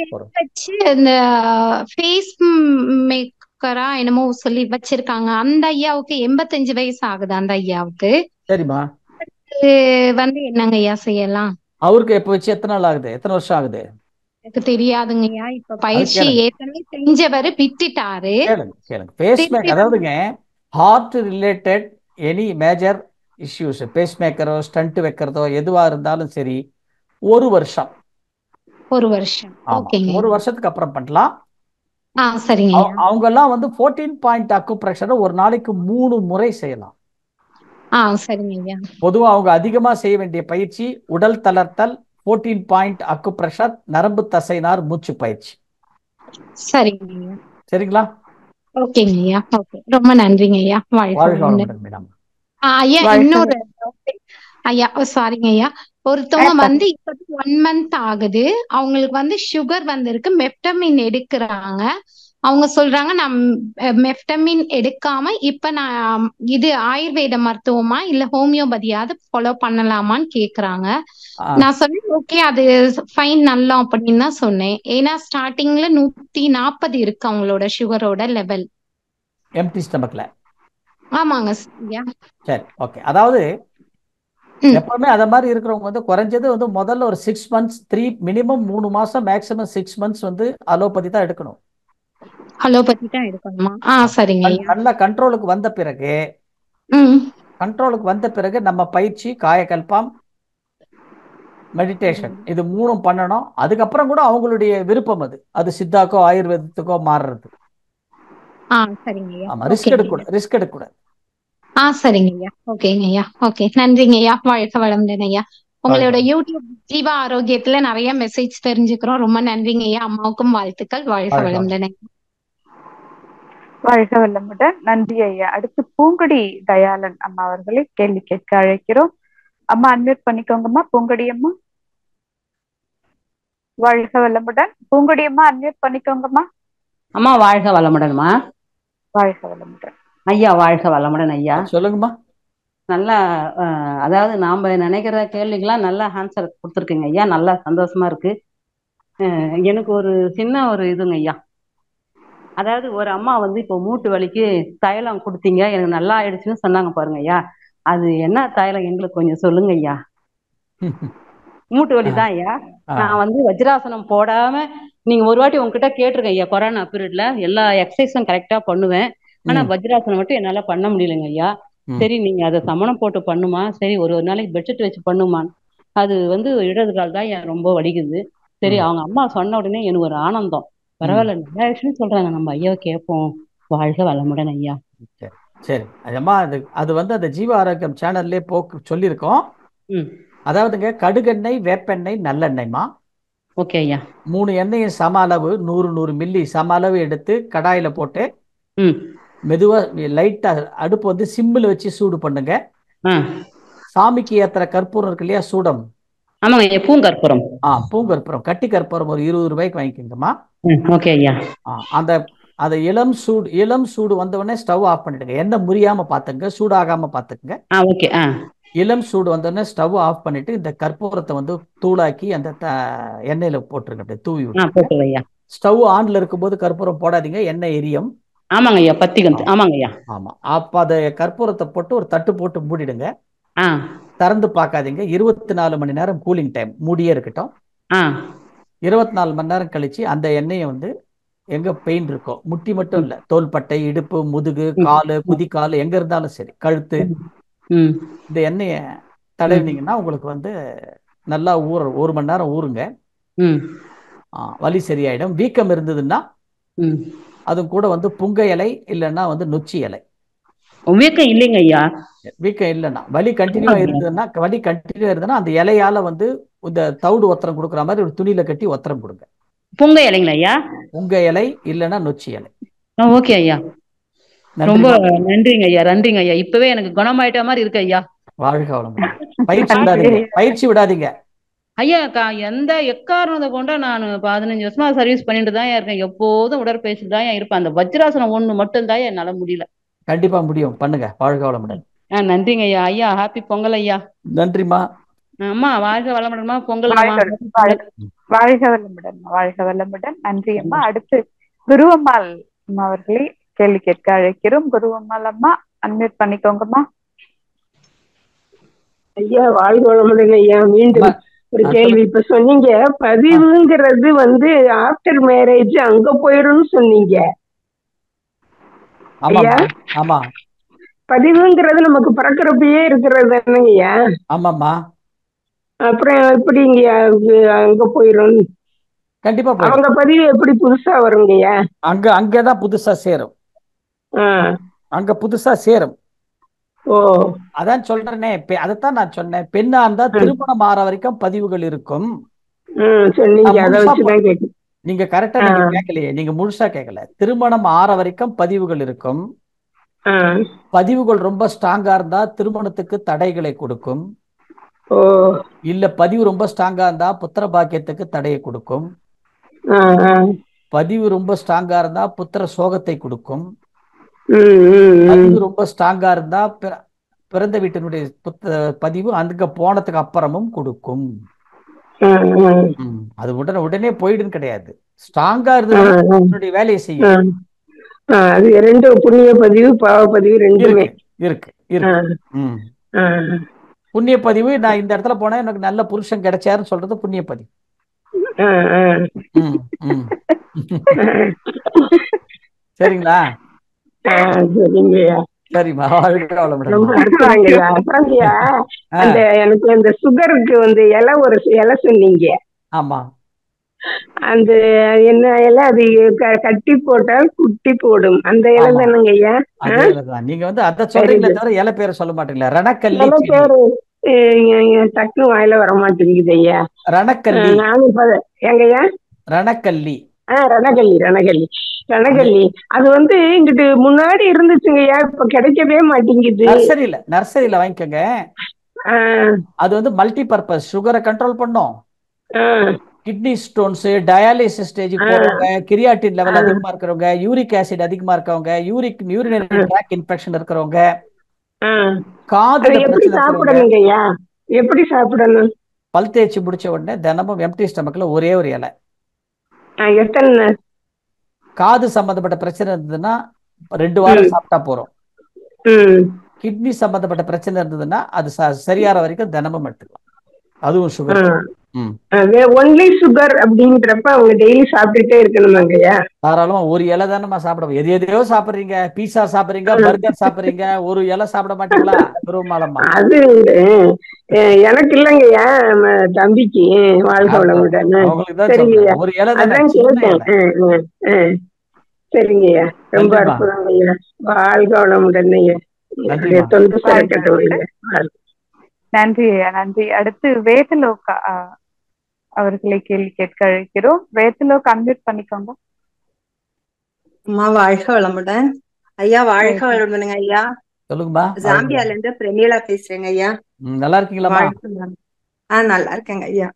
இந்த ஃபேஸ் மேக்கரா என்னமோ சொல்லி வச்சிருக்காங்க. அந்த ஐயாவுக்கு 85 வயசு ஆகுது. அந்த ஐயாவுக்கு சரிம்மா வந்து என்னங்க ஐயா செய்யலாம்? அவருக்கு எப்ப வச்சு எத்தனை நாள் ஆகுது, எத்தனை வருஷம் ஆகுது? எனக்கு தெரியாதுங்க ஐயா. இப்ப பயிற்சி ஏற்கனவே செஞ்சவர் விட்டுட்டாரு. கேளுங்க. பேஸ் மேக்கர், அதாவதுங்க heart related any major issues, பேஸ் மேக்கரோ ஸ்டண்ட் வைக்கிறதோ எதுவா இருந்தாலும் சரி 1 வருஷம். 1 வருஷம். ஓகேங்க. 1 வருஷத்துக்கு அப்புறம் பண்ணலாம். சரிங்க. அவங்க எல்லாம் வந்து 14 பாயிண்ட் அக்குப்ரெஷர் ஒரு நாளைக்கு 3 முறை செய்யலாம். சரிங்க ஐயா. பொதுவா அவங்க அதிகமா செய்ய வேண்டிய பயிற்சி உடல் தளர்த்தல், 14 பாயிண்ட் அக்குப்ரெஷர், நரம்பு தசைநார் மூச்சு பயிற்சி. சரிங்க. சரிங்களா? ஓகேங்க ஐயா. ஓகே, ரொம்ப நன்றிங்க ஐயா. ஐயா இன்னொரு ஐயா, சாரிங்க ஐயா. ஒருத்தவங்க வந்து இப்ப 1 மந்த் ஆகுது, அவங்களுக்கு வந்து சுகர் வந்திருக்கு, மெப்டமின் எடுக்கிறாங்க. அவங்க சொல்றாங்க நான் மெஃப்டமின் எடுக்காம இப்ப நான் இது ஆயுர்வேத மருத்துவமா இல்ல ஹோமியோபதியாவது ஃபாலோ பண்ணலாமான்னு கேக்குறாங்க. நான் சொன்னேன் ஓகே அது ஃபைன் நல்லா அப்படின்னு தான் சொன்னேன். ஏன்னா ஸ்டார்டிங்ல 140 இருக்கு அவங்களோட சுகரோட லெவல். எம்டி ஸ்டமக்ல. ஆமாங்க. சரி, ஓகே. அதாவது எப்பவுமே அத மாதிரி இருக்கிறவங்க வந்து குறைஞ்சது வந்து முதல்ல ஒரு 6 months மினிமம் 3 மாசம் மேக்ஸிமம் 6 months வந்து அலோபதி தான் எடுக்கணும். அலோபதி தான் எடுக்கணுமா? சரிங்க. நல்ல கண்ட்ரோலுக்கு வந்த பிறகு நம்ம பயிற்சி, காயகல்பம், மெடிடேஷன் இது 3 பண்ணணும். அதுக்கப்புறம் கூட அவங்களுடைய விருப்பம் அது சித்தாக்கோ ஆயுர்வேதத்துக்கோ மாறுறது. சரிங்க. ஆமா, ரிஸ்க் எடுக்கக்கூடாது. சரிங்க ஐயா. ஓகேங்க ஐயா. ஓகே, நன்றிங்க ஐயா. வாழ்க வளமுடன் ஐயா. உங்களோட யூடியூப் ஜீவா ஆரோக்கியத்துல நிறைய மெசேஜ் தெரிஞ்சுக்கிறோம். ரொம்ப நன்றிங்க ஐயா. அம்மாவுக்கும் வாழ்த்துக்கள். வாழ்க வளமுடன். வாழ்க வளமுடன். நன்றி ஐயா. அடுத்து பூங்கொடி தயாளன் அம்மா அவர்களை கேள்வி கேட்க அழைக்கிறோம். அம்மா அன்மியூட் பண்ணிக்கோங்கம்மா. பூங்கொடி அம்மா. வாழ்க வளமுடன். பூங்கொடி அம்மா அன்மியூட் பண்ணிக்கோங்கம்மா. அம்மா வாழ்க வளமுடன்மா. வாழ்க வளமுடன் ஐயா. வாழ்க வளமுடன் ஐயா. சொல்லுங்கம்மா. நல்லா அதாவது நாம நினைக்கிற கேள்விக்கெல்லாம் நல்லா ஆன்சர் கொடுத்துருக்குங்க ஐயா. நல்லா சந்தோஷமா இருக்கு. எனக்கு ஒரு சின்ன ஒரு இதுங்க ஐயா. அதாவது ஒரு அம்மா வந்து இப்போ மூட்டு வலிக்கு தைலம் கொடுத்தீங்க, எனக்கு நல்லா ஆயிடுச்சுன்னு சொன்னாங்க பாருங்க ஐயா. அது என்ன தைலம் எங்களுக்கு கொஞ்சம் சொல்லுங்க ஐயா. மூட்டு வலி தான் ஐயா. நான் வந்து வஜ்ராசனம் போடாம நீங்க ஒரு வாட்டி உங்ககிட்ட கேட்டிருக்கேன் ஐயா. கொரோனா பீரியட்ல எல்லா எக்ஸசைஸும் கரெக்டா பண்ணுவேன். ஆனா வஜ்ராசனம் மட்டும் என்னால பண்ண முடியலைங்க ஐயா. சரி நீங்க அதை சமணம் போட்டு பண்ணுமா, சரி ஒரு நாளைக்கு பெட்ஷீட் வச்சு பண்ணுமா. அது வந்து இடது கால் தான் ரொம்ப வலிக்குது. சரி அவங்க அம்மா சொன்ன உடனே எனக்கு ஒரு ஆனந்தம். பரவாயில்ல, நல்ல விஷயம் சொல்றாங்க, நம்ம ஐயாவை கேட்போம். வாழ்க வளமுடன் ஐயா. சரி அம்மா, அது வந்து அந்த ஜீவ ஆரோக்கியம் சேனல்லே சொல்லியிருக்கோம். அதாவதுங்க கடுகெண்ணெய், வேப்பெண்ணெய், நல்லெண்ணெய்மா. ஓகே ஐயா. 3 எண்ணெயும் சம அளவு 100 மில்லி சம அளவு எடுத்து கடாயில போட்டு மெதுவா லைட்டா அடுப்பு வந்து சிம்மில் வச்சு சூடு பண்ணுங்க. சாமிக்கு ஏத்துற கற்பூரம் இருக்கு இல்லையா, சூடம். ஆமாங்க, பூங்கற்பூரம். பூங்கற்பூரம், கட்டி கற்பூரம் ஒரு 20 ரூபாய்க்கு வாங்கிக்கோங்கம்மா. ஓகே ஐயா. அந்த இளம் சூடு வந்தவொடனே ஸ்டவ் ஆஃப் பண்ணிடுங்க. எண்ணெய் முறியாம பாத்துங்க, சூடாகாம பாத்துக்குங்க. ஓகே. இளம் சூடு வந்தோடனே ஸ்டவ் ஆஃப் பண்ணிட்டு இந்த கற்பூரத்தை வந்து தூளாக்கி அந்த எண்ணெயில போட்டுருங்க. அப்படியே தூவி விட்டு. ஸ்டவ் ஆன்ல இருக்கும்போது கற்பூரம் போடாதீங்க, எண்ணெய் எரியும். ஆமாங்க ஐயா, பத்தி கந்து. ஆமாங்க ஐயா. ஆமா, அப்ப அதை கற்பூரத்தை போட்டு ஒரு தட்டு போட்டு மூடிடுங்க. திறந்து பார்க்காதீங்க. 24 மணி நேரம் கூலிங் டைம், மூடியே இருக்கட்டும். 24 மணி நேரம் கழிச்சு அந்த எண்ணெயை வந்து எங்க பெயின் இருக்கோ, முட்டி மட்டும் இல்ல, தோள்பட்டை, இடுப்பு, முதுகு, காலு, குதிக்காலு எங்க இருந்தாலும் சரி, கழுத்து, இந்த எண்ணெயை தடவினீங்கன்னா உங்களுக்கு வந்து நல்லா 1 மணி நேரம் ஊறுங்க. வலி சரியாயிடும். வீக்கம் இருந்ததுன்னா அதுவும் கூட வந்து புங்க இலை இல்லைன்னா வந்து நொச்சி இலை. வீக்கம் இல்லைங்க ஐயா. வீக்கம் இல்லைன்னா வலி கண்டினியூவா இருந்ததுன்னா அந்த இலையால வந்து இந்த தவிடு ஒத்தரம் கொடுக்குற மாதிரி ஒரு துணியில கட்டி ஒத்தரம் கொடுங்க. புங்க இலைங்களா ஐயா? புங்க இலை இல்லைன்னா நொச்சி இலை. ஓகே ஐயா. ரொம்ப நன்றிங்க ஐயா. நன்றிங்க ஐயா. இப்பவே எனக்கு குணமாயிட்ட மாதிரி இருக்கு ஐயா. வாழ்க வளமுடன். பயிற்சி விடாதீங்க ஐயா. எந்த எக்காரணத்தை கொண்டா நான் 15 வருஷமா சர்வீஸ் பண்ணிட்டு தான் இருக்கேன். எப்போதும் உடற்பயிற்சி தான் இருப்பேன். அந்த வஜ்ராசனம் ஒண்ணு மட்டும் தான் என்னால முடியல. கண்டிப்பா முடியும், பண்ணுங்க. வாழ்க வளமுடன். நன்றிங்க ஐயா. ஐயா ஹாப்பி பொங்கல் ஐயா. நன்றிமா. அம்மா வாழ்க வளமுடன்மா. பொங்கல். வாழ்க வளமுடன். வாழ்க வளமுடன். நன்றி அம்மா. அடுத்து குருவம்மாள் அம்மா அவர்களை கேள்வி கேட்க அழைக்கிறோம். குருவம்மாள் அம்மா அன்மியூட் பண்ணிக்கோங்கம்மா. ஐயா வாழ்க வளமுடன் ஐயா. மீண்டும் ஒரு கேள்வி. இப்ப சொன்னீங்க பதிவுங்கிறது வந்து ஆஃப்டர் மேரேஜ் அங்க போயிடும்னு சொன்னீங்க ஐயா. ஆமா, பதிவுங்கிறது நமக்கு பிறக்கிறப்பயே இருக்கிறது தானங்கய்யா? ஆமாம்மா. அப்புறம் எப்படி இங்க அங்க போயிடும்? கண்டிப்பா அவங்க பதிவு எப்படி புதுசா வருங்கய்யா? அங்கதான் புதுசா சேரும். அங்க புதுசா சேரும். அதான் சொல்றேனே, அதைத்தான் நான் சொன்னேன். பெண்ணா இருந்தா திருமணம் ஆற வரைக்கும் பதிவுகள் இருக்கும். நீங்க கரெக்டா நீங்க கேட்கலையே, நீங்க முழுசா கேட்கல. திருமணம் ஆற வரைக்கும் பதிவுகள் இருக்கும். பதிவுகள் ரொம்ப ஸ்ட்ராங்கா இருந்தா திருமணத்துக்கு தடைகளை கொடுக்கும். இல்ல பதிவு ரொம்ப ஸ்ட்ராங்கா இருந்தா புத்திர பாக்கியத்துக்கு தடையை கொடுக்கும். பதிவு ரொம்ப ஸ்ட்ராங்கா இருந்தா புத்திர சோகத்தை கொடுக்கும். பதிவு ரொம்ப ஸ்ட்ராங்கா இருந்தா பிறந்த வீட்டினுடைய பதிவு அங்க போனதுக்கு அப்புறமும் கொடுக்கும். அது உடனே போயிடுன்னு கிடையாது. ஸ்ட்ராங்கா இருந்தது வேலையை செய்யும். அது ரெண்டு புண்ணிய பதிவு பாவ பதிவு ரெண்டுமே இருக்கு. புண்ணிய பதிவு நான் இந்த இடத்துல போனா எனக்கு நல்ல புருஷன் கிடைச்சாருன்னு சொல்றது புண்ணிய பதிவு. சரிங்களா? சரிம்மா, அந்த எனக்கு அந்த சுகருக்கு வந்து இலை சொன்னீங்க. ஆமா, அந்த என்ன இலை? அது கட்டி போட்டால் குட்டி போடும் அந்த இலை தானுங்க ஐயா? நீங்க வந்து அத சொல்றீங்களே தவிர இலை பேரை சொல்ல மாட்டீங்களா? ரணக்கல்லி பேரு டக்கு வாயில வர மாட்டேங்குது ஐயா. ரணக்கல்லி. நானும் எங்கய்யா? ரணக்கல்லி. ரணக்கல்லி அது வந்து இங்கிட்டு முன்னாடி இருந்துச்சுங்கய்யா, இப்ப கிடைக்கவே மாட்டேங்குது. நர்சரியில வாங்கிக்கோங்க. அது வந்து மல்டி பர்பஸ், சுகரை கண்ட்ரோல் பண்ணும். கிட்னி ஸ்டோன்ஸ், டயாலிசிஸ் ஸ்டேஜ் போறவங்க, கிரியாட்டின் லெவல் அதிகமா இருக்கிறவங்க, யூரிக் ஆசிட் அதிகமா இருக்கவங்க, யூரினரி ட்ராக் இன்ஃபெக்ஷன் இருக்கிறவங்க, காதுல பிரச்சனை, எப்படி சாப்பிடணும்? பல் தேய்ச்சி முடிச்ச உடனே தினமும் எம்டி ஸ்டமக்ல ஒரே ஒரு இலை. காது சம்பந்தப்பட்ட பிரச்சனை இருந்ததுன்னா 2 வாரம் சாப்பிட்டா போறோம். கிட்னி சம்பந்தப்பட்ட பிரச்சனை இருந்ததுன்னா அது சரியாற வரைக்கும் தினமும் எடுத்துக்கலாம். அதுவும் சுகர். ஒன்லி சுகர் அப்படிங்கிறப்ப அவங்க டெய்லி சாப்பிட்டுட்டே இருக்கணுமாங்கய்யா? தாராளமா ஒரு இலை தானே சாப்பிட. எதையோ சாப்பிடுறீங்க, பீஸா சாப்பிடுறீங்க, பர்கர் சாப்பிடுறீங்க, ஒரு இலை சாப்பிட மாட்டீங்களா? பெருமாளமா அது எனக்கு இல்லைங்கய்யா, தம்பிக்கு. வாழ்க வளமுடன். சரிங்கய்யா, ஒரு இலை அதான் கேட்டேன். சரிங்கய்யா, ரொம்ப அற்புதம் ஐயா. வாழ்க வளமுடன் ஐயா. தொண்டு சிறக்கட்டும். நன்றி ஐயா, நன்றி. அடுத்து வேதலோகா அவர்களை கேள்வி கேட்க அழைக்கிறோம். வேதலோகா அன்மியூட் பண்ணிக்கோங்க. அம்மா வாழ்க வளமுடன். ஐயா வாழ்க வளமுடனுங்க ஐயா. சொல்லுங்கம்மா. ஜாம்பியால இருந்து பிரமீளா பேசுறேங்க ஐயா. நல்லா இருக்கீங்களா? நல்லா இருக்கேங்க ஐயா.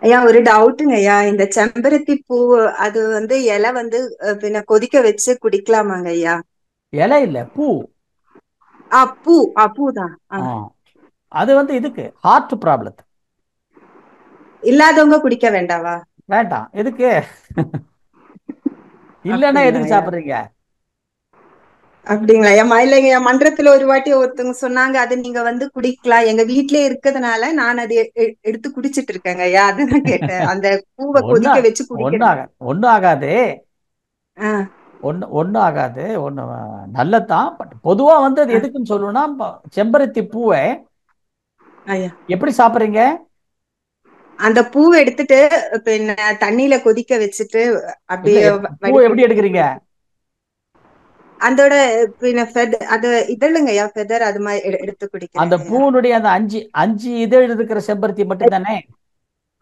ஐயா ஒரு டவுட்டுங்க ஐயா, இந்த செம்பருத்தி பூ அது வந்து இலை வந்து பின்ன கொதிக்க வச்சு குடிக்கலாமாங்க ஐயா? இலை இல்ல, பூ. பூதான். அது வந்து இதுக்கு ஹார்ட் ப்ராப்ளம் இல்லாதவங்க குடிக்க வேண்டாவா? வேண்டாம். எதுக்கு? இல்லன்னா எதுக்கு சாப்பிடுறீங்க? அப்படிங்களா? இல்லைங்க, மன்றத்துல ஒரு வாட்டி ஒருத்தவங்க சொன்னாங்க அது நீங்க வந்து குடிக்கலாம், எங்க வீட்லயே இருக்கிறதுனால நான் அது எடுத்து குடிச்சிட்டு இருக்கேங்க ஐயா. அதுதான் கேட்டேன். அந்த பூவை கொதிக்க வச்சு குடிக்கிறேன். ஒன்னும் ஆகாது, ஒன்னும் ஆகாது, ஒண்ணு நல்லதான். பட் பொதுவா வந்து அது எதுக்குன்னு சொல்லணும்னா, செம்பருத்தி பூவை எப்படி சாப்பிடுறீங்க? அந்த பூவை எடுத்துட்டு பின்ன தண்ணியில கொதிக்க வச்சுட்டு அப்படியே. பூ எப்படி எடுக்கிறீங்க? அதோட அது இதழுங்க ஐயா, ஃபெதர் அது மாதிரி எடுத்து குடிக்கிறேன். அந்த பூனுடைய அந்த 5 இதழ் இருக்கிற செம்பருத்தி மட்டும் தானே?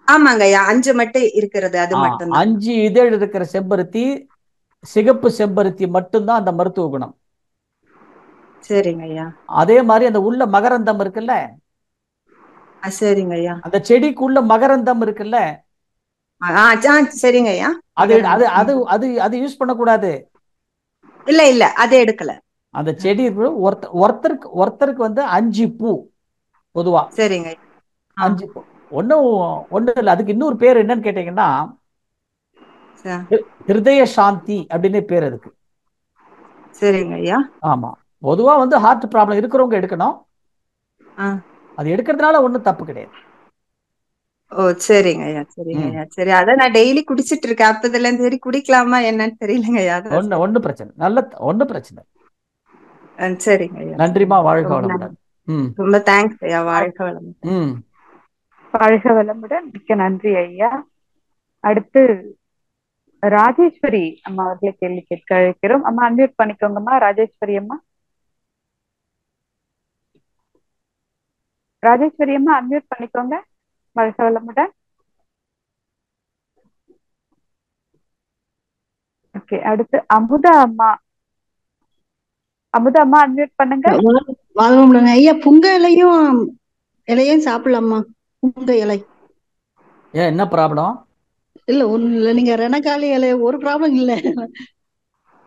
ஆமாங்க ஐயா, 5 மட்டும் இருக்கிறது, அது மட்டும். 5 இதழ் இருக்கிற செம்பருத்தி, சிகப்பு செம்பருத்தி மட்டும்தான் அந்த மருத்துவ குணம். சரிங்க ஐயா. அதே மாதிரி அந்த உள்ள மகரந்தம் இருக்குல்ல? சரிங்க ஐயா. அந்த செடிக்குள்ள மகரந்தம் இருக்குல்ல? சரிங்க ஐயா. அது யூஸ் பண்ணக்கூடாது. இல்ல அது எடுக்கல. அந்த செடி ஒருத்தருக்கு வந்து 5 பூ பொதுவா. சரிங்க. 5 பூ. ஒண்ணும் இல்ல. அதுக்கு இன்னொரு பேர் என்னன்னு கேட்டீங்கன்னா, ஹிருதய சாந்தி அப்படின்னு பேர் அதுக்கு. சரிங்க ஐயா. ஆமா, பொதுவா வந்து ஹார்ட் ப்ராப்ளம் இருக்கிறவங்க எடுக்கணும். அது எடுக்கிறதுனால ஒண்ணும் தப்பு கிடையாது. ஓ சரிங்க ஐயா, சரிங்க ஐயா. சரி, அதான் நான் டெய்லி குடிச்சிட்டு இருக்கேன். அப்பதுல இருந்து சரி குடிக்கலாமா என்னன்னு தெரியலங்க ஐயா. ஒன்னும் பிரச்சனை நல்ல ஒன்னும் பிரச்சனை. சரிங்க ஐயா. நன்றிமா, வாழ்க வளமுடன். ரொம்ப தேங்க்ஸ் ஐயா. வாழ்க வளமுடன். வாழ்க வளமுடன். மிக்க நன்றி ஐயா. அடுத்து ராஜேஸ்வரி அம்மா அவர்களை கேள்வி கேட்க அழைக்கிறோம். அம்மா அன்மியூட் பண்ணிக்கோங்கம்மா. ராஜேஸ்வரி அம்மா, ராஜேஸ்வரி அம்மா அன்மியூட் பண்ணிக்கோங்க. வாழ்க வளமுடன். ஓகே, அடுத்து அமுதா அம்மா. அமுதா அம்மா அன்மியூட் பண்ணுங்க. வாழ்க ஐயா. புங்க இலையும் சாப்பிடலாமா? புங்க இலை என்ன ப்ராப்ளம்? இல்ல ஒண்ணு இல்ல, நீங்க ரணக்காலி இலைய ஒரு ப்ராப்ளம் இல்ல,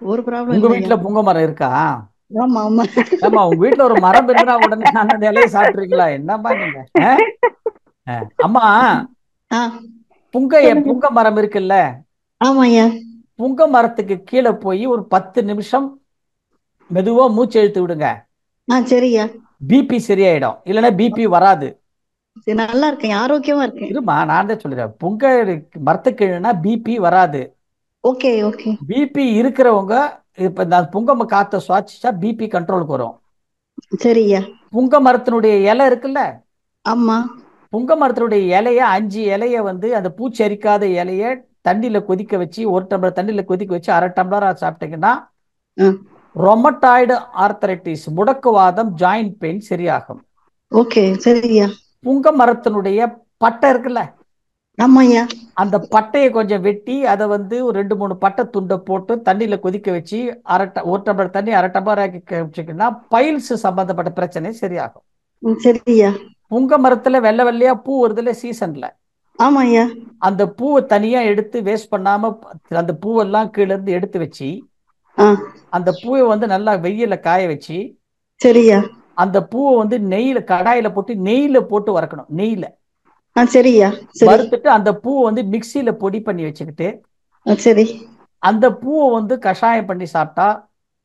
ஒரு ப்ராப்ளம் உங்க இல்லையா. வீட்டுல புங்க மரம் இருக்கா? ஆமா ஆமா. ஆமா, உங்க வீட்டுல ஒரு மரம் இருந்தா உடனே அந்த இலையை சாப்பிட்டுருக்கீங்களா? என்னப்பா நீங்க? அம்மா, புங்க மரம் இருக்குல்ல, ஆமாய்யா, புங்க மரத்துக்கு கீழே போய் ஒரு 10 நிமிஷம் மெதுவா மூச்சு இழுத்து விடுங்க. சரியா. பிபி சரியாயிடும், இல்லைன்னா பிபி வராது. நல்லா இருக்கேன், ஆரோக்கியமா இருக்கேன். இருமா, நான் தான் சொல்றேன், புங்க மரத்துக்கு கீழேனா பிபி வராது. Okay okay. பிபி இருக்கிறவங்க இப்ப இந்த புங்க காத்த சுவாசிச்சா பிபி கண்ட்ரோலுக்கு வரும். சரியா. புங்க மரத்தினுடைய இலை இருக்குல்ல, ஆமா, புங்க மரத்தினுடைய இலைய 5 இலைய வந்து அந்த பூச்சி அரிக்காத இலைய தண்ணியில கொதிக்க வச்சு 1 டம்ளர் தண்ணியில கொதிக்க வச்சு 1/2 டம்ளரா சாப்பிட்டீங்கன்னா ரொமட்டாய்டு ஆர்த்தரைட்டிஸ், முடக்குவாதம், ஜாயிண்ட் பெயின் சரியாகும். ஓகே சரியா. புங்க மரத்தினுடைய பட்டை இருக்குல்ல, ஆமாய்யா, அந்த பட்டையை கொஞ்சம் வெட்டி அதை வந்து ஒரு 2-3 பட்டை துண்டை போட்டு தண்ணியில கொதிக்க வச்சு 1 டம்ளர் தண்ணி 1/2 டம்ளர் ஆக்கி வச்சுக்கிட்டா பைல்ஸ் சம்பந்தப்பட்ட பிரச்சனை சரியாகும். சரியா. புங்க மரத்துல வெள்ளை வெள்ளையா பூ வருதுல சீசன்ல, ஆமாய்யா, அந்த பூவை தனியா எடுத்து வேஸ்ட் பண்ணாம அந்த பூவெல்லாம் கீழே இருந்து எடுத்து வச்சு அந்த பூவை வந்து நல்லா வெயில காய வச்சு, சரியா, அந்த பூவை வந்து நெய்யில கடாயில போட்டு நெய்யில போட்டு வறுக்கணும். நெய்யில சரியா வறுத்துட்டு அந்த பூவை வந்து மிக்சியில பொடி பண்ணி வச்சுக்கிட்டு சரி, அந்த பூவை வந்து கஷாயம் பண்ணி சாப்பிட்டா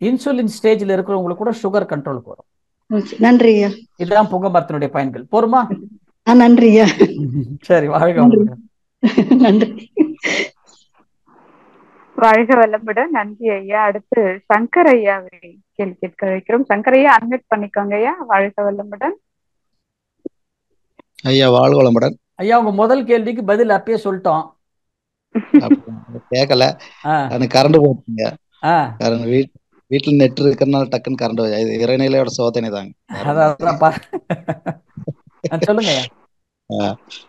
இன்சுலின் ஸ்டேஜ்ல இருக்கிறவங்களுக்கு கூட சுகர் கண்ட்ரோலுக்கு வரும். நன்றியா. இதுதான் புங்க மரத்தினுடைய பயன்கள். போருமா? நன்றியா. சரி, வாழ்க நன்றி. வாழ்க வளமுடன். நன்றி ஐயா. அடுத்து சங்கர் ஐயா கேள்வி கேட்க வைக்கிறோம். சங்கர் ஐயா அன்மியூட் பண்ணிக்கோங்க ஐயா. வாழ்க வளமுடன் ஐயா. வாழ்க வளமுடன் ஐயா. உங்க முதல் கேள்விக்கு பதில் அப்பயே சொல்லிட்டோம். கேட்கல, எனக்கு கரண்ட் போச்சுங்க. வீட்டுல நெட் இருக்கிறதுனால டக்குன்னு கரண்ட் போச்சு. இது இறைநிலையோட சோதனை தாங்க. சொல்லுங்க.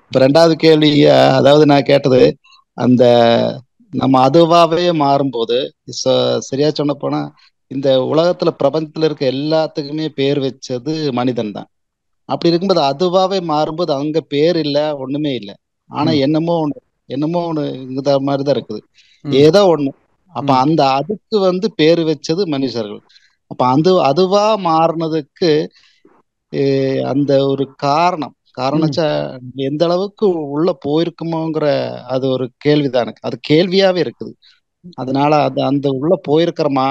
இப்ப 2வது கேள்வி, அதாவது நான் கேட்டது அந்த நம்ம அதுவாவே மாறும்போது, சரியா சொன்ன போனா இந்த உலகத்துல பிரபஞ்சத்துல இருக்க எல்லாத்துக்குமே பேர் வச்சது மனிதன் தான். அப்படி இருக்கும்போது அதுவாவே மாறும்போது அங்க பேர் இல்ல, ஒண்ணுமே இல்லை. ஆனா என்னமோ ஒண்ணு இந்த மாதிரிதான் இருக்குது, ஏதோ ஒண்ணு. அப்ப அந்த அதுக்கு வந்து பேர் வச்சது மனுஷர்கள். அப்ப அதுவா மாறினதுக்கு அந்த ஒரு காரணம் எந்த அளவுக்கு உள்ள போயிருக்குமோங்கிற அது ஒரு கேள்விதான். எனக்கு அது கேள்வியாவே இருக்குது. அதனால அது அந்த உள்ள போயிருக்கிறோமா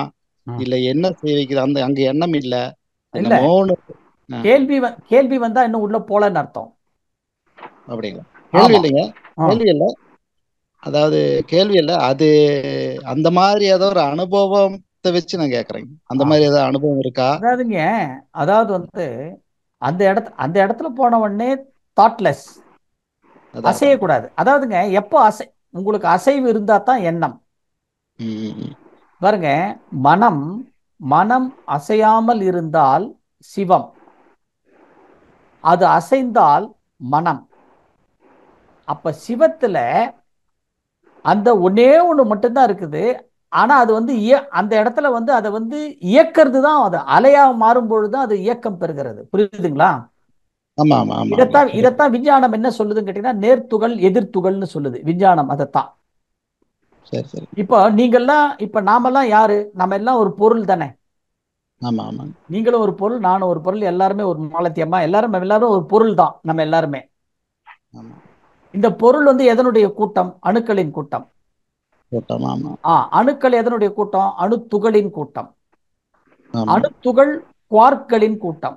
இல்ல என்ன செய்விக்குது, அந்த அங்க எண்ணம் இல்ல, கேள்வி வந்தா இன்னும் உள்ள போலன்னு அர்த்தம். அப்படிங்களா? கேள்வி இல்லைங்க, கேள்வி இல்ல, அதாவது கேள்வி இல்ல, அது அந்த மாதிரி ஏதோ ஒரு அனுபவத்தை வச்சு நான் கேக்குறேங்க. அந்த மாதிரி ஏதாவது அனுபவம் இருக்கா? அதாவதுங்க, அதாவது வந்து அந்த இடத்துல போன உடனே தாட்லெஸ், அசையக்கூடாது. அதாவதுங்க, எப்போ உங்களுக்கு அசைவு இருந்தா தான் எண்ணம். பாருங்க, மனம் அசையாமல் இருந்தால் சிவம், அது அசைந்தால் மனம். அப்ப சிவத்துல அந்த ஒன்னே ஒண்ணு மட்டும்தான் இருக்குது. ஆனா அது வந்து அந்த இடத்துல வந்து அதை வந்து இயக்கிறது தான், அது அலையா மாறும் பொழுதுதான் அது இயக்கம் பெறுகிறது. புரியுதுங்களா? இதத்தான் விஞ்ஞானம் என்ன சொல்லுதுன்னு கேட்டீங்கன்னா, நேர்த்துகள் எதிர்த்துகள்னு சொல்லுது விஞ்ஞானம். அதைத்தான். இப்போ நீங்கெல்லாம், இப்ப நாமெல்லாம் யாரு? நம்ம எல்லாம் ஒரு பொருள் தானே. நீங்களும் ஒரு பொருள், நானும் ஒரு பொருள், எல்லாருமே ஒரு மாலத்தியம்மா, எல்லாரும் ஒரு பொருள் தான். நம்ம எல்லாருமே இந்த பொருள் வந்து எதனுடைய கூட்டம்? அணுக்களின் கூட்டம். அணுக்கள் எதனுடைய கூட்டம்? அணுத்துகளின் கூட்டம். அணுத்துகள் குவார்க்களின் கூட்டம்.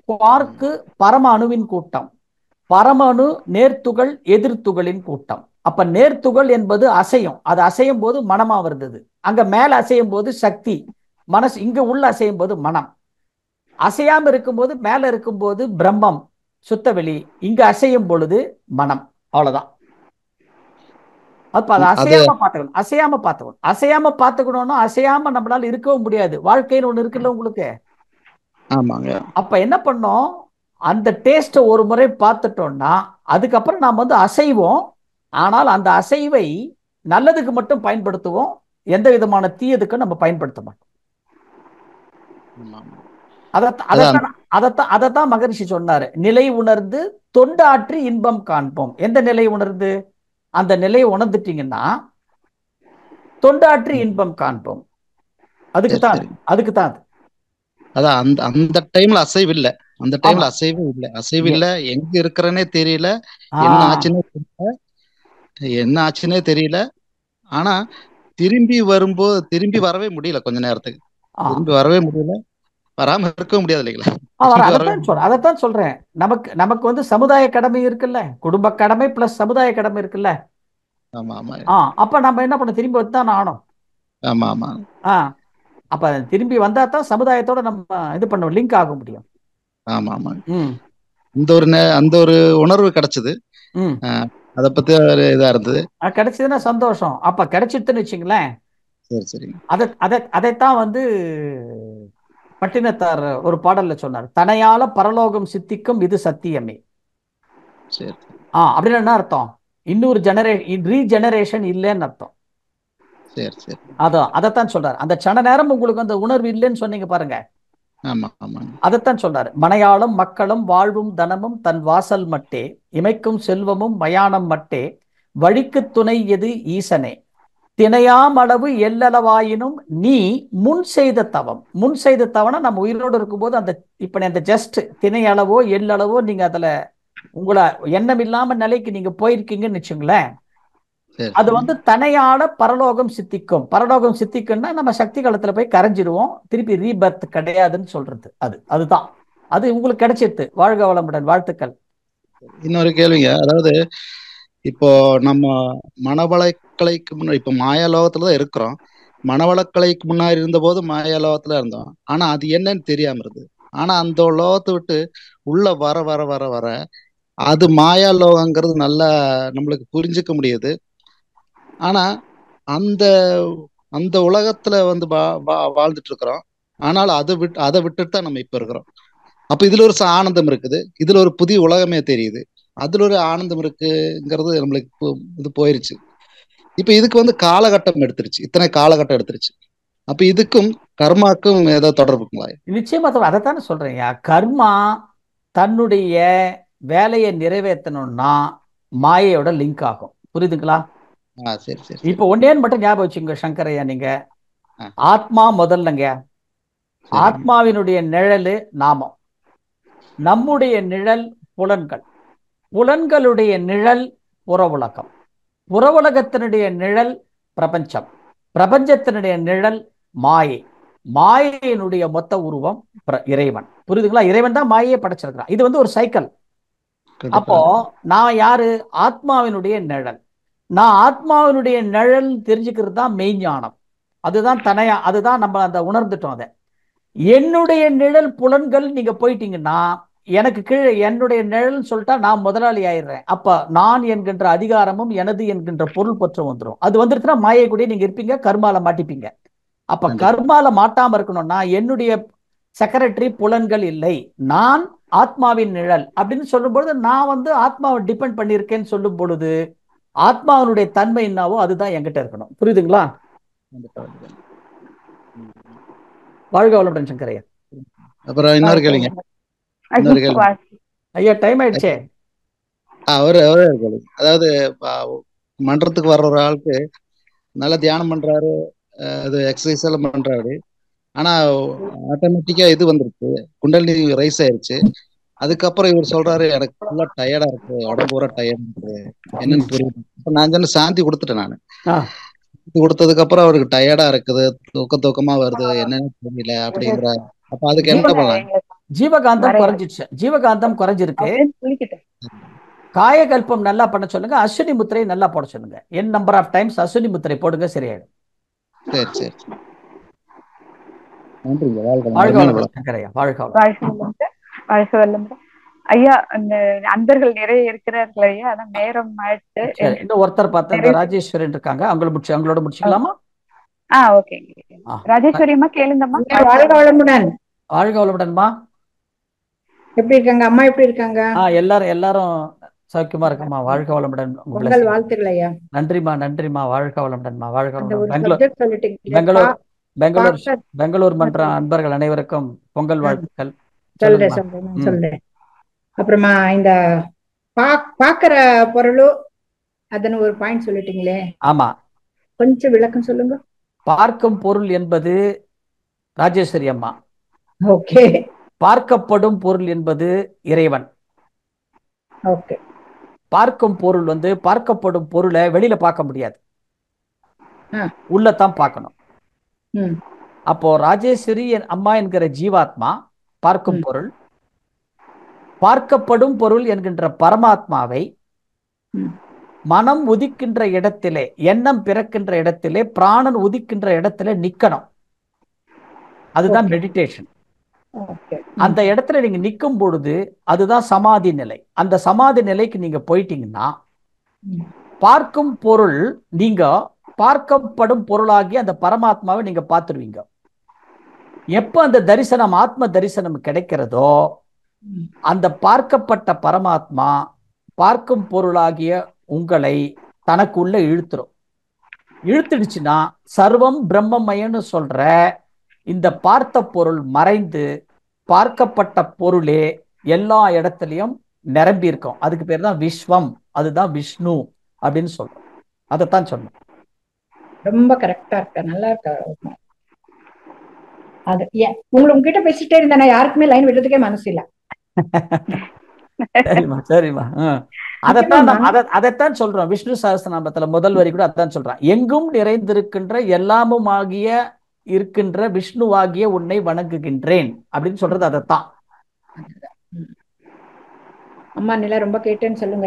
குவார்க்கு பரம அணுவின் கூட்டம். பரம அணு நேர்த்துகள் எதிர்த்துகளின் கூட்டம். அப்ப நேர்த்துகள் என்பது அசையும். அது அசையும் போது மனமா வருது. அங்க மேல அசையும் போது சக்தி, மனசு. இங்க உள்ள அசையும் போது மனம். அசையாம இருக்கும்போது, மேல இருக்கும்போது பிரம்மம், சுத்தவெளி. இங்க அசையும் பொழுது மனம். அவ்வளவுதான். அப்ப அதை அசையாம பார்த்துக்கணும். அசையாம நம்மளால இருக்கவும் முடியாது. வாழ்க்கைன்னு ஒண்ணு இருக்குல்ல உங்களுக்கு. அப்ப என்ன பண்ணோம்? அந்த டேஸ்ட ஒரு முறை பார்த்துட்டோம்னா அதுக்கப்புறம் நாம் வந்து அசைவோம். ஆனால் அந்த அசைவை நல்லதுக்கு மட்டும் பயன்படுத்துவோம். எந்த விதமான தீயதுக்கும் நம்ம பயன்படுத்த மாட்டோம். அதத்தான் மகரிஷி சொன்னாரு. நிலை உணர்ந்து தொண்டாற்றி இன்பம் காண்போம். எந்த நிலை உணர்ந்து? அந்த நிலையை உணர்ந்துட்டீங்கன்னா தொண்டாற்றி இன்பம் காண்போம். அதுக்குதான் அது. அதான் அந்த டைம்ல அசைவு இல்ல, அந்த டைம்ல அசைவு இல்ல, எங்க இருக்கிறனே தெரியல, என்ன ஆச்சுன்னே தெரியல. ஆனா திரும்பி வரும்போது திரும்பி வரவே முடியல, கொஞ்ச நேரத்துக்கு திரும்பி வரவே முடியல, வராம இருக்க முடியாது இல்லைங்களா? அதைத்தான் சொல்றேன். நமக்கு வந்து சமுதாய கடமை இருக்குல்ல, குடும்ப கடமை பிளஸ் சமுதாய கடமை இருக்குல்ல. ஆமா ஆமா. அப்ப நம்ம என்ன பண்ண, திரும்பி வந்துதான் ஆகணும். ஆமா ஆமா. அப்ப திரும்பி வந்தா தான் சமுதாயத்தோட நம்ம இது பண்ண லிங்க் ஆக முடியும். ஆமா ஆமா. அந்த ஒரு உணர்வு கிடைச்சது. அத பத்தி ஒரு இதா இருந்தது. கிடைச்சதுன்னா சந்தோஷம். அப்ப கிடைச்சிட்டுன்னு வச்சுங்களேன். சரி. அதைத்தான் வந்து பட்டினத்தார் ஒரு பாடல்ல சொன்னார், தனையால பரலோகம் சித்திக்கும் இது சத்தியமே. சரி. அப்படின்னு என்ன அர்த்தம்? இன்னொரு ரீஜெனரேஷன் இல்லைன்னு அர்த்தம். சரி. அதைத்தான் சொல்றாரு. அந்த சன நேரம் உங்களுக்கு அந்த உணர்வு இல்லைன்னு சொன்னீங்க பாருங்க. அதைத்தான் சொல்றாரு. மனையாளும் மக்களும் வாழ்வும் தனமும் தன் வாசல் மட்டே, இமைக்கும் செல்வமும் மயானம் மட்டே, வழிக்கு துணை எது ஈசனே, தினையாம் அளவு எல்லளவாயினும் நீ முன் செய்த தவம்னா நம்ம உயிரோடு இருக்கும்போது அந்த இப்ப அந்த ஜஸ்ட் திணை அளவோ எல்லளவோ நீங்க அதுல உங்களை எண்ணம் இல்லாம நிலைக்கு நீங்க போயிருக்கீங்கன்னு வச்சுங்களேன். அது வந்து தனையால பரலோகம் சித்திக்கும்னா நம்ம சக்தி காலத்துல போய் கரைஞ்சிடுவோம், திருப்பி ரீபர்த் கிடையாதுன்னு சொல்றது. அதுதான் அது உங்களுக்கு கிடைச்சிட்டு. வாழ்க வளமுடன், வாழ்த்துக்கள். இன்னொரு கேள்விங்க, அதாவது இப்போ நம்ம மனவளக்கலைக்கு முன்னாடி, இப்ப மாயாலோகத்துலதான் இருக்கிறோம். மனவளக்கலைக்கு முன்னாடி இருந்த போது மாயாலோகத்துல இருந்தோம். ஆனா அது என்னன்னு தெரியாம இருந்தது. ஆனா அந்த லோகத்தை விட்டு உள்ள வர வர வர வர அது மாயாலோகங்கிறது நல்லா நம்மளுக்கு புரிஞ்சுக்க முடியுது. ஆனா அந்த அந்த உலகத்துல வந்து வாழ்ந்துட்டு இருக்கிறோம். ஆனால் அதை விட்டுட்டு தான் நம்ம இப்ப இருக்கிறோம். அப்ப இதுல ஒரு ஆனந்தம் இருக்குது, இதுல ஒரு புதிய உலகமே தெரியுது, அதுல ஒரு ஆனந்தம் இருக்குங்கிறது நம்மளுக்கு இது போயிருச்சு. இப்ப இதுக்கு வந்து காலகட்டம் எடுத்துருச்சு, இத்தனை காலகட்டம் எடுத்துருச்சு. அப்ப இதுக்கும் கர்மாக்கும் ஏதாவது தொடர்புங்களா? நிச்சயமா. அதைத்தானே சொல்றேன். கர்மா தன்னுடைய வேலையை நிறைவேற்றணும்னா மாயையோட லிங்க் ஆகும். புரியுதுங்களா? சரி. இப்ப ஒன்னேன்னு மட்டும் ஞாபகம் வச்சுங்க சங்கரையா, நீங்க ஆத்மா முதல்லங்க. ஆத்மாவினுடைய நிழலு நாமம், நம்முடைய நிழல் புலன்களுடைய நிழல் புற உலகம், புற உலகத்தினுடைய நிழல் பிரபஞ்சம், பிரபஞ்சத்தினுடைய நிழல் மாயையினுடைய மொத்த உருவம் இறைவன். புரியுதுங்களா? இறைவன் தான் மாயையை படைச்சிருக்கிறான். இது வந்து ஒரு சைக்கிள். அப்போ நான் யாரு? ஆத்மாவினுடைய நிழல். நான் ஆத்மாவினுடைய நிழல் தெரிஞ்சுக்கிறது தான் மெய்ஞானம். அதுதான் நம்ம அந்த உணர்ந்துட்டோம். அதை என்னுடைய நிழல் புலன்கள் நீங்க போயிட்டீங்கன்னா எனக்கு கீழே என்னுடைய நிழல் சொல்லிட்டா நான் முதலாளி ஆயிடுறேன். அப்ப நான் என்கின்ற அதிகாரமும் எனது என்கின்ற பொருள் பற்றம் வந்துடும். அது வந்துருச்சுன்னா மாயை கூட நீங்க இருப்பீங்க, கர்மால மாட்டிப்பீங்க. அப்ப கர்மால மாட்டாம இருக்கணும்னா என்னுடைய செக்ரட்டரி புலன்கள் இல்லை, நான் ஆத்மாவின் நிழல் அப்படின்னு சொல்லும் பொழுது நான் வந்து ஆத்மாவை டிபெண்ட் பண்ணியிருக்கேன்னு சொல்லும் பொழுது ஆத்மாவினுடைய தன்மை என்னவோ அதுதான் என்கிட்ட இருக்கணும். புரியுதுங்களா? வாழ்க வளமுடன் சங்கரையா. அப்புறம் இன்னொரு கேளுங்க. ஐயா டைம் ஆயிடுச்சே. அதாவது மன்றத்துக்கு வர்ற ஒரு ஆளுக்கு நல்லா தியானம் பண்றாரு, அது எக்ஸசைஸ் எல்லாம் பண்றாரு. ஆனா ஆட்டோமேட்டிக்கா இது வந்துருச்சு, குண்டலினி ரைஸ் ஆயிருச்சு. அதுக்கப்புறம் இவர் சொல்றாரு எனக்கு ஃபுல்லா டயர்டா இருக்கு, உடம்பு பூரா டயர்டா இருக்கு, என்னன்னு புரியுது. இப்ப நான் சொன்ன சாந்தி கொடுத்துட்டேன். நான் கொடுத்ததுக்கு அப்புறம் அவருக்கு டயர்டா இருக்குது, தூக்கமா வருது, என்னன்னு தெரியல அப்படிங்கிற. அப்ப அதுக்கு என்ன பண்ணலாம்? ஜீவகாந்தம் குறைஞ்சிடுச்சு. ஜீவகாந்தம் குறைஞ்சிருக்கு. காயகல்பம் நல்லா பண்ண சொல்லுங்க, அஸ்வினி முத்திரை நல்லா போட சொல்லுங்க. என் நம்பர் ஆஃப் டைம்ஸ் அஸ்வினி முத்திரை போடுங்க, சரியாயிடும். சரி. ஐயா அன்பர்கள் நிறைய இருக்கிறார்கள் ஐயா, அதான் நேரம் ஆயிடுச்சு. இன்னும் ஒருத்தர் பார்த்தா ராஜேஸ்வரன் இருக்காங்க, அவங்களோட முடிச்சுக்கலாமா? ஓகே. ராஜேஸ்வரி அம்மா கேளுங்கம்மா. வாழ்க வளமுடன். வாழ்க வளமுடன்மா. எப்படி இருக்காங்க அம்மா? எப்படி இருக்காங்க? எல்லாரும் சௌக்கியமா இருக்குமா? வாழ்க வளமுடன். உங்கள் வாழ்த்துக்கள் ஐயா. நன்றிமா. வாழ்க வளமுடன்மா. வாழ்க வளமுடன். பெங்களூர் பெங்களூர் மன்ற அன்பர்கள் அனைவருக்கும் பொங்கல் வாழ்த்துக்கள். சொல்றேன். அப்புறமா இந்த பாக்குற பொருளும் அதன்னு ஒரு பாயிண்ட் சொல்லிட்டீங்களே. ஆமா, கொஞ்சம் விளக்கம் சொல்லுங்க. பார்க்கும் பொருள் என்பது ராஜேஸ்வரி அம்மா. ஓகே. பார்க்கப்படும் பொருள் என்பது இறைவன். ஓகே. பார்க்கும் பொருள் பார்க்கப்படும் பொருளை வெளியில பார்க்க முடியாது, உள்ளதான் பார்க்கணும். அப்போ ராஜேஸ்வரி அம்மா என்கிற ஜீவாத்மா பார்க்கும் பொருள், பார்க்கப்படும் பொருள் என்கின்ற பரமாத்மாவை மனம் உதிக்கின்ற இடத்திலே, எண்ணம் பிறக்கின்ற இடத்திலே, பிராணன் உதிக்கின்ற இடத்திலே நிக்கணும். அதுதான் மெடிடேஷன். அந்த இடத்துல நீங்க நிற்கும் பொழுது அதுதான் சமாதி நிலை. அந்த சமாதி நிலைக்கு நீங்க போயிட்டீங்கன்னா பார்க்கும் பொருள், நீங்க பார்க்கப்படும் பொருளாகி அந்த பரமாத்மாவை நீங்க பார்த்துருவீங்க. எப்ப அந்த தரிசனம், ஆத்ம தரிசனம் கிடைக்கிறதோ, அந்த பார்க்கப்பட்ட பரமாத்மா பார்க்கும் பொருளாகிய உங்களை தனக்குள்ள இழுத்துடுச்சுன்னா சர்வம் பிரம்மமயன்னு சொல்ற இந்த பார்த்த பொருள் மறைந்து பார்க்கப்பட்ட பொருளே எல்லா இடத்துலயும் நிரம்பி இருக்கும். அதுக்கு பேர் தான் விஸ்வம், அதுதான் விஷ்ணு அப்படின்னு சொல்றோம். அதைத்தான் சொன்னோம். ரொம்ப கரெக்டா இருக்க, நல்லா இருக்க. அது உங்ககிட்ட பேசிட்டே இருந்தேன், யாருக்குமே லைன் விடுறதுக்கே மனசு இல்ல. சரிம்மா சரிம்மா. அதைத்தான் சொல்றோம். விஷ்ணு சஹஸ்ரநாமத்துல முதல் வரி கூட அதான் சொல்றான். எங்கும் நிறைந்திருக்கின்ற எல்லாமும் ஆகிய இருக்கின்ற விஷ்ணுவாகிய உன்னை வணங்குகின்றேன் அப்படின்னு சொல்றது அதைத்தான். அம்மா நிலா ரொம்ப கேட்டேன்னு சொல்லுங்க.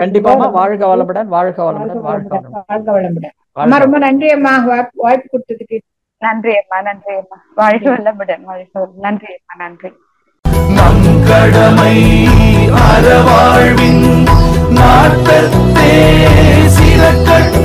கண்டிப்பா. வாழ்க வளமுடன், வாழ்க வளமுடன், வாழ்க வளமுடன், வாழ்க வளமுடன். அம்மா ரொம்ப நன்றி அம்மா, வாய்ப்பு கொடுத்ததுக்கு. நன்றி அம்மா, நன்றி அம்மா. வாழ்க வளமுடன், வாழ்க வளமுடன். நன்றி அம்மா, நன்றி. நம் கடமை அறவாழ்வின் நாட்டத்தே சிறக்கட்டும்.